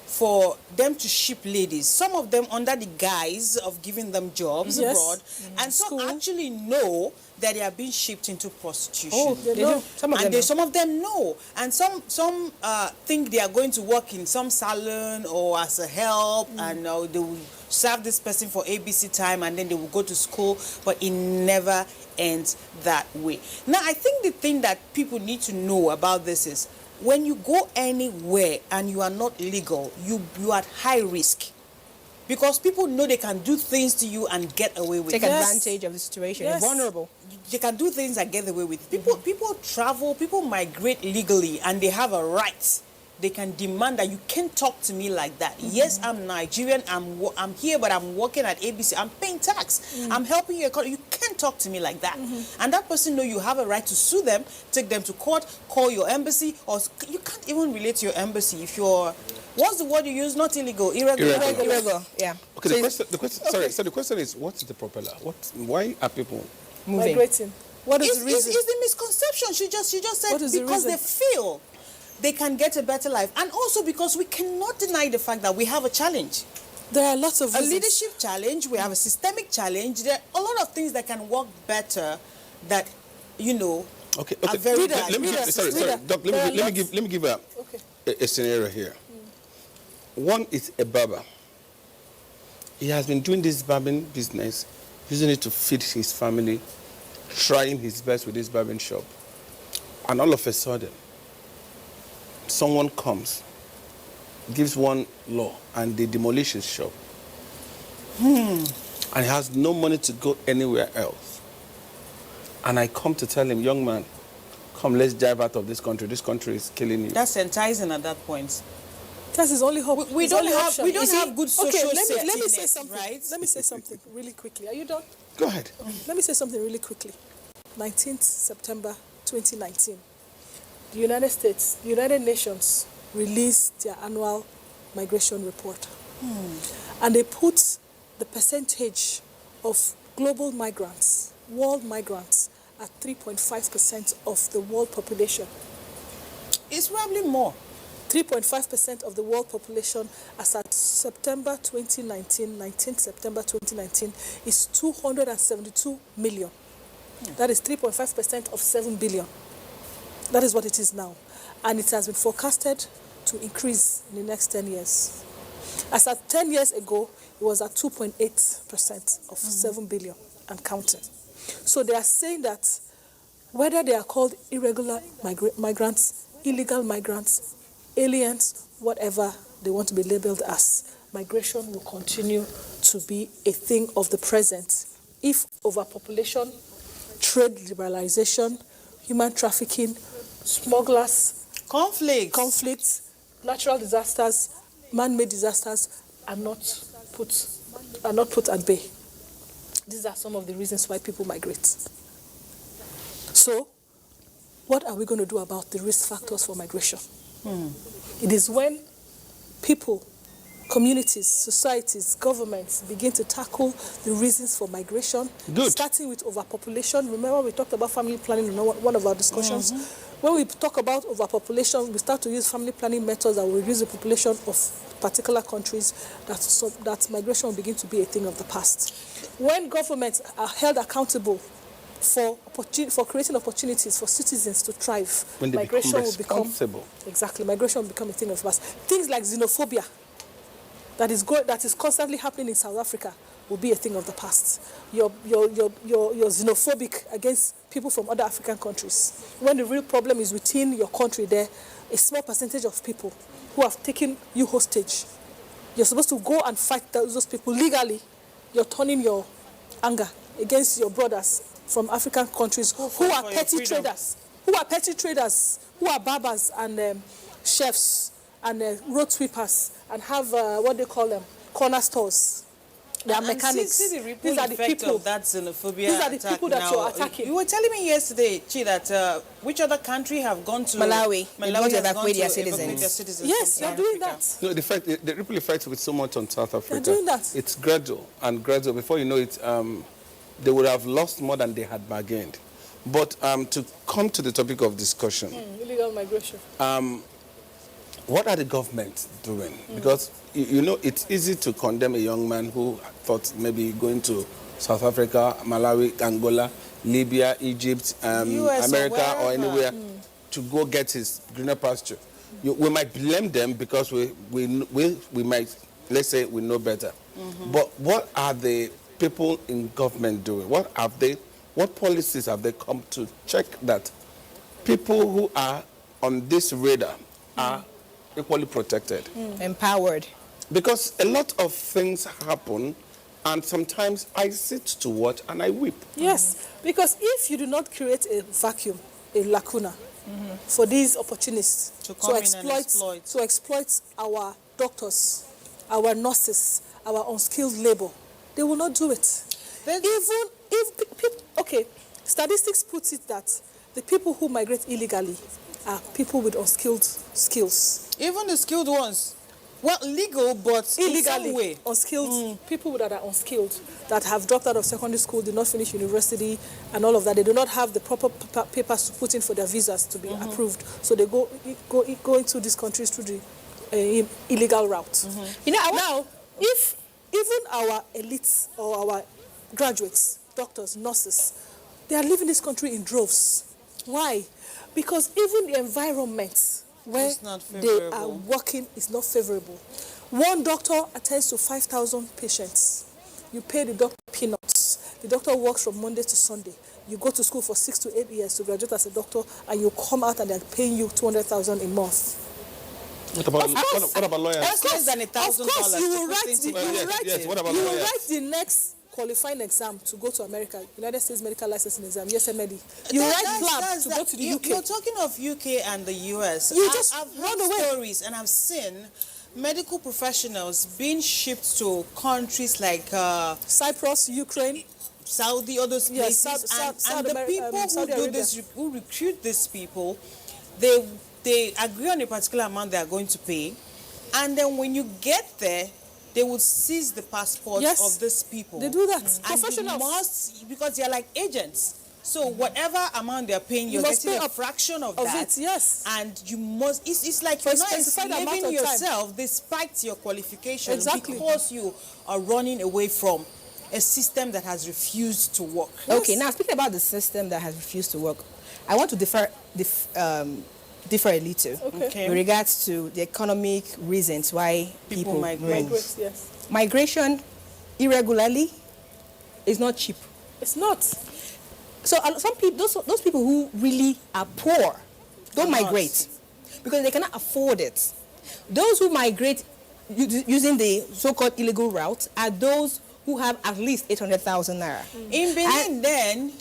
for them to ship ladies, some of them under the guise of giving them jobs abroad, and some actually know that they are being shipped into prostitution. Oh, they know. Some of them know, and some think they are going to work in some salon or as a help, and they will serve this person for ABC time, and then they will go to school, but it never ends that way. Now, I think the thing that people need to know about this is, when you go anywhere and you are not legal, you are at high risk. Because people know they can do things to you and get away with it. Take advantage of the situation. You're vulnerable. They can do things and get away with it. People travel, people migrate legally, and they have a right. They can demand that you can't talk to me like that. Yes, I'm Nigerian, I'm here, but I'm working at ABC, I'm paying tax, I'm helping you. You can't talk to me like that. And that person know you have a right to sue them, take them to court, call your embassy, or you can't even relate to your embassy if you're, what's the word you use? Not illegal, irregular. Yeah. Okay, so the question, So the question is, what's the propeller? Why are people moving? Migrating. What is the reason? It's the misconception. She just said because they feel they can get a better life, and also because we cannot deny the fact that we have a challenge. There are lots of reasons. A leadership challenge, we have a systemic challenge. There are a lot of things that can work better that you know, Okay. are very bad. Let me give, Doc. Let me give a scenario here. One is a barber. He has been doing this barbering business, using it to feed his family, trying his best with this barbering shop. And all of a sudden, someone comes, gives one law, and they demolish his shop. And he has no money to go anywhere else. And I come to tell him, young man, come, let's drive out of this country. This country is killing you. That's enticing at that point. That's his only hope. We don't have good social safety let me nets, say something. right? Let me say something really quickly. Are you done? Go ahead. Let me say something really quickly. 19th September 2019, the United States, the United Nations released their annual migration report. And they put the percentage of global migrants, world migrants, at 3.5% of the world population. It's probably more. 3.5% of the world population as at September 2019, 19th September 2019, is 272 million. That is 3.5% of 7 billion. That is what it is now. And it has been forecasted to increase in the next 10 years. As at 10 years ago, it was at 2.8% of 7 billion and counting. So they are saying that whether they are called irregular migrants, illegal migrants, aliens, whatever they want to be labeled as, migration will continue to be a thing of the present if overpopulation, trade liberalization, human trafficking, smugglers, conflicts, natural disasters, man-made disasters are not put at bay. These are some of the reasons why people migrate. So, what are we going to do about the risk factors for migration? It is when people, communities, societies, governments begin to tackle the reasons for migration, starting with overpopulation. Remember we talked about family planning in one of our discussions. When we talk about overpopulation, we start to use family planning methods that will reduce the population of particular countries, that migration will begin to be a thing of the past. When governments are held accountable for creating opportunities for citizens to thrive, when they migration become will become responsible. Exactly, migration will become a thing of the past. Things like xenophobia that is constantly happening in South Africa will be a thing of the past. You're xenophobic against people from other African countries, when the real problem is within your country. There, a small percentage of people who have taken you hostage. You're supposed to go and fight those people legally. You're turning your anger against your brothers from African countries who are petty traders, who are barbers and chefs and road sweepers and have what they call them, corner stores. They are mechanics. See the ripple These are the effect people of that xenophobia. These are the people that you're attacking. You were telling me yesterday, Chi, that which other country have gone to Malawi? Malawi to has evacuate gone their to citizens. evacuate their citizens. Yes, from they're doing Africa. that. No, the ripple effect with so much on South Africa. They're doing that. It's gradual and gradual. Before you know it, they would have lost more than they had bargained. But to come to the topic of discussion, Illegal migration. what are the governments doing? Because, you know, it's easy to condemn a young man who thought maybe going to South Africa, Malawi, Angola, Libya, Egypt, America, or anywhere to go get his greener pasture. We might blame them because we might, let's say, we know better. But what are the people in government doing? What policies have they come to check that people who are on this radar are equally protected? Empowered. Because a lot of things happen, and sometimes I sit to watch and I weep. Yes, because if you do not create a vacuum, a lacuna, for these opportunists to exploit our doctors, our nurses, our unskilled labor, they will not do it. Statistics puts it that the people who migrate illegally are people with unskilled skills. Even the skilled ones. Well, legal, but illegally, in some way. Unskilled people that are unskilled, that have dropped out of secondary school, did not finish university, and all of that. They do not have the proper papers to put in for their visas to be approved. So they go into these countries through the illegal route. You know, now, if even our elites or our graduates, doctors, nurses, They are leaving this country in droves. Why? Because even the environment where they are working is not favorable. One doctor attends to 5,000 patients. You pay the doctor peanuts. The doctor works from Monday to Sunday. You go to school for 6 to 8 years to graduate as a doctor, and you come out and they're paying you 200,000 a month. What about lawyers? That's less than $1,000. Of course, you will write What about the next qualifying exam to go to America, United States Medical Licensing Exam, USMLE. You write CLAB to go to the UK. You're talking of UK and the US. I've heard stories and I've seen medical professionals being shipped to countries like Cyprus, Ukraine, Saudi, all those places. And the people who recruit these people, they agree on a particular amount they are going to pay, and then when you get there, they will seize the passports of these people. They do that. And Professionals. you must, because they're like agents. So whatever amount they're paying, you're getting a fraction of that. Yes. And you must, it's like you're not enslaving yourself despite your qualifications, because you are running away from a system that has refused to work. Okay, now speaking about the system that has refused to work, I want to differ a little Okay. with regards to the economic reasons why people migrate. Yes. Migration irregularly is not cheap. It's not. So some people, those people who really are poor, don't migrate because they cannot afford it. Those who migrate using the so-called illegal route are those who have at least 800,000 naira. In Benin,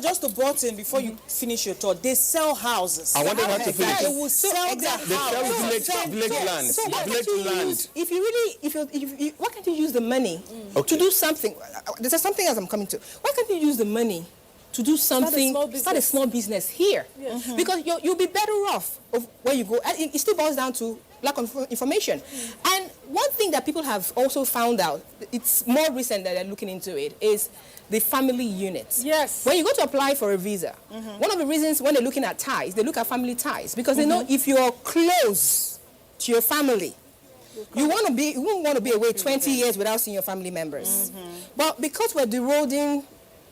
just to button before you finish your thought, they sell houses. I wanted her to finish. They will sell their house. Village land. So why can't you use, if why can't you use the money to do something? There's something else I'm coming to. Why can't you use the money to do something, start a small business here? Yes. Because you'll be better off of where you go. And it still boils down to lack of information. And one thing that people have also found out, it's more recent that they're looking into it, is the family units. Yes. When you go to apply for a visa, one of the reasons when they're looking at ties, they look at family ties because they know if you're close to your family, you won't want to be away 20 years without seeing your family members. But because we're eroding,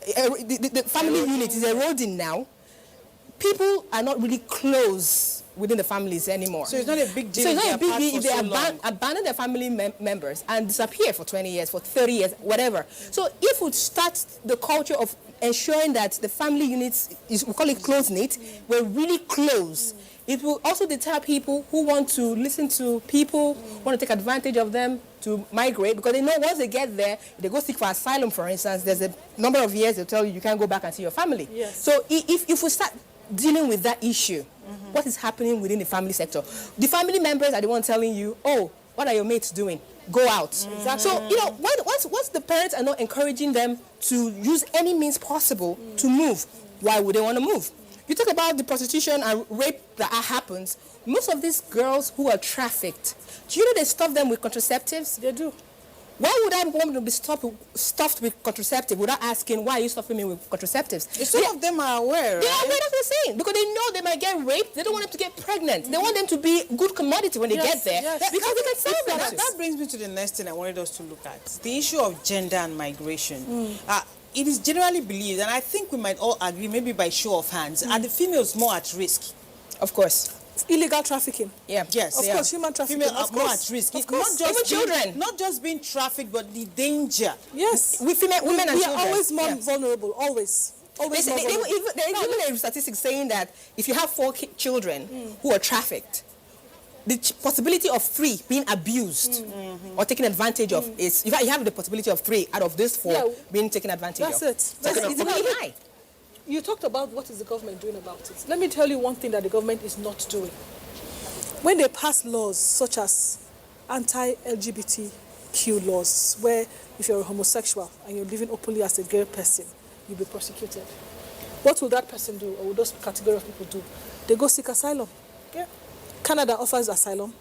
the family unit is eroding now, people are not really close within the families anymore. So it's not a big deal. So it's not a big deal if they abandon their family members and disappear for 20 years, for 30 years, whatever. So if we start the culture of ensuring that the family units, we call it close-knit, we're really close, it will also deter people who want to listen to people, want to take advantage of them to migrate, because they know once they get there, if they go seek for asylum, for instance, there's a number of years they'll tell you can't go back and see your family. Yes. So if we start dealing with that issue, what is happening within the family sector? The family members are the ones telling you, oh, what are your mates doing? Go out. Exactly. So, you know, once the parents are not encouraging them to use any means possible to move, why would they want to move? You talk about the prostitution and rape that happens. Most of these girls who are trafficked, do you know they stuff them with contraceptives? They do. Why would I want to be stuffed with contraceptive without asking why are you stuffing me with contraceptives? Some of them are aware. They are aware, that's what I'm saying. Because they know they might get raped. They don't want them to get pregnant. They want them to be good commodity when they get there. Yes. Because they can sell them. That brings me to the next thing I wanted us to look at. The issue of gender and migration. It is generally believed, and I think we might all agree, maybe by show of hands, are the females more at risk? Of course. Illegal trafficking. Yeah. Yes. Of course, human trafficking. Females are more at risk. Of course. Not just Even children. Not just being trafficked, but the danger. Yes. With women and we children. are always more vulnerable. Always. Always There is even a statistic saying that if you have 4 children who are trafficked, the possibility of 3 being abused or taken advantage of is, in fact, you have the possibility of 3 out of these 4 being taken advantage of. That's it. It's really high. You talked about what is the government doing about it. Let me tell you one thing that the government is not doing. When they pass laws such as anti-LGBTQ laws, where if you're a homosexual and you're living openly as a gay person, you'll be prosecuted. What will that person do, or will those category of people do? They go seek asylum. Yeah. Canada offers asylum.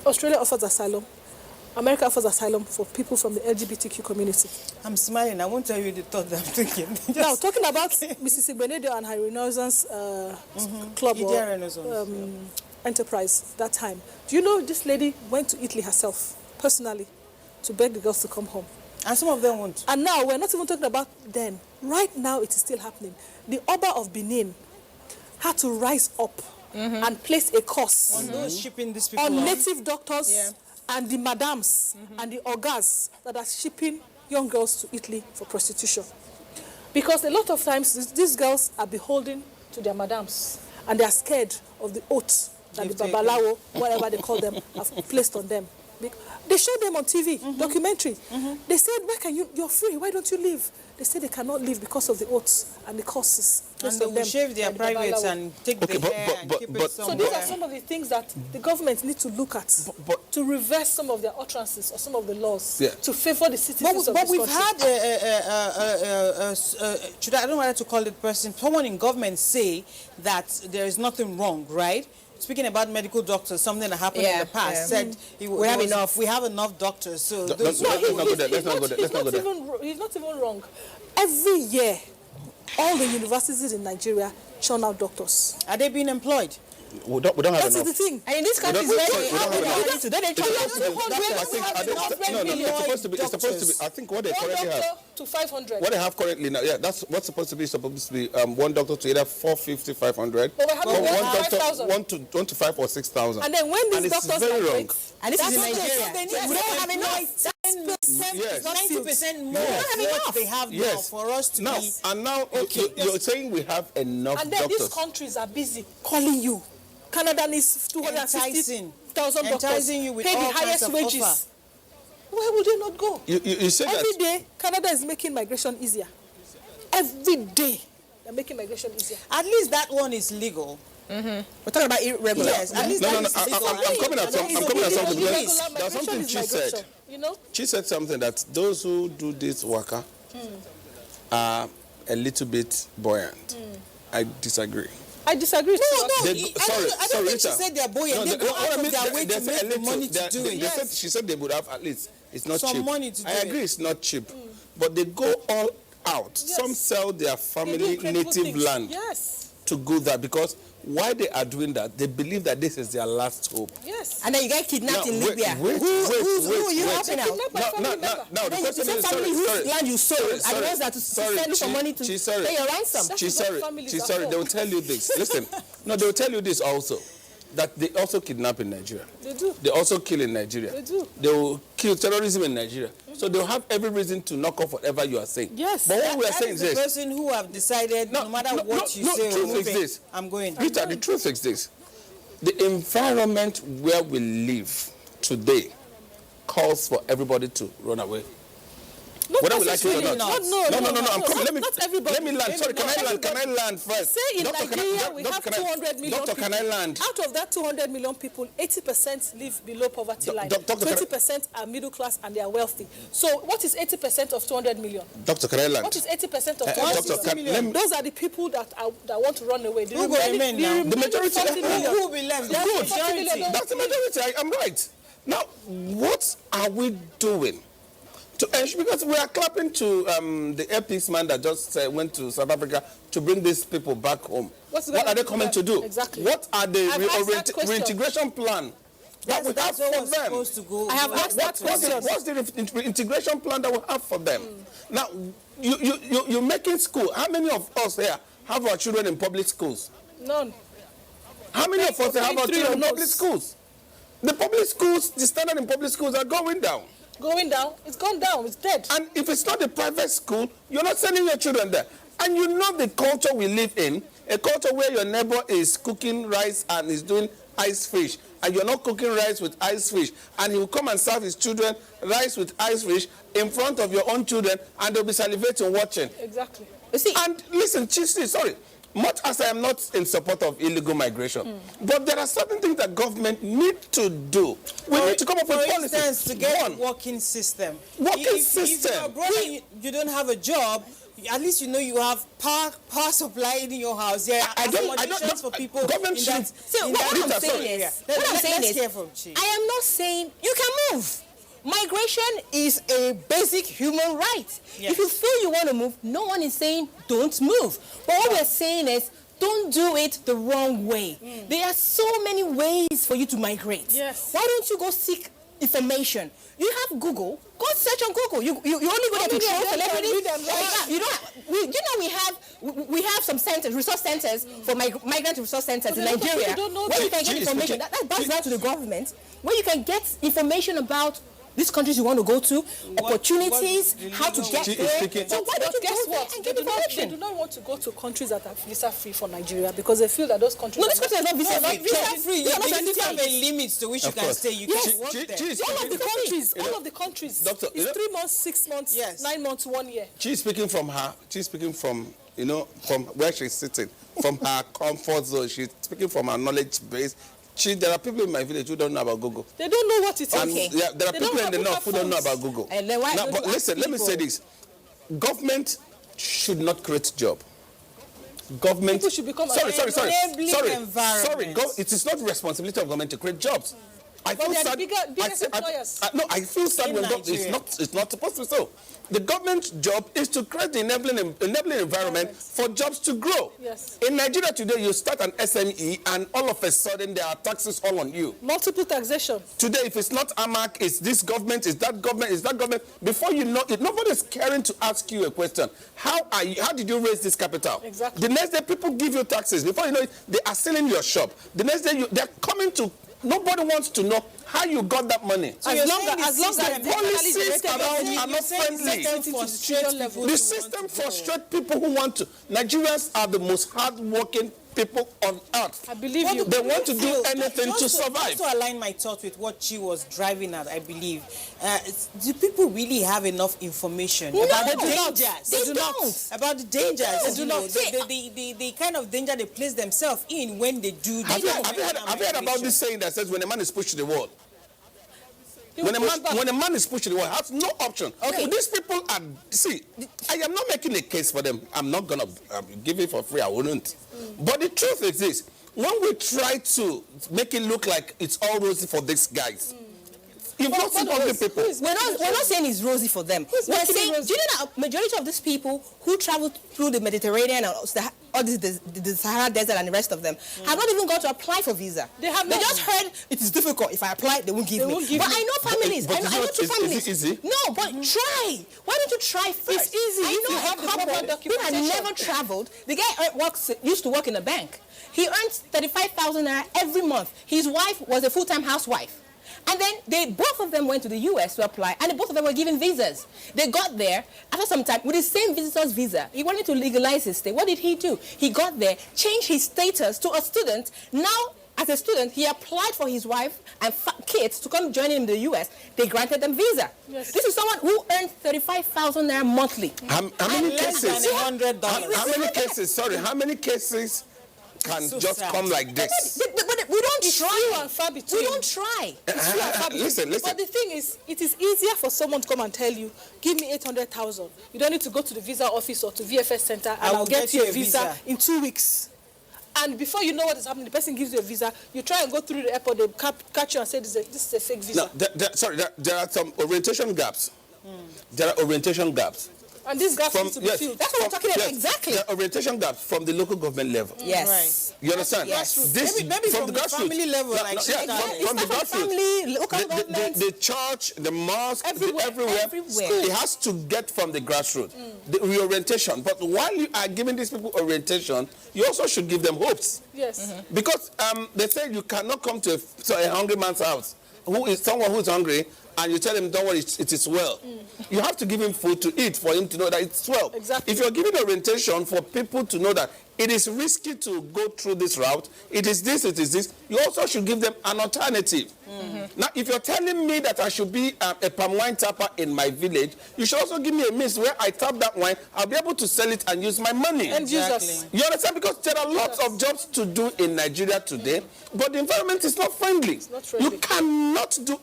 Australia offers asylum. America offers asylum for people from the LGBTQ community. I'm smiling. I won't tell you the thought that I'm thinking. Now, talking about Mrs. Igbenedion and her Renaissance club or enterprise that time, do you know this lady went to Italy herself, personally, to beg the girls to come home? And some of them won't. And now, we're not even talking about then. Right now, it is still happening. The Oba of Benin had to rise up and place a curse On those shipping these people on off. native doctors and the madams and the ogas that are shipping young girls to Italy for prostitution. Because a lot of times, these girls are beholden to their madams and they are scared of the oath that the babalawo, whatever they call them, have placed on them. They showed them on TV, documentary. They said, why can you're free, why don't you leave? They said they cannot leave because of the oaths and the curses. And they will shave their privates and take the hair and keep it somewhere. So these are some of the things that the government need to look at to reverse some of their utterances or some of the laws to favor the citizens of this country. But we've had, I don't know whether to call it person, someone in government say that there is nothing wrong, right? Speaking about medical doctors, something that happened in the past, said we have enough doctors. So He's not even wrong. Every year, all the universities in Nigeria churn out doctors. Are they being employed? We don't have enough. That's the thing. And in this country, it's supposed to be. I think what they currently have to 500. What they have currently now, that's what's supposed to be. One doctor to either 450, 500, or one doctor 1 to 5 or 6,000. And then when these doctors very wrong. And this is in Nigeria, we don't have enough. 90% more what they have now for us to now, be. And now you're saying we have enough and then doctors. These countries are busy calling you. Canada needs 260,000 doctors. You with pay all the highest wages. Offer. Where would they not go? You say every day, Canada is making migration easier. Every day, they're making migration easier. At least that one is legal. We're talking about irregular. Yes, at least I'm coming at something. There's something she said. You know? She said something that those who do this waka are a little bit buoyant. I disagree. I disagree. I don't think she said they're buoyant. They go out of their way to make the money to do it. She said they would have at least. It's not some cheap. Money to do I agree, it's not cheap. But they go all out. Yes. Some sell their family native land to go there because why they are doing that, they believe that this is their last hope. Yes. And then you get kidnapped in Libya. Who are you helping out? Now the question is, whose land you sold and the ones that send you for money to pay your ransom. She's sorry. They will tell you this. Listen, no, they will tell you this also. That they also kidnap in Nigeria. They do. They also kill in Nigeria. They do. They will kill terrorism in Nigeria. So they'll have every reason to knock off whatever you are saying. Yes. But what we are saying is this. The person who have decided no matter what you say, truth is this. I'm going. Rita, the truth is this. The environment where we live today calls for everybody to run away. Whether we like it or not. No, I'm coming. Let me land. Sorry, can I land first? Say in Nigeria we have 200 million Doctor, people. can I land? Out of that 200 million people, 80% live below poverty line. 20% are middle class and they are wealthy. So what is 80% of 200 million? Doctor, can I land? What is 80% of 200 million? Those are the people that want to run away. Who go remain now? The majority. Who will be left? Good. That's the majority. I'm right. Now, what are we doing? Because we are clapping to the airpeace man that just went to South Africa to bring these people back home. What are they coming to do? Exactly. What are the reintegration plan that we have for them? I have asked that question. What's the reintegration plan that we have for them? Now, you're making school. How many of us here have our children in public schools? None. How many of us have our children in public schools? The public schools, the standard in public schools are going down. Going down? It's gone down. It's dead. And if it's not a private school, you're not sending your children there. And you know the culture we live in, a culture where your neighbor is cooking rice and is doing ice fish, and you're not cooking rice with ice fish, and he will come and serve his children rice with ice fish in front of your own children, and they'll be salivating watching. Exactly. You see, and listen, sorry. Much as I am not in support of illegal migration, but there are certain things that government need to do. We need to come up with policies. For instance, to get a working system. If you're abroad and you don't have a job, at least you know you have power supply in your house. There are accommodations for people. Government should. So what I'm saying is, I am not saying you can move. Migration is a basic human right. Yes. If you feel you want to move, no one is saying don't move. But what we're saying is don't do it the wrong way. There are so many ways for you to migrate. Yes. Why don't you go seek information. You have Google. Go search on Google. You only go there to troll celebrities. You don't. We have some centers, resource centers for migrant resource centers in Nigeria, where you can get information. That boils down to the government, where you can get information about these countries you want to go to, opportunities, how to get there. So why don't you guess what? And get information. They do not want to go to countries that are visa-free for Nigeria because they feel that those countries. No, these countries are not visa-free. Visa-free. You have a limit to which you can stay. You can work there. All of the countries. Doctor, it's 3 months, 6 months, 9 months, 1 year. She's speaking from from where she's sitting, from her comfort zone. She's speaking from her knowledge base. There are people in my village who don't know about Google. They don't know what it is. Okay. Yeah, there are people in the north who don't know about Google. And then why but listen, let me say this. Government should not create job. Government... People should become... Sorry. It is not the responsibility of government to create jobs. I feel sad. I feel sad when it's not supposed to be so. The government's job is to create the enabling environment for jobs to grow. Yes. In Nigeria today, you start an SME and all of a sudden there are taxes all on you. Multiple taxation. Today, if it's not AMAC, it's this government, it's that government, it's that government. Before you know it, nobody's caring to ask you a question. How did you raise this capital? Exactly. The next day, people give you taxes. Before you know it, they are selling your shop. The next day, they're coming to... Nobody wants to know how you got that money. So as long as the policies are not friendly. The system frustrates people who want to. Nigerians are the most hard-working people on earth. I believe you. They want to do anything to survive. Just to align my thoughts with what she was driving at, I believe, do people really have enough information about the dangers? They don't. About the dangers. They do not. The kind of danger they place themselves in when they do. Have you heard about this saying that says when a man is pushed to the wall? When a man is pushed to the wall, has no option. Okay. These people are... See, I am not making a case for them. I'm not going to give it for free. I wouldn't. But the truth is this. When we try to make it look like it's all rosy for these guys, you've not seen ugly people. We're not saying it's rosy for them. We're saying, do you know that majority of these people who travel through the Mediterranean and all the Sahara Desert and the rest of them have not even got to apply for visa. They just heard it is difficult. If I apply, they won't give me. But I know families. I know two families. Is it easy? No, but try. Why don't you try first? It's easy. I know a couple who had never traveled. The guy used to work in a bank. He earned 35,000 naira every month. His wife was a full-time housewife. And then both of them went to the US to apply, and both of them were given visas. They got there after some time with the same visitor's visa. He wanted to legalize his stay. What did he do? He got there, changed his status to a student. Now, as a student, he applied for his wife and kids to come join him in the US. They granted them visa. Yes. This is someone who earned 35,000 naira monthly. How many cases? $100. How many cases? Sorry, how many cases can just come like this? But we don't try. Few and far between. We don't try. Listen. But the thing is, it is easier for someone to come and tell you, give me 800,000. You don't need to go to the visa office or to VFS center, and I'll get you a visa in 2 weeks. And before you know what is happening, the person gives you a visa. You try and go through the airport, they catch you and say, this is a fake visa. No, there are some orientation gaps. There are orientation gaps. And these gaps need to be filled. That's what I'm talking about. Exactly. The orientation gaps from the local government level. Yes. You understand? Yes. Maybe from the family level. From the grassroots. Local government. The church, the mosque, everywhere. It has to get from the grassroots. The reorientation. But while you are giving these people orientation, you also should give them hopes. Yes. Because they say you cannot come to a hungry man's house. Who is someone who is hungry, and you tell him, don't worry, it is well. You have to give him food to eat for him to know that it's well. Exactly. If you're giving orientation for people to know that it is risky to go through this route, it is this, you also should give them an alternative. Now, if you're telling me that I should be a palm wine tapper in my village, you should also give me a means where I tap that wine, I'll be able to sell it and use my money. Exactly. You understand? Because there are lots of jobs to do in Nigeria today, but the environment is not friendly. It's not friendly. You cannot do...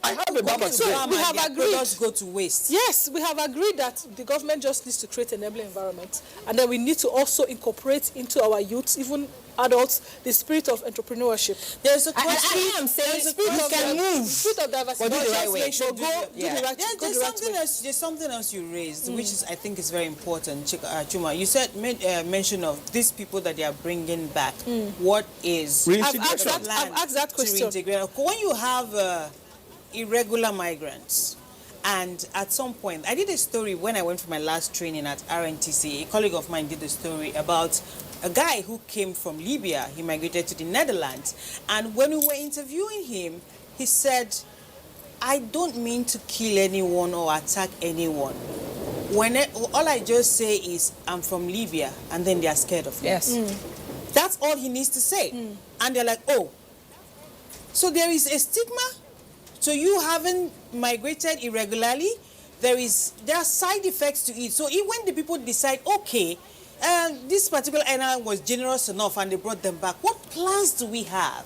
I have a barber today. We have agreed. Products go to waste. Yes, we have agreed that the government just needs to create an enabling environment, and then we need to also incorporate into our youths, even adults, the spirit of entrepreneurship. There's a question. I am saying you can move. The spirit of diversity. But do the right way. There's something else you raised, which is, I think, is very important. Chuma, you said mention of these people that they are bringing back. What is I've asked that question. When you have irregular migrants. And at some point, I did a story when I went for my last training at RNTC. A colleague of mine did a story about a guy who came from Libya. He migrated to the Netherlands. And when we were interviewing him, he said, I don't mean to kill anyone or attack anyone. All I just say is, I'm from Libya, and then they are scared of me. Yes. That's all he needs to say. And they're like, oh, so there is a stigma? So you haven't migrated irregularly? There are side effects to it. So when the people decide, okay, this particular island was generous enough and they brought them back, what plans do we have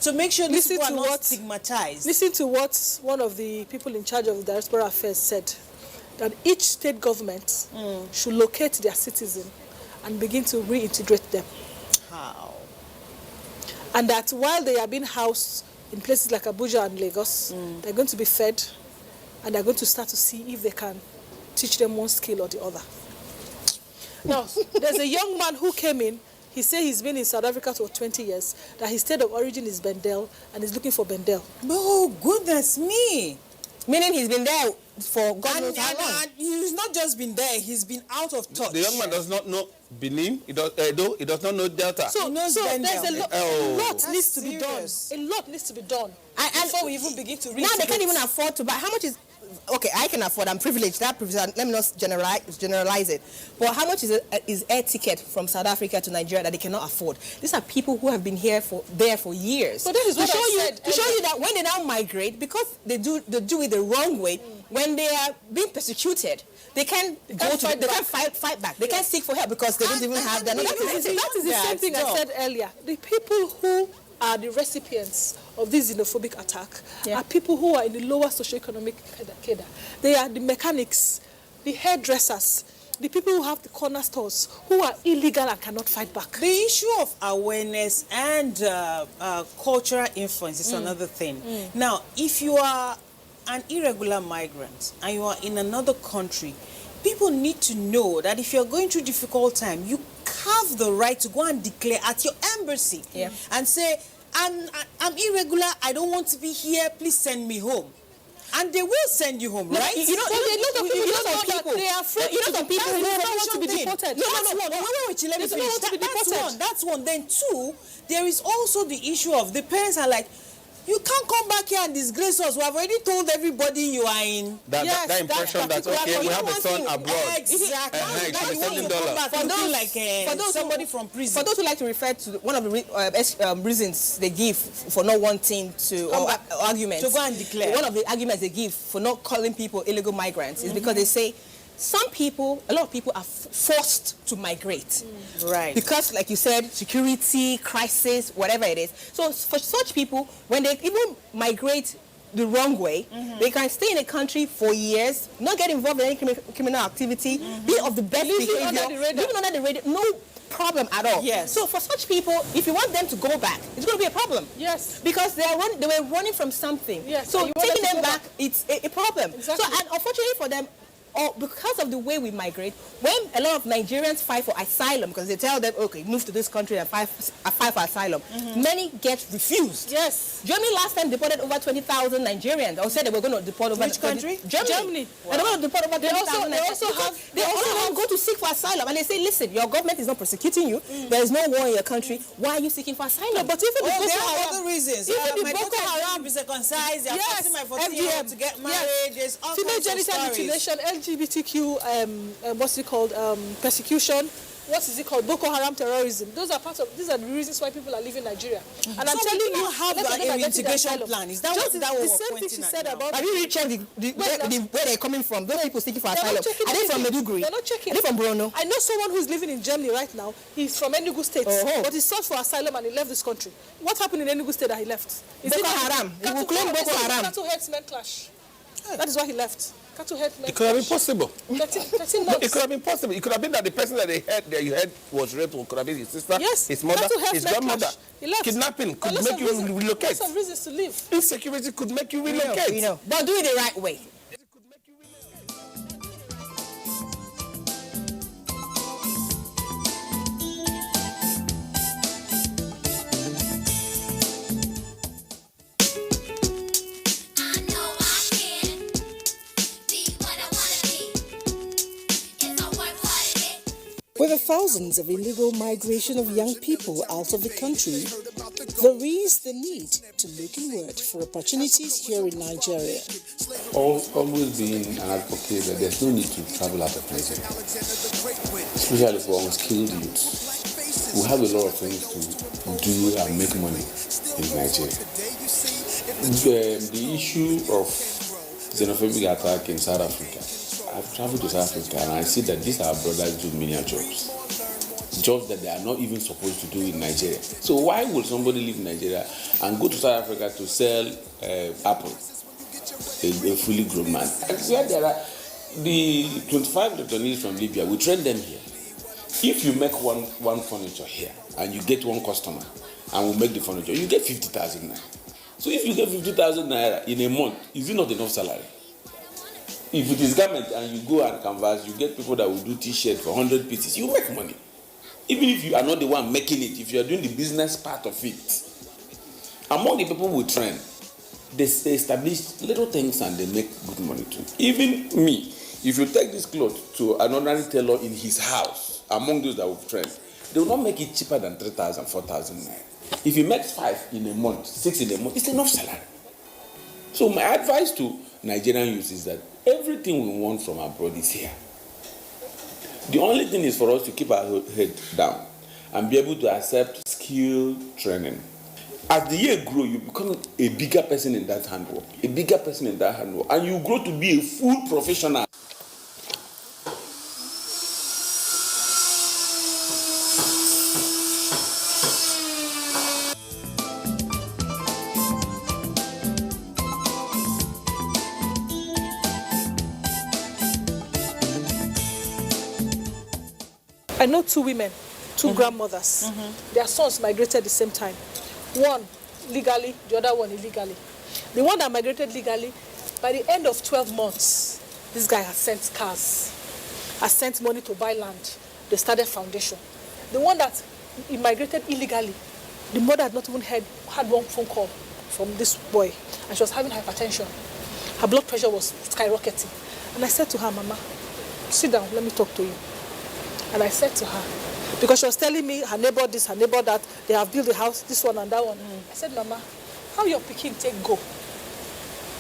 to make sure these people are not stigmatized? Listen to what one of the people in charge of diaspora affairs said, that each state government should locate their citizen and begin to reintegrate them. How? And that while they are being housed in places like Abuja and Lagos, they're going to be fed, and they're going to start to see if they can teach them one skill or the other. Now, there's a young man who came in. He said he's been in South Africa for 20 years, that his state of origin is Bendel, and he's looking for Bendel. Oh, goodness me. Meaning he's been there for God knows how long. And he's not just been there, he's been out of touch. The young man does not know Benin, he does not know Delta. So there's a lot needs to be done. A lot needs to be done before we even begin to read. Now they can't even afford to buy. How much is... Okay, I can afford. I'm privileged. Let me not generalize it. But how much is air ticket from South Africa to Nigeria that they cannot afford? These are people who have been there for years. So that is what I said. To show you that when they now migrate, because they do it the wrong way, when they are being persecuted, they can't fight back. They can't seek for help because they don't even have their... That is the same thing I said earlier. The people who are the recipients of this xenophobic attack are people who are in the lower socioeconomic cadre. They are the mechanics, the hairdressers, the people who have the corner stores, who are illegal and cannot fight back. The issue of awareness and cultural influence is another thing. Now, if you are an irregular migrant and you are in another country, people need to know that if you're going through difficult time, you have the right to go and declare at your embassy and say, I'm irregular, I don't want to be here, please send me home. And they will send you home, right? You know, some people they are afraid. You know, some people who don't want to be deported. That's one. Then two, there is also the issue of the parents are like, you can't come back here and disgrace us. We have already told everybody you are in. That impression that okay, we have a son abroad. Exactly. Somebody from prison. For those who like to refer to one of the reasons they give for not wanting to, or arguments to go and declare. One of the arguments they give for not calling people illegal migrants is because they say a lot of people are forced to migrate. Right. Because, like you said, security, crisis, whatever it is. So for such people, when they even migrate the wrong way, they can stay in a country for years, not get involved in any criminal activity, be of the best behavior, living under the radar, no problem at all. Yes. So for such people, if you want them to go back, it's going to be a problem. Yes. Because they were running from something. Yes. So taking them back, it's a problem. Exactly. So, and unfortunately for them, or because of the way we migrate, when a lot of Nigerians fight for asylum, because they tell them, okay, move to this country and fight for asylum, many get refused. Yes. Germany last time deported over 20,000 Nigerians, or said they were going to deport over... Which country? Germany. Wow. And they were going to deport over 20,000 Nigerians. They also go to seek for asylum, and they say, listen, your government is not persecuting you, there is no war in your country, why are you seeking for asylum? No, but even the there are other reasons. Even my the Boko Haram is circumcised, they're forcing my 14-year-old to get married, there's all female kinds of genital stories. mutilation, LGBTQ, what's it called, persecution, what is it called, Boko Haram terrorism. These are the reasons why people are leaving Nigeria. And I'm telling you, have a integration plan. Is that what the same thing she said about... Have you really checked where they're coming from? Those people seeking for asylum. Are they from Maiduguri? They're not checking. Are they from Borno? I know someone who's living in Germany right now. He's from Enugu State, but he sought for asylum and he left this country. What happened in Enugu State that he left? Boko Haram. He will claim Boko Haram. Cattle herdsmen clash. That is why he left. It could have been possible. It could have been possible. It could have been that the person that you heard was raped, or could have been his sister, his mother, his grandmother. Kidnapping could make you relocate. Some reasons to leave. Insecurity could make you relocate. We know. But do it the right way. I know With the thousands of illegal migration of young people out of the country, there is the need to look inward for opportunities here in Nigeria. Always being an advocate that there's no need to travel out of Nigeria, especially for unskilled youths. We have a lot of things to do and make money in Nigeria. The issue of xenophobic attack in South Africa, I've traveled to South Africa and I see that these are brothers do menial jobs that they are not even supposed to do in Nigeria. So why would somebody leave Nigeria and go to South Africa to sell apples, a fully grown man? And where there are the 25 returnees from Libya, we train them here. If you make one furniture here and you get one customer and we make the furniture, you get 50,000 naira. So if you get 50,000 naira in a month, is it not enough salary? If it is garment and you go and canvas, you get people that will do t-shirt for 100 pieces, you make money. Even if you are not the one making it, if you are doing the business part of it. Among the people we train, they establish little things and they make good money too. Even me, if you take this cloth to an ordinary tailor in his house, among those that we've trained, they will not make it cheaper than 3,000, 4,000 naira. If he makes 5 in a month, 6 in a month, it's enough salary. So my advice to Nigerian youth is that everything we want from abroad is here. The only thing is for us to keep our head down and be able to accept skill training. As the year grows, you become a bigger person in that handwork, and you grow to be a full professional. I know 2 women, 2 grandmothers. Their sons migrated at the same time. One legally, the other one illegally. The one that migrated legally, by the end of 12 months, this guy has sent cars, has sent money to buy land. They started foundation. The one that immigrated illegally, the mother had not even had one phone call from this boy, and she was having hypertension. Her blood pressure was skyrocketing. And I said to her, Mama, sit down, let me talk to you. And I said to her, because she was telling me her neighbor this, her neighbor that, they have built a house, this one and that one. I said, Mama, how your pikin take go?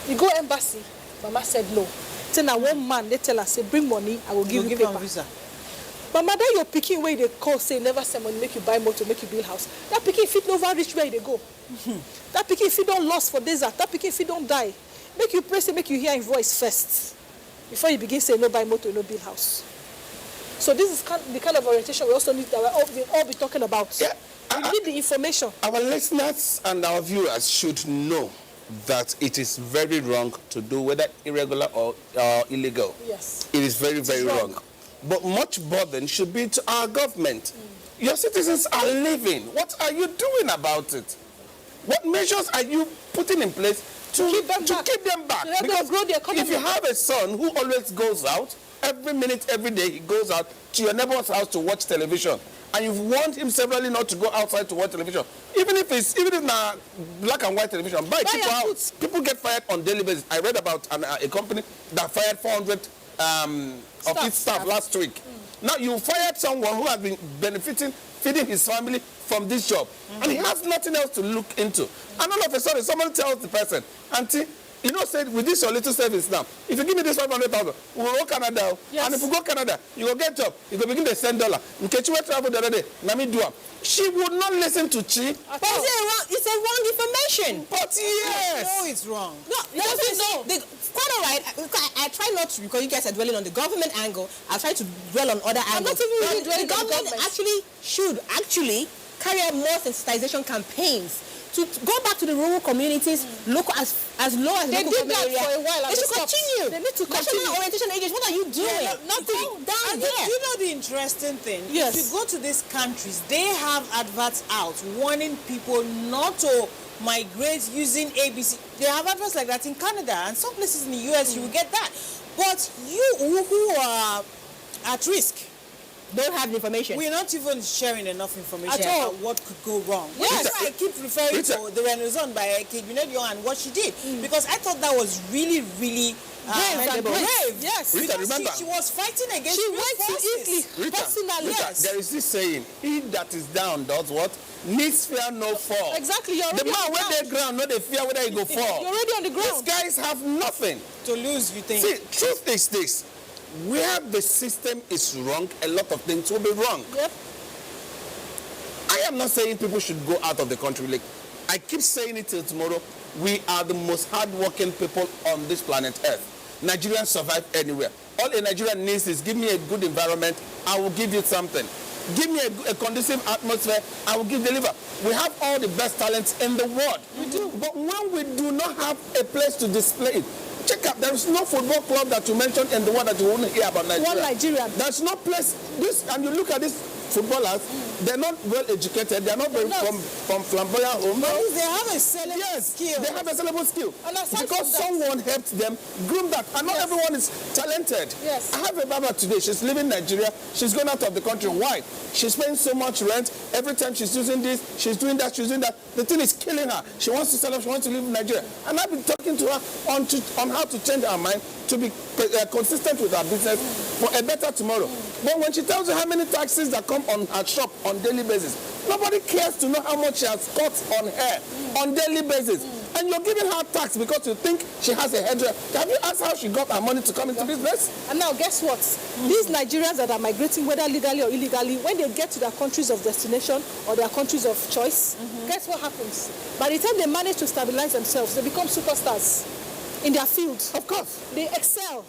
You go embassy? Mama said no. Say now one man, they tell her, say bring money, I will give you paper. Visa. Mama, that your pikin where they call, say never send money, make you buy motor, make you build house. That pikin fit never reach where they go. That pikin fit don't lost for desert. That pikin fit don't die. Make you pray, say make you hear his voice first. Before you begin say no buy motor, no build house. So this is the kind of orientation we also need, that we'll all be talking about. Yeah, we need the information. Our listeners and our viewers should know that it is very wrong to do, whether irregular or illegal. Yes. It is very, very wrong. But much burden should be to our government. Your citizens are living. What are you doing about it? What measures are you putting in place to keep them back? Because grow the economy. If you have a son who always goes out, every minute, every day, he goes out to your neighbor's house to watch television, and you've warned him severally not to go outside to watch television. Even if it's black and white television, buy people out. People get fired on daily basis. I read about a company that fired 400 of its staff last week. Now you fired someone who has been feeding his family from this job, and he has nothing else to look into. And all of a sudden, someone tells the person, Auntie, you know, said with this your little savings now, if you give me this 500,000, we will go Canada. Yes. And if we go Canada, you will get job. You will begin to send $1. In case you went travel the other day, let me do it. She would not listen to Chi. But it's a wrong information. But yes. No, it's wrong. No, quite all right. I try not to, because you guys are dwelling on the government angle. I try to dwell on other angles. I'm not even really dwelling the government. Should carry out more sensitization campaigns to go back to the rural communities, look as low as they local did that area. for a while. They should continue. They need to continue. National orientation agents, what are you doing? Yeah, nothing. Down Do you know the interesting thing? Yes. If you go to these countries, they have adverts out warning people not to migrate using ABC. They have adverts like that in Canada, and some places in the US you will get that. But you who are at risk don't have the information. We're not even sharing enough information At all. about what could go wrong. Yes. That's why I keep referring to the Renaissance by Kate Binedion and what she did. Because I thought that was really, really brave. Yes. Rita, Because remember? she was fighting against She great went to forces. Italy Rita, personally. Rita, there is this saying, he that is down does what? Needs fear no fall. Exactly, you're The already man on the where they ground, no they fear whether he go fall. You're already on the ground. These guys have nothing to lose, you think? See, truth is this. Where the system is wrong, a lot of things will be wrong. Yep. I am not saying people should go out of the country. Like, I keep saying it till tomorrow. We are the most hardworking people on this planet Earth. Nigerians survive anywhere. All a Nigerian needs is give me a good environment, I will give you something. Give me a conducive atmosphere, I will deliver. We have all the best talents in the world. We do. But when we do not have a place to display it, check out, there is no football club that you mentioned in the world that you won't hear about Nigeria. One Nigerian. There's no place, and you look at these footballers, they're not well educated, they're not from flamboyant homes. But they have a sellable skill. They have a sellable skill. And aside Because from that, someone helped them groom that. And not everyone is talented. Yes. I have a barber today, she's living in Nigeria, she's going out of the country. Why? She's paying so much rent, every time she's using this, she's doing that, she's doing that. The thing is killing her. She wants to sell up, she wants to live in Nigeria. And I've been talking to her on how to change her mind to be consistent with her business for a better tomorrow. But when she tells you how many taxes that come on her shop on daily basis, nobody cares to know how much she has cut on her on daily basis. And you're giving her tax because you think she has a hairdresser. Have you asked how she got her money to come into business? And now guess what? These Nigerians that are migrating, whether legally or illegally, when they get to their countries of destination or their countries of choice, guess what happens? By the time they manage to stabilize themselves, they become superstars in their field. Of course. They excel.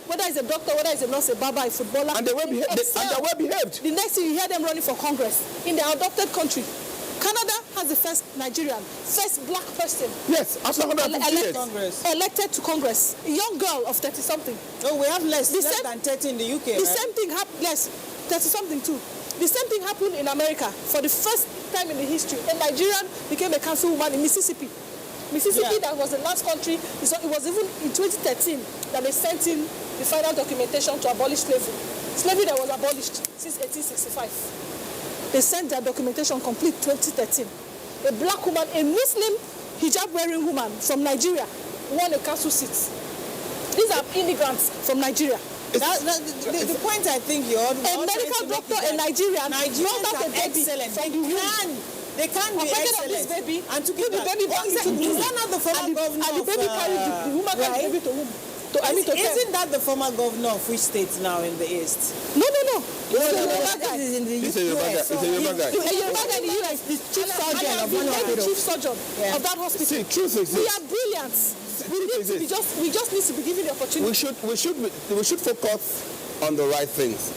Whether it's a doctor, whether it's a nurse, a barber, a footballer. And they're well behaved. The next thing you hear them running for Congress in their adopted country. Canada has the first Nigerian, first black person. Yes, after 150 years. Elected to Congress. A young girl of 30-something. Oh, we have less than 30 in the UK, The same thing happened, yes, 30-something too. The same thing happened in America. For the first time in the history, a Nigerian became a councilwoman in Mississippi. Mississippi, that was the last country. It was even in 2013 that they sent in the final documentation to abolish slavery. Slavery that was abolished since 1865. They sent their documentation complete 2013. A black woman, a Muslim hijab-wearing woman from Nigeria won a council seat. These are immigrants from Nigeria. The point I think you're a medical doctor in Nigeria Nigerians brought out are a baby excellent. from the womb. They can be excellent. This baby, and to give the baby back into the womb. Is that not the former governor and the baby carried the woman carried the baby to womb. Isn't that the former governor of which state now in the East? No. It's a Yoruba guy. It's a Yoruba guy. A Yoruba guy in the US, the chief surgeon of one hospital. Chief surgeon of that hospital. See, truth is we are brilliant. We just need to be given the opportunity. We should focus on the right things.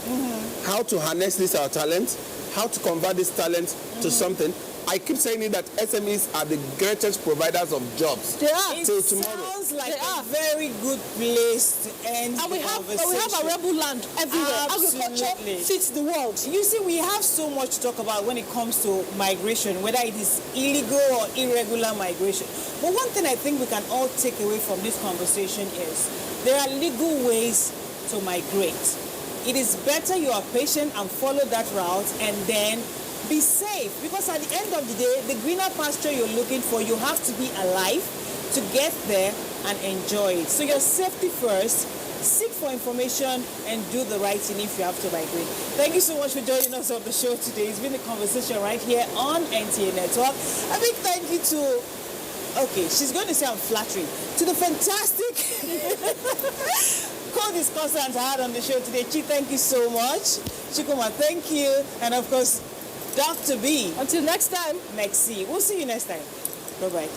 How to harness this our talent, how to convert this talent to something. I keep saying it that SMEs are the greatest providers of jobs. They are. It Till tomorrow. sounds like a very good place to end And we the have conversation. arable land everywhere. Absolutely. Agriculture fits the world. You see, we have so much to talk about when it comes to migration, whether it is illegal or irregular migration. But one thing I think we can all take away from this conversation is there are legal ways to migrate. It is better you are patient and follow that route and then be safe, because at the end of the day, the greener pasture you're looking for, you have to be alive to get there and enjoy it. So your safety first, seek for information and do the right thing if you have to migrate. Thank you so much for joining us on the show today. It's been a conversation right here on NTA Network. A big thank you to, okay, she's going to say I'm flattering, to the fantastic co-discussants I had on the show today. Chi, thank you so much. Chikuma, thank you. And of course, Dr. B. Until next time. Maxi. We'll see you next time. Bye-bye.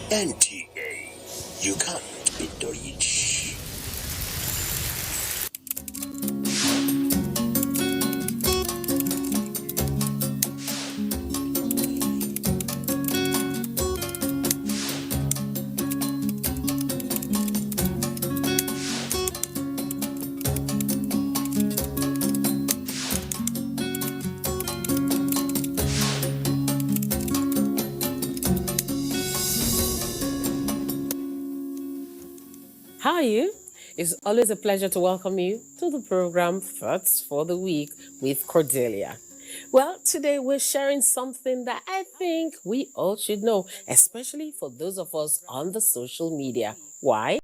NTA, you can't beat the rich. How are you? It's always a pleasure to welcome you to the program Thoughts for the Week with Cordelia. Well, today we're sharing something that I think we all should know, especially for those of us on the social media. Why?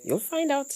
You'll find out.